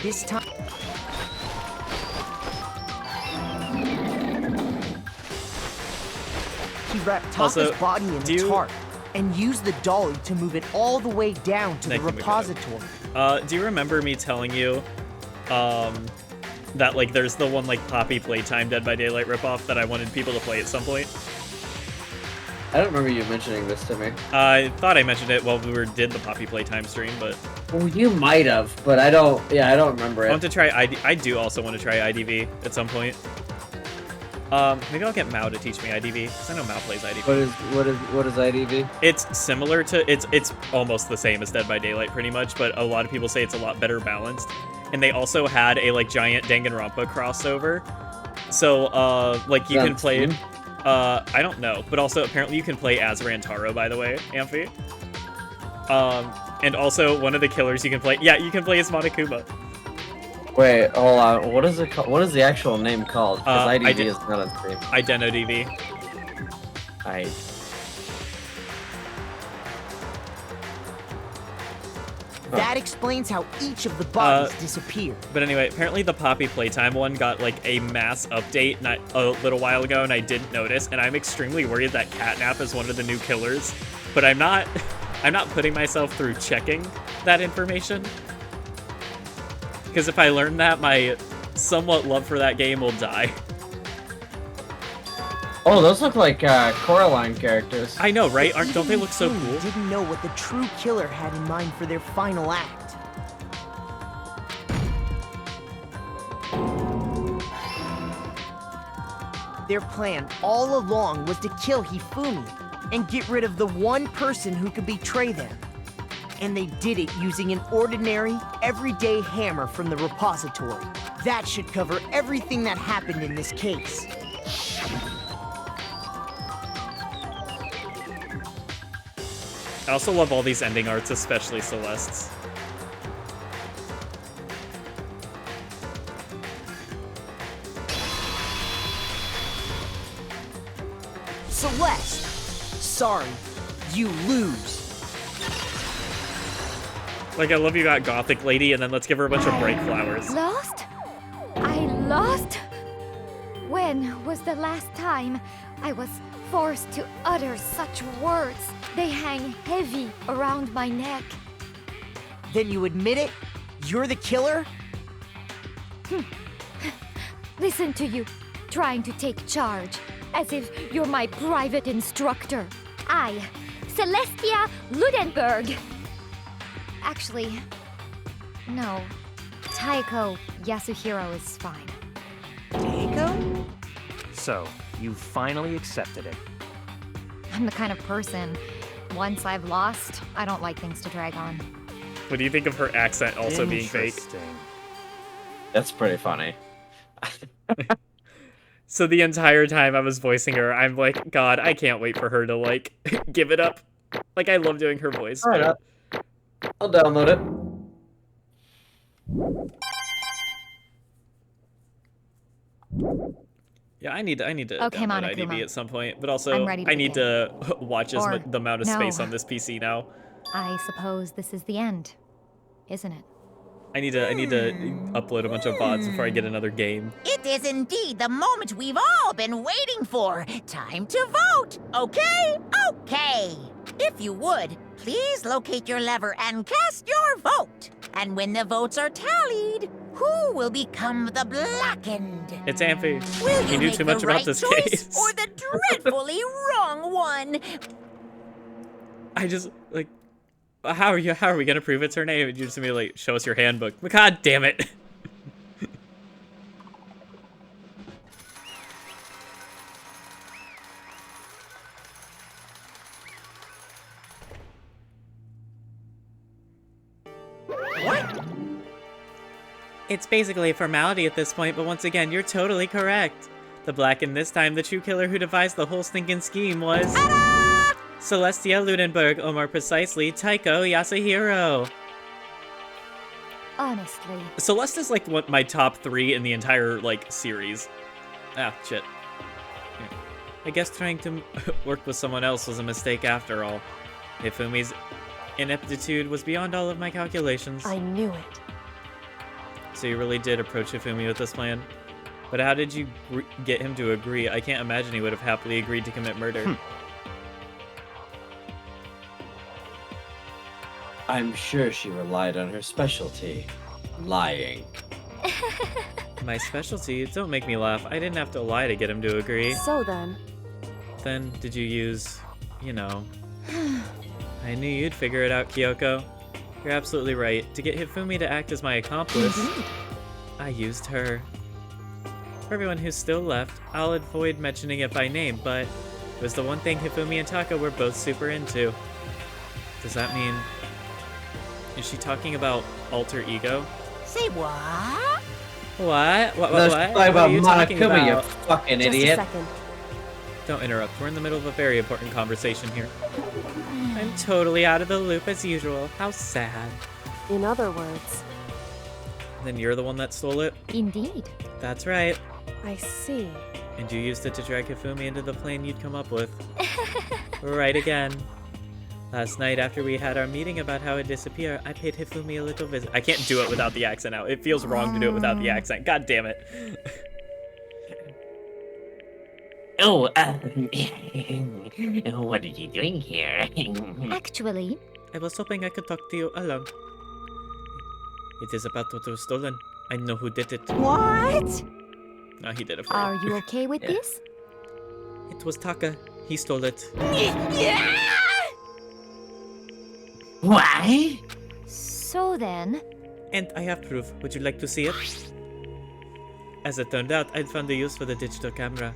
This time... He wrapped Taka's Also, body in do a you- tarp and used the dolly to move it all the way down to the Thank you, Mikado. repository. Do you remember me telling you, that, like, there's the one, like, Poppy Playtime Dead by Daylight ripoff that I wanted people to play at some point? I don't remember you mentioning this to me. I thought I mentioned it while we did the Poppy Playtime stream, but... Well, you might have, but I don't remember I it. want to try I do also want to try IDV at some point. Maybe I'll get Mao to teach me IDV, because I know Mao plays IDV. What is IDV? It's similar to, it's almost the same as Dead by Daylight pretty much, but a lot of people say it's a lot better balanced. And they also had a, like, giant Danganronpa crossover. So, like, you can play... I don't know, but also apparently you can play as Rantaro, by the way, Amphi. And also one of the killers you can play, yeah, you can play as Monokuma. Wait, hold on. What is it called? What is the actual name called? Because IDV is not a thing. Ideno DV. That explains how each of the bodies disappeared. But anyway, apparently the Poppy Playtime one got like a mass update not a little while ago, and I didn't notice. And I'm extremely worried that Catnap is one of the new killers. But I'm not putting myself through checking that information. Because if I learn that, my somewhat love for that game will die. Oh, those look like Coraline characters. I know, right? Don't they look so cool? Didn't know what the true killer had in mind for their final act. Their plan all along was to kill Hifumi and get rid of the one person who could betray them. And they did it using an ordinary, everyday hammer from the repository. That should cover everything that happened in this case. I also love all these ending arts, especially Celeste's. Celeste! Sorry, you lose. Like, I love you got Gothic Lady, and then let's give her a bunch of bright flowers. Lost? I lost? When was the last time I was forced to utter such words? They hang heavy around my neck. Then you admit it? You're the killer? Listen to you, trying to take charge, as if you're my private instructor. I, Celestia Ludenberg. Actually, no. Taiko Yasuhiro is fine. Taiko? So, you finally accepted it. I'm the kind of person, once I've lost, I don't like things to drag on. What do you think of her accent also being fake? That's pretty funny. So the entire time I was voicing her, I'm like, God, I can't wait for her to, like, give it up. Like, I love doing her voice. All right, I'll download it. Yeah, I need to Okay, download Monokuma. IDB at some point, but also I'm ready to I need to watch Or, the amount of no. space on this PC now. I suppose this is the end, isn't it? I need to upload a bunch of VODs before I get another game. It is indeed the moment we've all been waiting for. Time to vote, okay? Okay. If you would, please locate your lever and cast your vote. And when the votes are tallied, who will become the blackened? It's Amphi. Will He you knew make too the much right about this choice case. or the dreadfully wrong one? I just like, how are we gonna prove it's her name? And you just immediately like, show us your handbook. God damn it! What? It's basically a formality at this point, but once again, you're totally correct. The blackened this time, the true killer who devised the whole stinking scheme was Celestia Ludenberg, or more precisely, Taiko Yasuhiro. Honestly. Celeste is like my top 3 in the entire like series. Ah, shit. Yeah. I guess trying to work with someone else was a mistake after all. Hifumi's ineptitude was beyond all of my calculations. I knew it. So you really did approach Hifumi with this plan? But how did you get him to agree? I can't imagine he would have happily agreed to commit murder. I'm sure she relied on her specialty, lying. My specialty? Don't make me laugh. I didn't have to lie to get him to agree. So then... Then, did you use, you know... I knew you'd figure it out, Kyoko. You're absolutely right. To get Hifumi to act as my accomplice, I used her. For everyone who's still left, I'll avoid mentioning it by name, but it was the one thing Hifumi and Taka were both super into. Does that mean... Is she talking about alter ego? Say what? What? What? No, she's What? talking What about are you talking Monokuma, you about? fucking Just idiot. a second. Don't interrupt. We're in the middle of a very important conversation here. I'm totally out of the loop as usual. How sad. In other words... Then you're the one that stole it? Indeed. That's right. I see. And you used it to drag Hifumi into the plan you'd come up with. Right again. Last night, after we had our meeting about how it disappeared, I paid Hifumi a little visit. I can't do it without the accent now. It feels wrong to do it without the accent. God damn it. Oh, what are you doing here? Actually, I was hoping I could talk to you alone. It is about what was stolen. I know who did it. What? No, he did it for are you. you okay with this? It was Taka. He stole it. Why? So then, And I have proof. Would you like to see it? As it turned out, I'd found a use for the digital camera.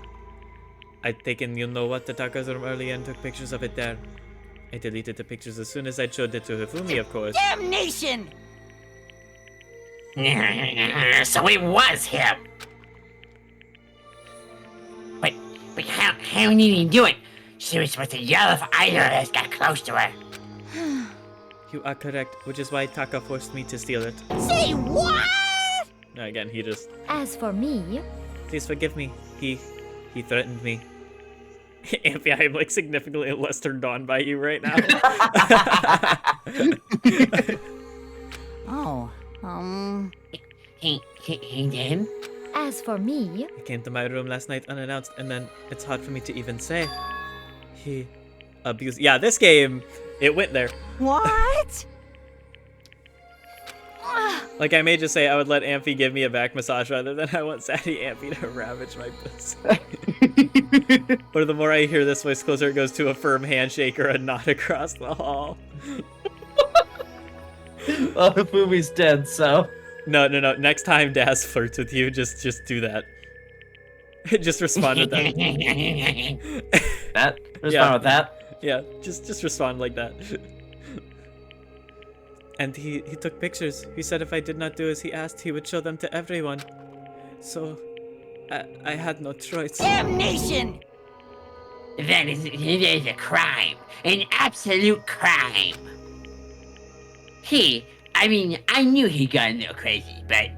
I'd taken you-know-what to Taka's room earlier and took pictures of it there. I deleted the pictures as soon as I showed it to Hifumi, of course. Damnation! So it was him. But how did he do it? She was supposed to yell if either of us got close to her. You are correct, which is why Taka forced me to steal it. Say what? Again, he just... as for me, Please forgive me. He threatened me. Amphion, I'm like significantly less turned on by you right now. He did? as for me, He came to my room last night unannounced, and then it's hard for me to even say. He abused... Yeah, this game, it went there. What? Like, I may just say I would let Amphi give me a back massage rather than I want Sadie Amphi to ravage my pussy. Or the more I hear this voice, closer it goes to a firm handshake or a nod across the hall. Well, the movie's dead, so... No. Next time Daz flirts with you, just do that. Just respond with that. That? Respond with that? Yeah, just respond like that. And he took pictures. He said if I did not do as he asked, he would show them to everyone. So, I had no choice. Damnation! That is a crime. An absolute crime. I knew he got a little crazy, but...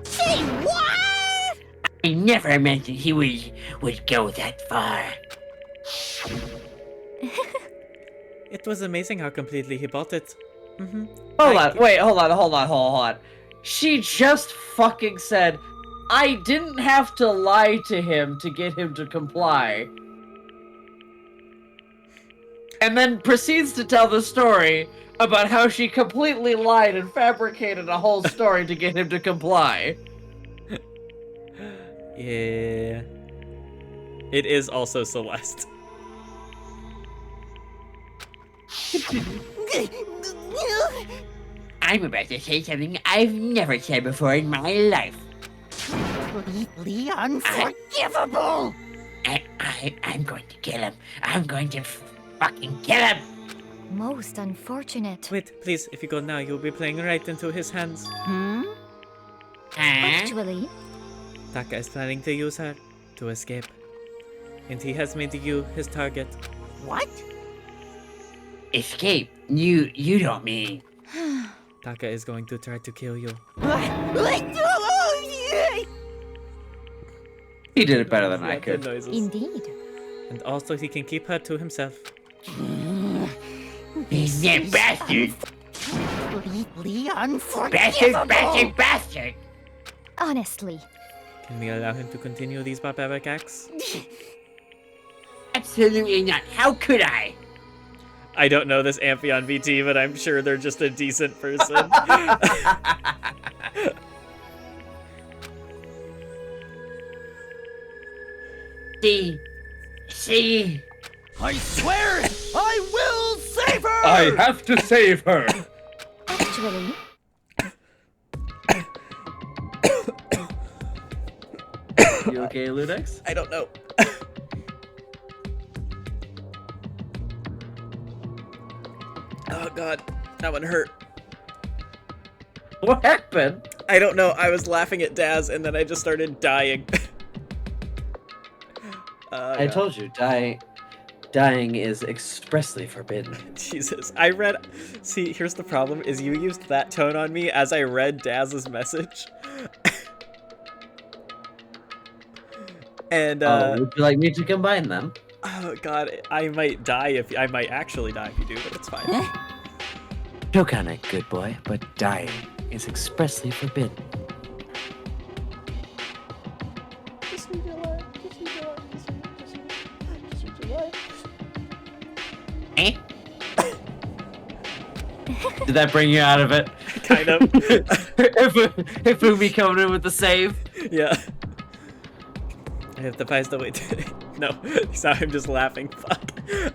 Say what? I never imagined he would go that far. It was amazing how completely he bought it. Hold on. She just fucking said, I didn't have to lie to him to get him to comply. And then proceeds to tell the story about how she completely lied and fabricated a whole story to get him to comply. Yeah. It is also Celeste. I'm about to say something I've never said before in my life. Completely unforgivable! I'm going to kill him. I'm going to fucking kill him. most unfortunate. Wait, please, if you go now, you'll be playing right into his hands. Actually, Taka is planning to use her to escape. And he has made you his target. What? Escape? You don't mean... Taka is going to try to kill you. He did it better than I could. Indeed. And also he can keep her to himself. He's that bastard! Completely unforgivable! Bastard! Honestly. Can we allow him to continue these barbaric acts? Absolutely not. How could I? I don't know this Amphion VT, but I'm sure they're just a decent person. See? I swear I will save her! I have to save her! Actually, You okay, Ludex? I don't know. Oh god, that one hurt. What happened? I don't know, I was laughing at Daz and then I just started dying. I told you, dying is expressly forbidden. Jesus, see, here's the problem, is you used that tone on me as I read Daz's message. And, would you like me to combine them? Oh god, I might die if I might actually die if you do, but it's fine. Joke on it, good boy, but dying is expressly forbidden. Eh? Did that bring you out of it? Kind of. if Umi coming in with the save. Yeah. I have devised a way to. No, sorry, I'm just laughing. Fuck. I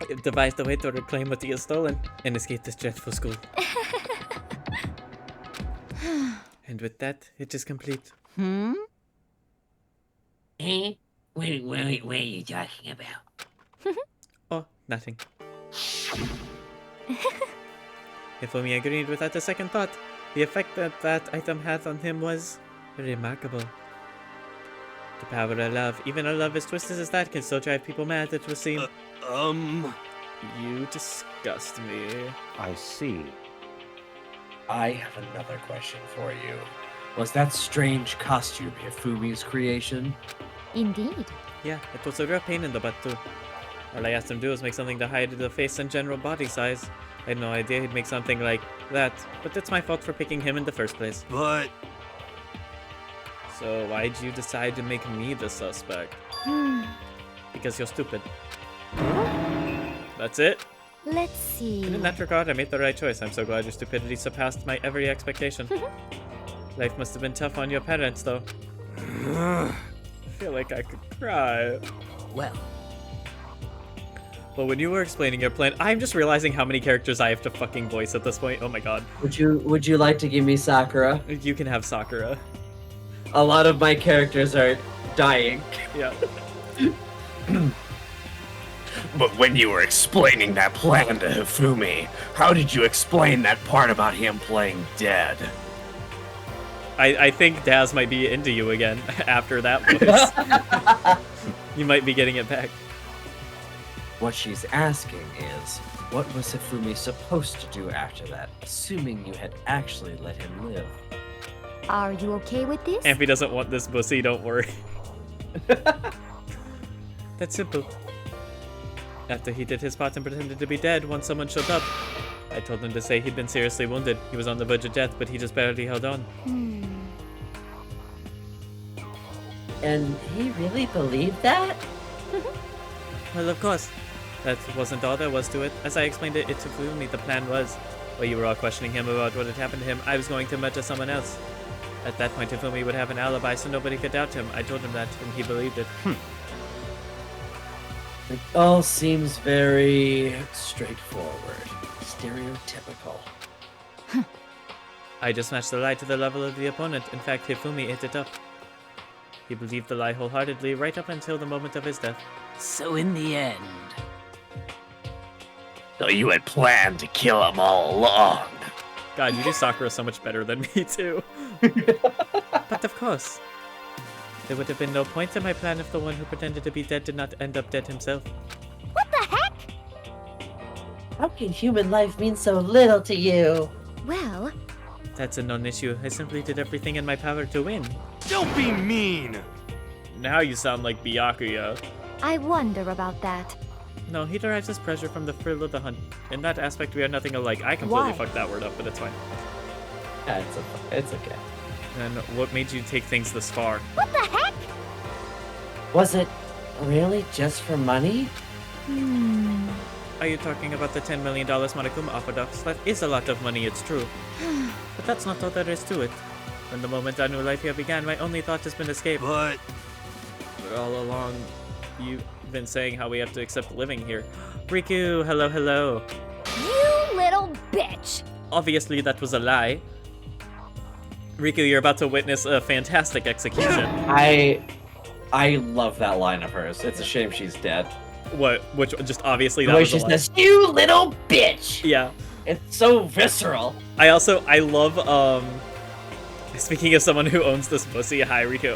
have devised a way to reclaim what he has stolen and escape this dreadful school. And with that, it is complete. Hmm? Eh? What are you talking about? Oh, nothing. If only agreed without a second thought, the effect that that item had on him was remarkable. The power of love, even a love as twisted as that, can still drive people mad, it would seem. You disgust me. I see. I have another question for you. Was that strange costume Hifumi's creation? Indeed. Yeah, it was a real pain in the butt too. All I asked him to do was make something to hide the face and general body size. I had no idea he'd make something like that, but it's my fault for picking him in the first place. But... So why'd you decide to make me the suspect? Because you're stupid. That's it? Let's see. In that regard, I made the right choice. I'm so glad your stupidity surpassed my every expectation. Life must have been tough on your parents, though. I feel like I could cry. Well, But when you were explaining your plan, I'm just realizing how many characters I have to fucking voice at this point. Oh my god. Would you like to give me Sakura? You can have Sakura. A lot of my characters are dying. Yeah. But when you were explaining that plan to Hifumi, how did you explain that part about him playing dead? I think Daz might be into you again after that voice. You might be getting it back. What she's asking is, what was Hifumi supposed to do after that, assuming you had actually let him live? Are you okay with this? Amphy doesn't want this pussy, don't worry. That's simple. After he did his part and pretended to be dead, once someone showed up, I told him to say he'd been seriously wounded. He was on the verge of death, but he just barely held on. And he really believed that? Well, of course. That wasn't all there was to it. As I explained it to Fumi, the plan was, while you were all questioning him about what had happened to him, I was going to murder someone else. At that point, Fumi would have an alibi, so nobody could doubt him. I told him that, and he believed it. It all seems very straightforward, stereotypical. I just matched the lie to the level of the opponent. In fact, Hifumi ate it up. He believed the lie wholeheartedly right up until the moment of his death. so in the end, So you had planned to kill him all along. God, you do Sakura so much better than me, too. But of course. There would have been no point in my plan if the one who pretended to be dead did not end up dead himself. What the heck? How can human life mean so little to you? Well, That's a non-issue. I simply did everything in my power to win. Don't be mean! Now you sound like Byakuya. I wonder about that. No, he derives his pleasure from the thrill of the hunt. In that aspect, we are nothing alike. I completely Why? fucked that word up, but it's fine. Yeah, it's okay. And what made you take things this far? What the heck? Was it really just for money? Are you talking about the $10 million Monokuma offered us? That is a lot of money, it's true. But that's not all there is to it. From the moment our new life here began, my only thought has been escape. But all along, you've been saying how we have to accept living here. Riku, hello, hello. You little bitch! Obviously, that was a lie. Riku, you're about to witness a fantastic execution. I love that line of hers. It's a shame she's dead. What? Which just obviously The that way was she a lie. says, "You little bitch." Yeah. It's so visceral. I love, speaking of someone who owns this pussy, hi Riku,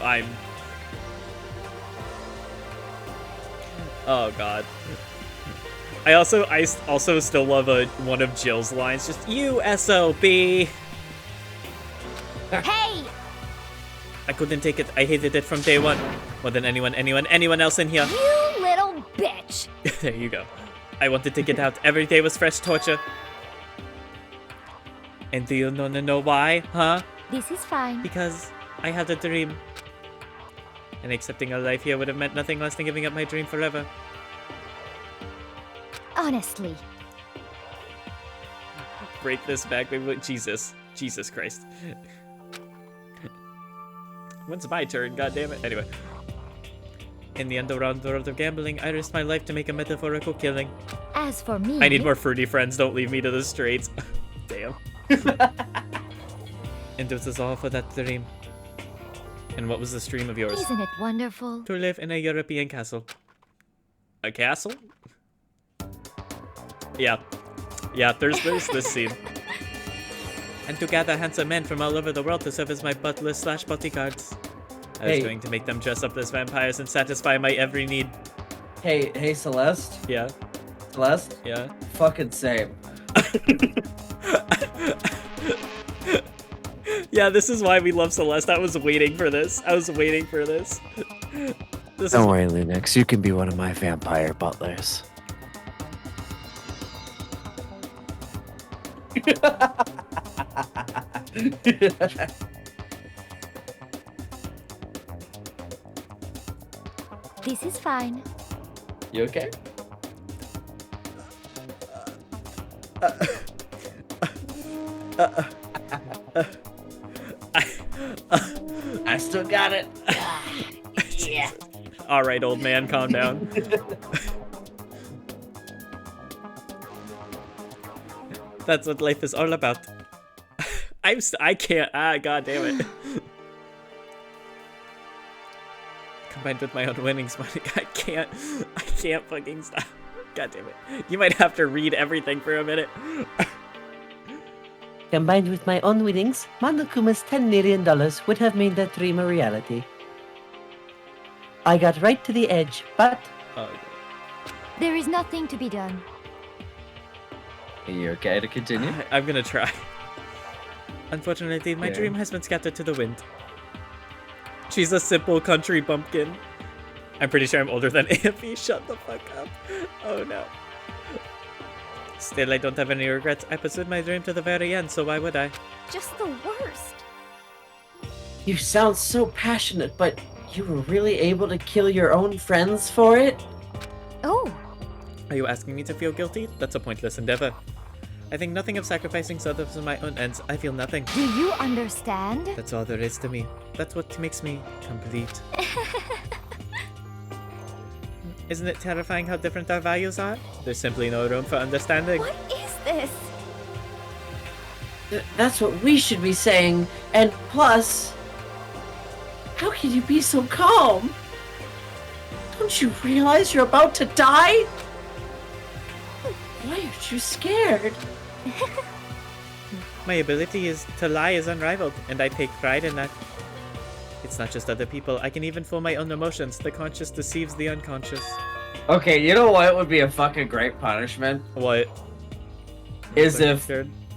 oh god. I also still love one of Jill's lines, just, you SOB! Hey! I couldn't take it, I hated it from day one. More than anyone else in here. You little bitch! There you go. I wanted to get out. Every day was fresh torture. And do you know why, huh? This is fine. Because I had a dream. And accepting a life here would have meant nothing less than giving up my dream forever. Honestly. Break this back, baby. Jesus Christ. When's my turn? God damn it. Anyway. In the underground world of gambling, I risked my life to make a metaphorical killing. As for me... I need more fruity friends. Don't leave me to the streets. Damn. And this is all for that dream. And what was the dream of yours? Isn't it wonderful? To live in a European castle. A castle? Yeah. Yeah, there's this scene. And to gather handsome men from all over the world to serve as my butlers / bodyguards. I was going to make them dress up as vampires and satisfy my every need. Hey, Celeste? Yeah? Celeste? Yeah? Fucking same. Yeah, this is why we love Celeste. I was waiting for this. Don't worry, Linux. You can be one of my vampire butlers. This is fine. You okay? I still got it. Yeah. All right, old man, calm down. That's what life is all about. I can't. God damn it. Combined with my own winnings, I can't fucking stop. God damn it. You might have to read everything for a minute. Combined with my own winnings, Monokuma's $10 million would have made that dream a reality. I got right to the edge, but... There is nothing to be done. Are you okay to continue? I'm gonna try. Unfortunately, my dream has been scattered to the wind. She's a simple country bumpkin. I'm pretty sure I'm older than Amphion. Shut the fuck up. Oh no. Still, I don't have any regrets. I pursued my dream to the very end, so why would I? Just the worst. You sound so passionate, but you were really able to kill your own friends for it? Oh. Are you asking me to feel guilty? That's a pointless endeavor. I think nothing of sacrificing others for my own ends. I feel nothing. Do you understand? That's all there is to me. That's what makes me complete. Isn't it terrifying how different our values are? There's simply no room for understanding. What is this? That's what we should be saying. And plus, how can you be so calm? Don't you realize you're about to die? Why aren't you scared? My ability to lie is unrivaled, and I take pride in that. It's not just other people. I can even fool my own emotions. The conscious deceives the unconscious. Okay, you know what would be a fucking great punishment? What? Is if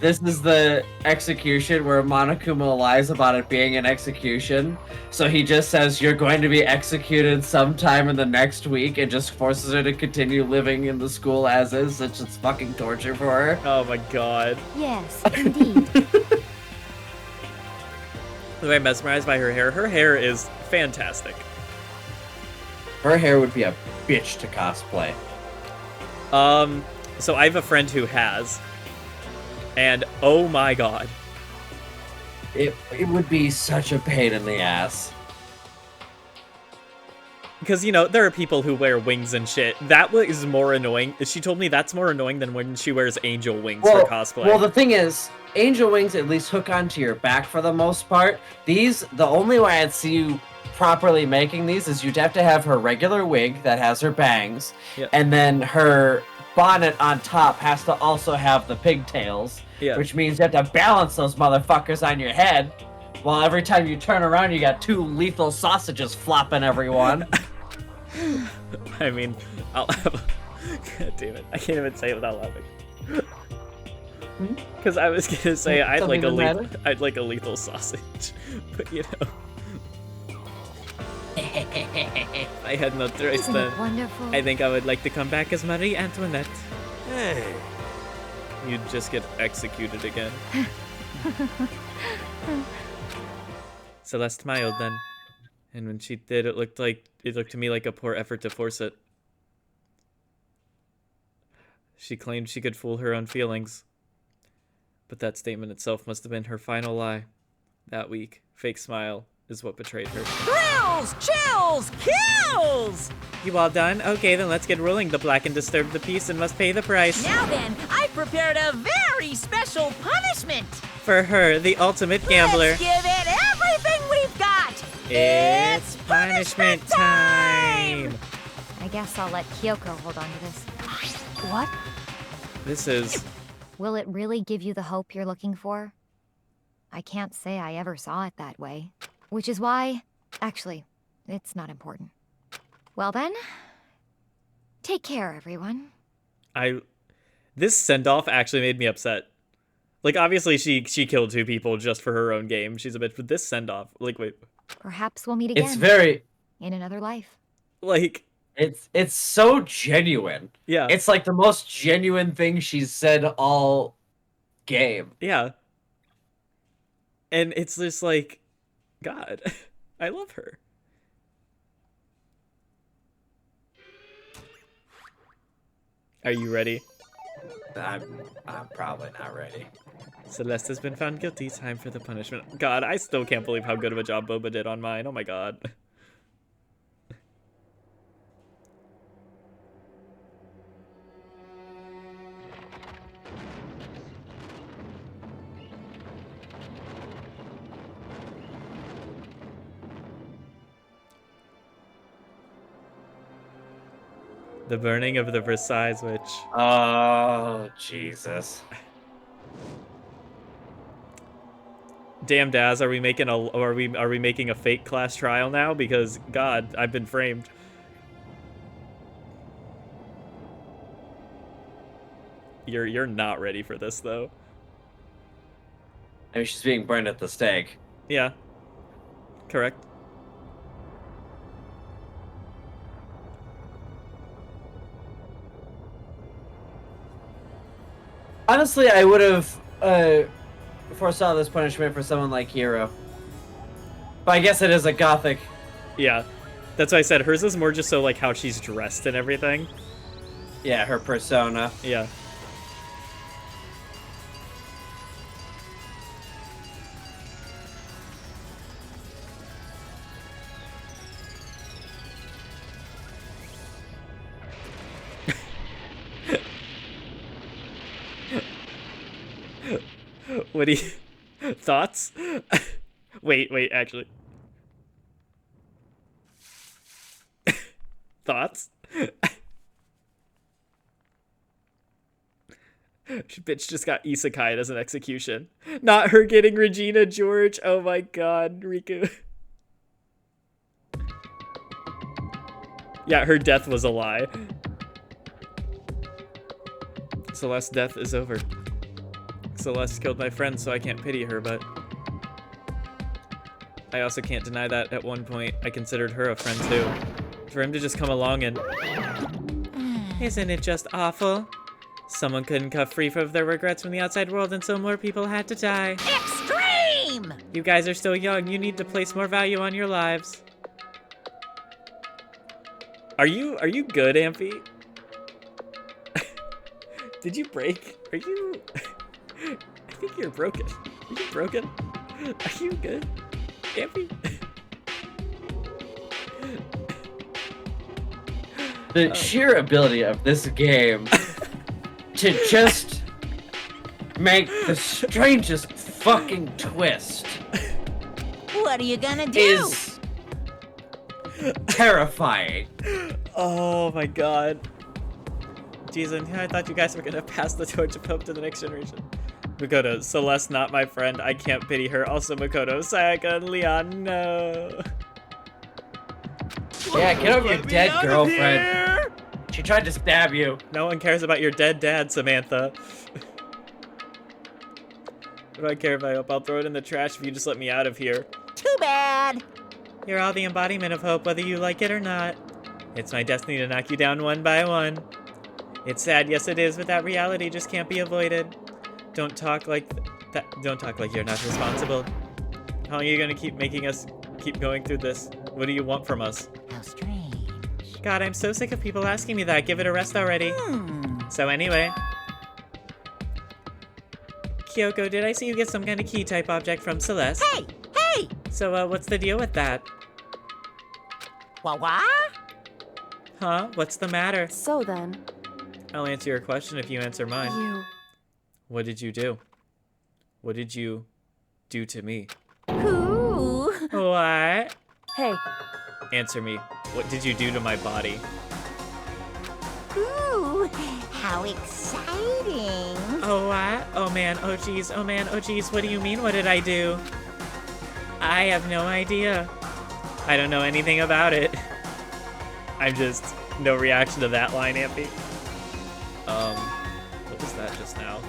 this is the execution where Monokuma lies about it being an execution. So he just says, you're going to be executed sometime in the next week, and just forces her to continue living in the school as is. It's just fucking torture for her. Oh my god. Yes, indeed. I'm mesmerized by her hair. Her hair is fantastic. Her hair would be a bitch to cosplay. So I have a friend who has, and oh my god. It would be such a pain in the ass. Because, you know, there are people who wear wings and shit. That is more annoying. She told me that's more annoying than when she wears angel wings for cosplay. Well, the thing is, angel wings at least hook onto your back for the most part. These, the only way I'd see you properly making these is you'd have to have her regular wig that has her bangs, and then her bonnet on top has to also have the pigtails, which means you have to balance those motherfuckers on your head, while every time you turn around you got two lethal sausages flopping everyone. I mean, I'll have... God damn it. I can't even say it without laughing. Because I was gonna say I'd like a lethal sausage, but you know. If I had no choice, Isn't then it wonderful? I think I would like to come back as Marie Antoinette. Hey. You'd just get executed again. Celeste smiled then, and when she did, it looked to me like a poor effort to force it. She claimed she could fool her own feelings, but that statement itself must have been her final lie. That weak, fake smile is what betrayed her. Thrills, chills, kills! You all done? Okay, then let's get rolling. The black and disturbed the peace and must pay the price. Now then, I prepared a very special punishment. For her, the ultimate gambler. Let's give it everything we've got. It's punishment time! I guess I'll let Kyoko hold on to this. What? This is... Will it really give you the hope you're looking for? I can't say I ever saw it that way. Which is why... Actually, it's not important. Well then... Take care, everyone. This send-off actually made me upset. Like, obviously she killed 2 people just for her own game. She's a bitch, but this send-off... Like, wait... Perhaps we'll meet again. It's very... In another life. Like... It's so genuine. Yeah. It's like the most genuine thing she's said all game. Yeah. And it's just like... God. I love her. Are you ready? I'm probably not ready. Celeste has been found guilty. Time for the punishment. God, I still can't believe how good of a job Boba did on mine. Oh my god. The burning of the Versailles Witch. Oh, Jesus. Damn, Daz, are we making a fake class trial now? Because God, I've been framed. You're not ready for this though. I mean, she's being burned at the stake. Yeah. Correct. Honestly, I would have foresaw this punishment for someone like Hero. But I guess it is a gothic. Yeah. That's why I said hers is more just so like how she's dressed and everything. Yeah, her persona. Yeah. What do you... Thoughts? Wait, actually. Thoughts? Bitch just got isekai'd as an execution. Not her getting Regina George. Oh my god, Riku. Yeah, her death was a lie. Celeste's death is over. Celeste killed my friend, so I can't pity her, but... I also can't deny that at one point I considered her a friend too. For him to just come along and... Isn't it just awful? Someone couldn't cut free from their regrets from the outside world, and so more people had to die. Extreme! You guys are still young. You need to place more value on your lives. Are you good, Amphi? Did you break? Are you... I think you're broken. Are you broken? Are you good, Amphi? The sheer ability of this game to just make the strangest fucking twist What are you gonna do? is terrifying. Oh my god. Jesus, I thought you guys were gonna pass the torch of hope to the next generation. Makoto, Celeste not my friend. I can't pity her. Also Makoto, Sayaka, and Leon, no. Yeah, get over your dead girlfriend. She tried to stab you. No one cares about your dead dad, Samantha. What do I care if I hope? I'll throw it in the trash if you just let me out of here. Too bad. You're all the embodiment of hope, whether you like it or not. It's my destiny to knock you down one by one. It's sad, yes it is, but that reality just can't be avoided. Don't talk like that. Don't talk like you're not responsible. How are you gonna keep making us keep going through this? What do you want from us? How strange. God, I'm so sick of people asking me that. Give it a rest already. So anyway. Kyoko, did I see you get some kind of key-type object from Celeste? Hey! Hey! So, what's the deal with that? What? Huh? What's the matter? So then... I'll answer your question if you answer mine. You... What did you do? What did you do to me? Ooh. What? Hey. Answer me. What did you do to my body? Ooh, how exciting. Oh, what? Oh, man. Oh, geez. Oh, man. Oh, geez. What do you mean, what did I do? I have no idea. I don't know anything about it. I'm just... No reaction to that line, Ampy. What was that just now?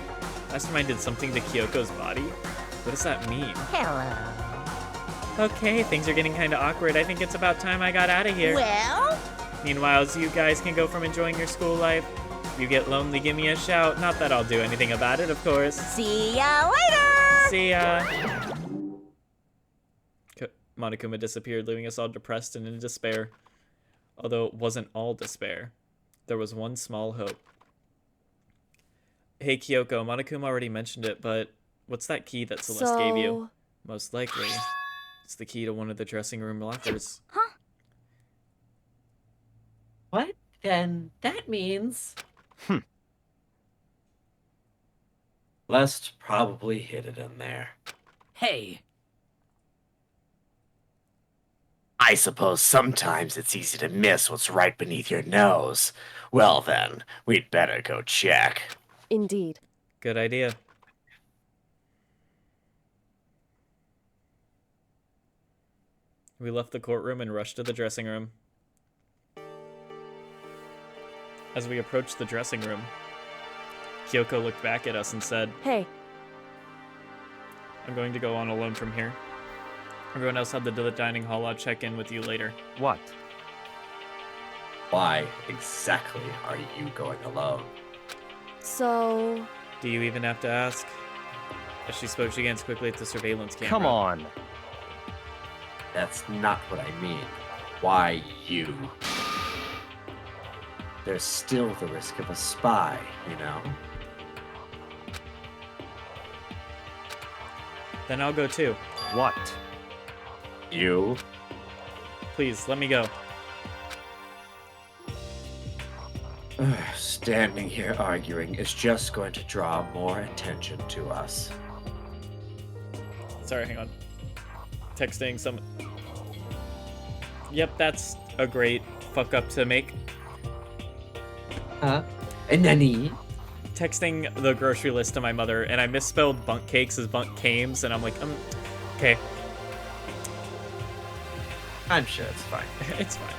Last time I did something to Kyoko's body? What does that mean? Hello. Okay, things are getting kind of awkward. I think it's about time I got out of here. Well? Meanwhile, as you guys can go from enjoying your school life, if you get lonely, give me a shout. Not that I'll do anything about it, of course. See ya later! See ya! Monokuma disappeared, leaving us all depressed and in despair. Although it wasn't all despair. There was one small hope. Hey Kyoko, Monokuma already mentioned it, but what's that key that Celeste gave you? Most likely, it's the key to one of the dressing room lockers. Huh? What? Then that means... Celeste probably hid it in there. Hey. I suppose sometimes it's easy to miss what's right beneath your nose. Well then, we'd better go check. Indeed. Good idea. We left the courtroom and rushed to the dressing room. As we approached the dressing room, Kyoko looked back at us and said, Hey. I'm going to go on alone from here. Everyone else had the dining hall. I'll check in with you later. What? Why exactly are you going alone? So... Do you even have to ask? As she spoke, she glanced quickly at the surveillance camera. Come on. That's not what I mean. Why you? There's still the risk of a spy, you know? Then I'll go too. What? You? Please, let me go. Standing here arguing is just going to draw more attention to us. Sorry, hang on. Texting some... Yep, that's a great fuck up to make. Huh? And Nani? Texting the grocery list to my mother, and I misspelled bunk cakes as bunk cames, and I'm like, okay. I'm sure it's fine. It's fine.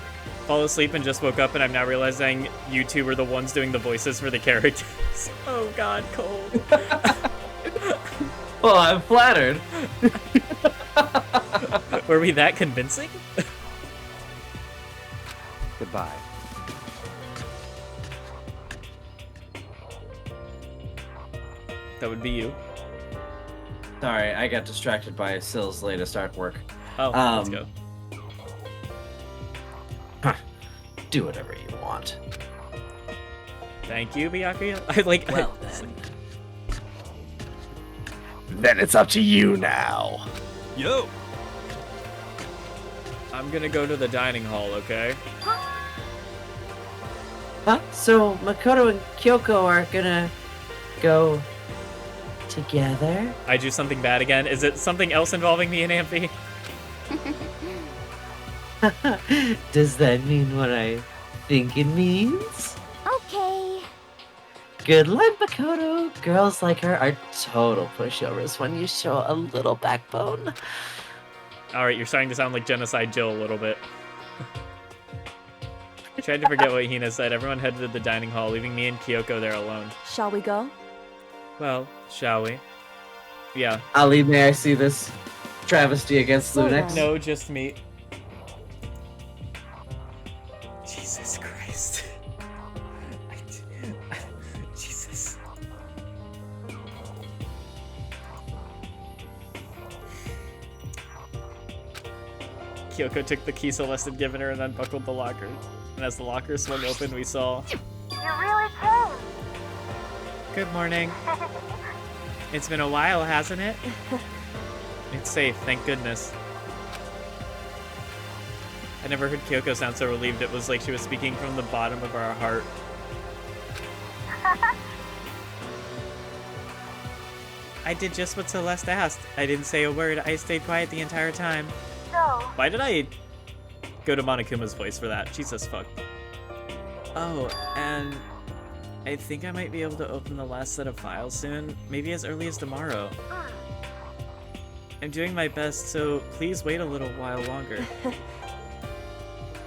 Fall asleep and just woke up, and I'm now realizing you two were the ones doing the voices for the characters. Oh god, Cole. Well, I'm flattered. Were we that convincing? Goodbye. That would be you. Sorry, I got distracted by Sill's latest artwork. Oh, let's go. Do whatever you want. Thank you, Byakuya. I like. Well then. Then it's up to you now. Yo! I'm gonna go to the dining hall, okay? Huh? So Makoto and Kyoko are gonna go together? I do something bad again. Is it something else involving me and Amphi? Does that mean what I think it means? Okay. Good luck, Makoto. Girls like her are total pushovers when you show a little backbone. Alright, you're starting to sound like Genocide Jill a little bit. Tried to forget what Hina said. Everyone headed to the dining hall, leaving me and Kyoko there alone. Shall we go? Well, shall we? Yeah. Ali, may I see this travesty against So Lunex? No, just me. Kyoko took the key Celeste had given her and unbuckled the locker. And as the locker swung open, we saw... You really came. Good morning. It's been a while, hasn't it? It's safe, thank goodness. I never heard Kyoko sound so relieved. It was like she was speaking from the bottom of our heart. I did just what Celeste asked. I didn't say a word. I stayed quiet the entire time. So, Why did I go to Monokuma's voice for that? Jesus fuck. Oh, and I think I might be able to open the last set of files soon. Maybe as early as tomorrow. I'm doing my best, so please wait a little while longer.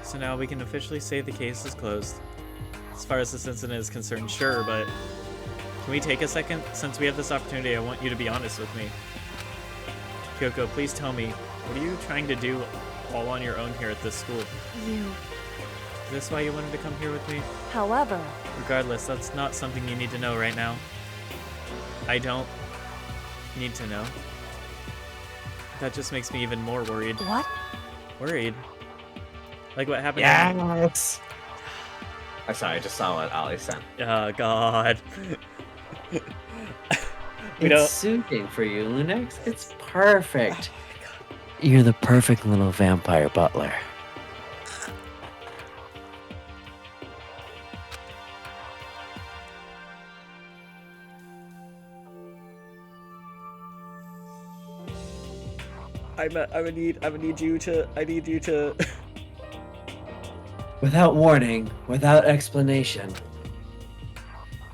So now we can officially say the case is closed. As far as this incident is concerned, sure, but can we take a second? Since we have this opportunity, I want you to be honest with me. Kyoko, please tell me, what are you trying to do all on your own here at this school? You. Is this why you wanted to come here with me? However... Regardless, that's not something you need to know right now. I don't need to know. That just makes me even more worried. What? Worried? Like what happened? Yes! I'm sorry, I just saw what Ali sent. Oh, God. It's soothing for you, Lunex. It's perfect. You're the perfect little vampire butler. I need you to. Without warning, without explanation.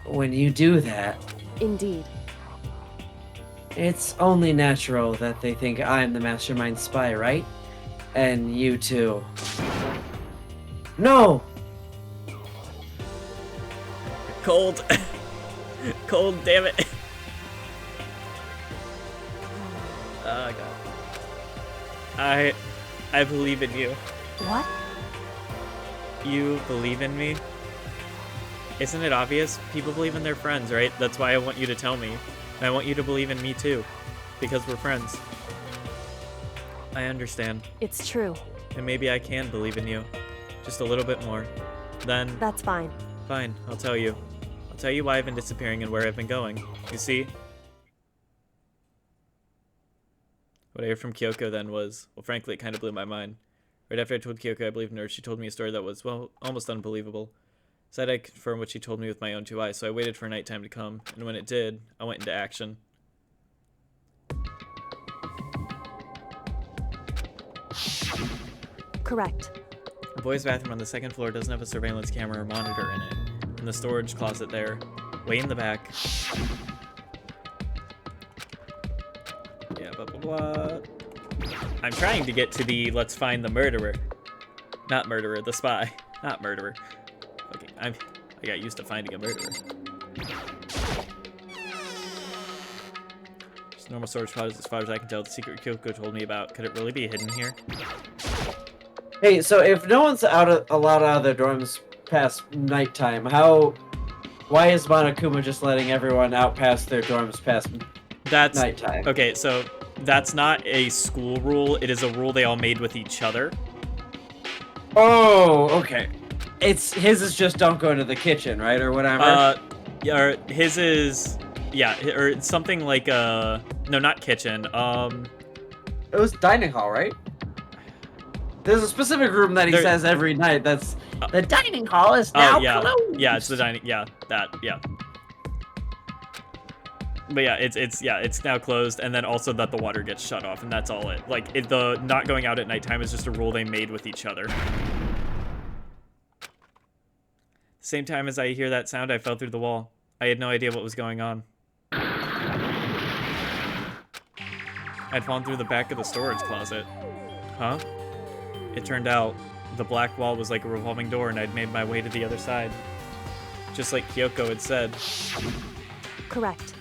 When you do that, Indeed. it's only natural that they think I'm the mastermind spy, right? And you too. No! Cold. Cold, damn it. Oh, God. I believe in you. What? You believe in me? Isn't it obvious? People believe in their friends, right? That's why I want you to tell me. And I want you to believe in me too. Because we're friends. I understand. It's true. And maybe I can believe in you. Just a little bit more. Then... That's fine. Fine, I'll tell you. I'll tell you why I've been disappearing and where I've been going. You see? What I heard from Kyoko then was... Well, frankly, it kind of blew my mind. Right after I told Kyoko I believed in her, she told me a story that was, well, almost unbelievable. Said I confirmed what she told me with my own two eyes, so I waited for nighttime to come, and when it did, I went into action. Correct. The boys' bathroom on the second floor doesn't have a surveillance camera or monitor in it. In the storage closet there, way in the back. Yeah, blah, blah, blah. I'm trying to get to the let's find the murderer. Not murderer, the spy. Not murderer. Okay, I got used to finding a murderer. Just normal storage closet as far as I can tell. The secret Kyoko told me about. Could it really be hidden here? Hey, so if no one's allowed out of their dorms past nighttime, why is Monokuma just letting everyone out past their dorms past nighttime? Okay, so that's not a school rule. It is a rule they all made with each other. Oh, okay. His is just don't go to the kitchen, right, or whatever. Yeah, or his is or something like no, not kitchen. It was dining hall, right? There's a specific room that he says every night. That's the dining hall is now closed. Yeah, it's the dining. Yeah, that. Yeah. But yeah, it's now closed, and then also that the water gets shut off, and that's all it. Like the not going out at nighttime is just a rule they made with each other. Same time as I hear that sound, I fell through the wall. I had no idea what was going on. I'd fallen through the back of the storage closet. Huh? It turned out the black wall was like a revolving door, and I'd made my way to the other side. Just like Kyoko had said. Correct.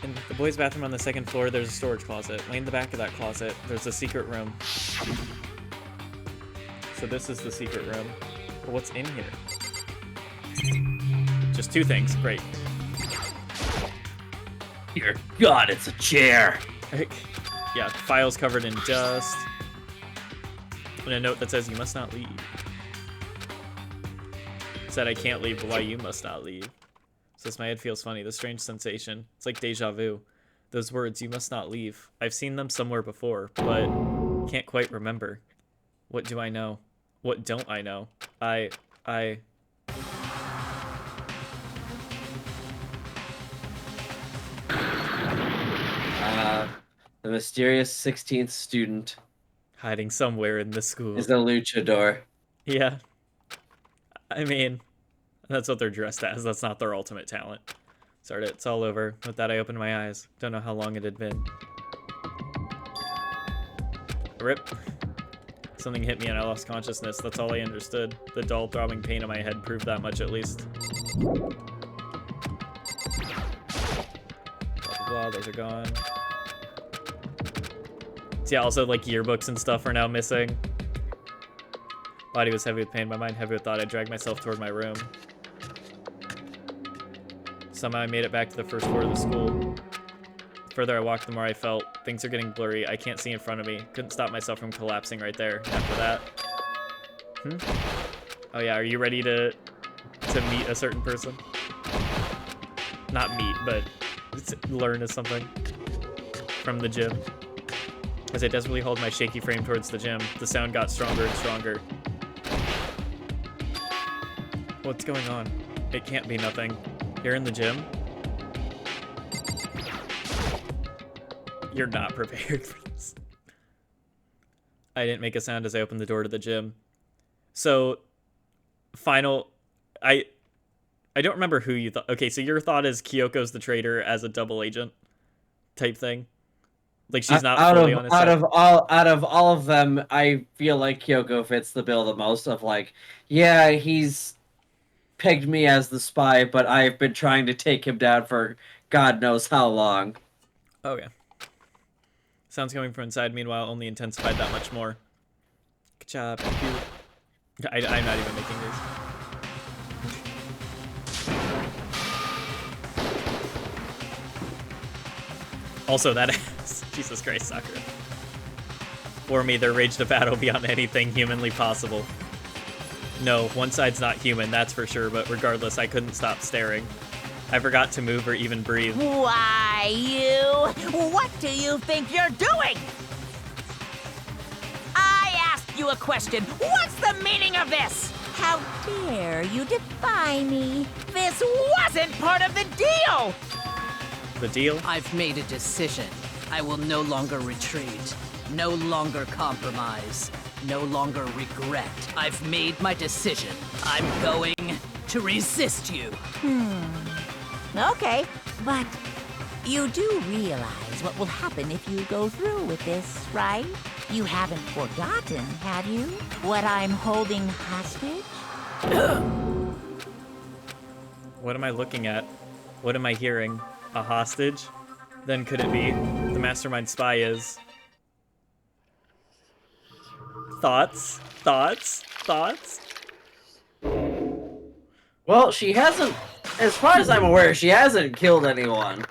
In the boys' bathroom on the second floor, there's a storage closet. Way in the back of that closet, there's a secret room. So this is the secret room. But what's in here? Just two things. Great. Dear God, it's a chair. Yeah, files covered in dust. And a note that says, you must not leave. Said I can't leave, but why you must not leave. Says my head feels funny, the strange sensation. It's like deja vu. Those words, you must not leave. I've seen them somewhere before, but can't quite remember. What do I know? What don't I know? The mysterious 16th student hiding somewhere in the school is a luchador. Yeah. I mean, that's what they're dressed as. That's not their ultimate talent. Sorry, it's all over. With that, I opened my eyes. Don't know how long it had been. Rip. Something hit me and I lost consciousness. That's all I understood. The dull throbbing pain in my head proved that much at least. Blah, blah, blah. Those are gone. See, also, like, yearbooks and stuff are now missing. Body was heavy with pain, my mind heavy with thought. I dragged myself toward my room. Somehow I made it back to the first floor of the school. The further I walked, the more I felt. Things are getting blurry. I can't see in front of me. Couldn't stop myself from collapsing right there after that. Oh yeah, are you ready to meet a certain person? Not meet, but learn something from the gym. As I desperately hold my shaky frame towards the gym, the sound got stronger and stronger. What's going on? It can't be nothing. Here in the gym? You're not prepared for this. I didn't make a sound as I opened the door to the gym. So, I don't remember who you thought. Okay, so your thought is Kyoko's the traitor as a double agent type thing? Like she's not fully on his side. Out of all of them, I feel like Kyoko fits the bill the most of like, yeah, he's pegged me as the spy, but I've been trying to take him down for God knows how long. Okay. Sounds coming from inside, meanwhile, only intensified that much more. Good job. I'm not even making these. Also, that ass. Jesus Christ, Sakura. For me, there raged a battle beyond anything humanly possible. No, one side's not human, that's for sure, but regardless, I couldn't stop staring. I forgot to move or even breathe. Why, you? What do you think you're doing? I asked you a question. What's the meaning of this? How dare you defy me? This wasn't part of the deal! The deal? I've made a decision. I will no longer retreat. No longer compromise. No longer regret. I've made my decision. I'm going to resist you. Okay, but you do realize what will happen if you go through with this, right? You haven't forgotten, have you? What I'm holding hostage? What am I looking at? What am I hearing? A hostage? Then could it be the mastermind spy is... Thoughts? Thoughts? Thoughts? Well, she hasn't, as far as I'm aware, she hasn't killed anyone.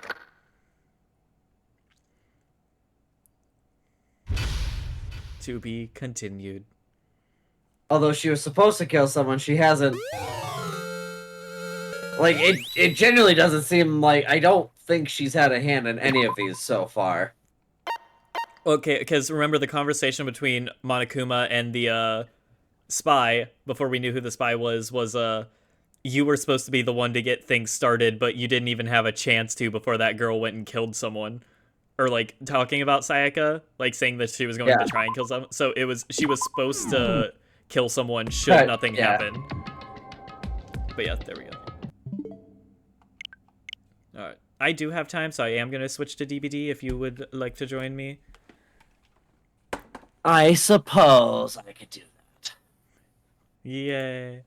To be continued. Although she was supposed to kill someone, she hasn't. Like, it genuinely doesn't seem like, I don't think she's had a hand in any of these so far. Okay, because remember the conversation between Monokuma and the spy, before we knew who the spy was you were supposed to be the one to get things started, but you didn't even have a chance to before that girl went and killed someone. Or, like, talking about Sayaka, like, saying that she was going to try and kill someone. So she was supposed to kill someone should nothing happen. But yeah, there we go. Alright. I do have time, so I am going to switch to DBD if you would like to join me. I suppose I could do that. Yay.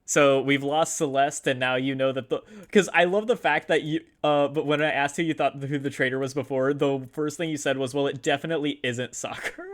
So we've lost Celeste, and now you know that because I love the fact that you, but when I asked who you thought who the traitor was before, the first thing you said was, well, it definitely isn't Sakura.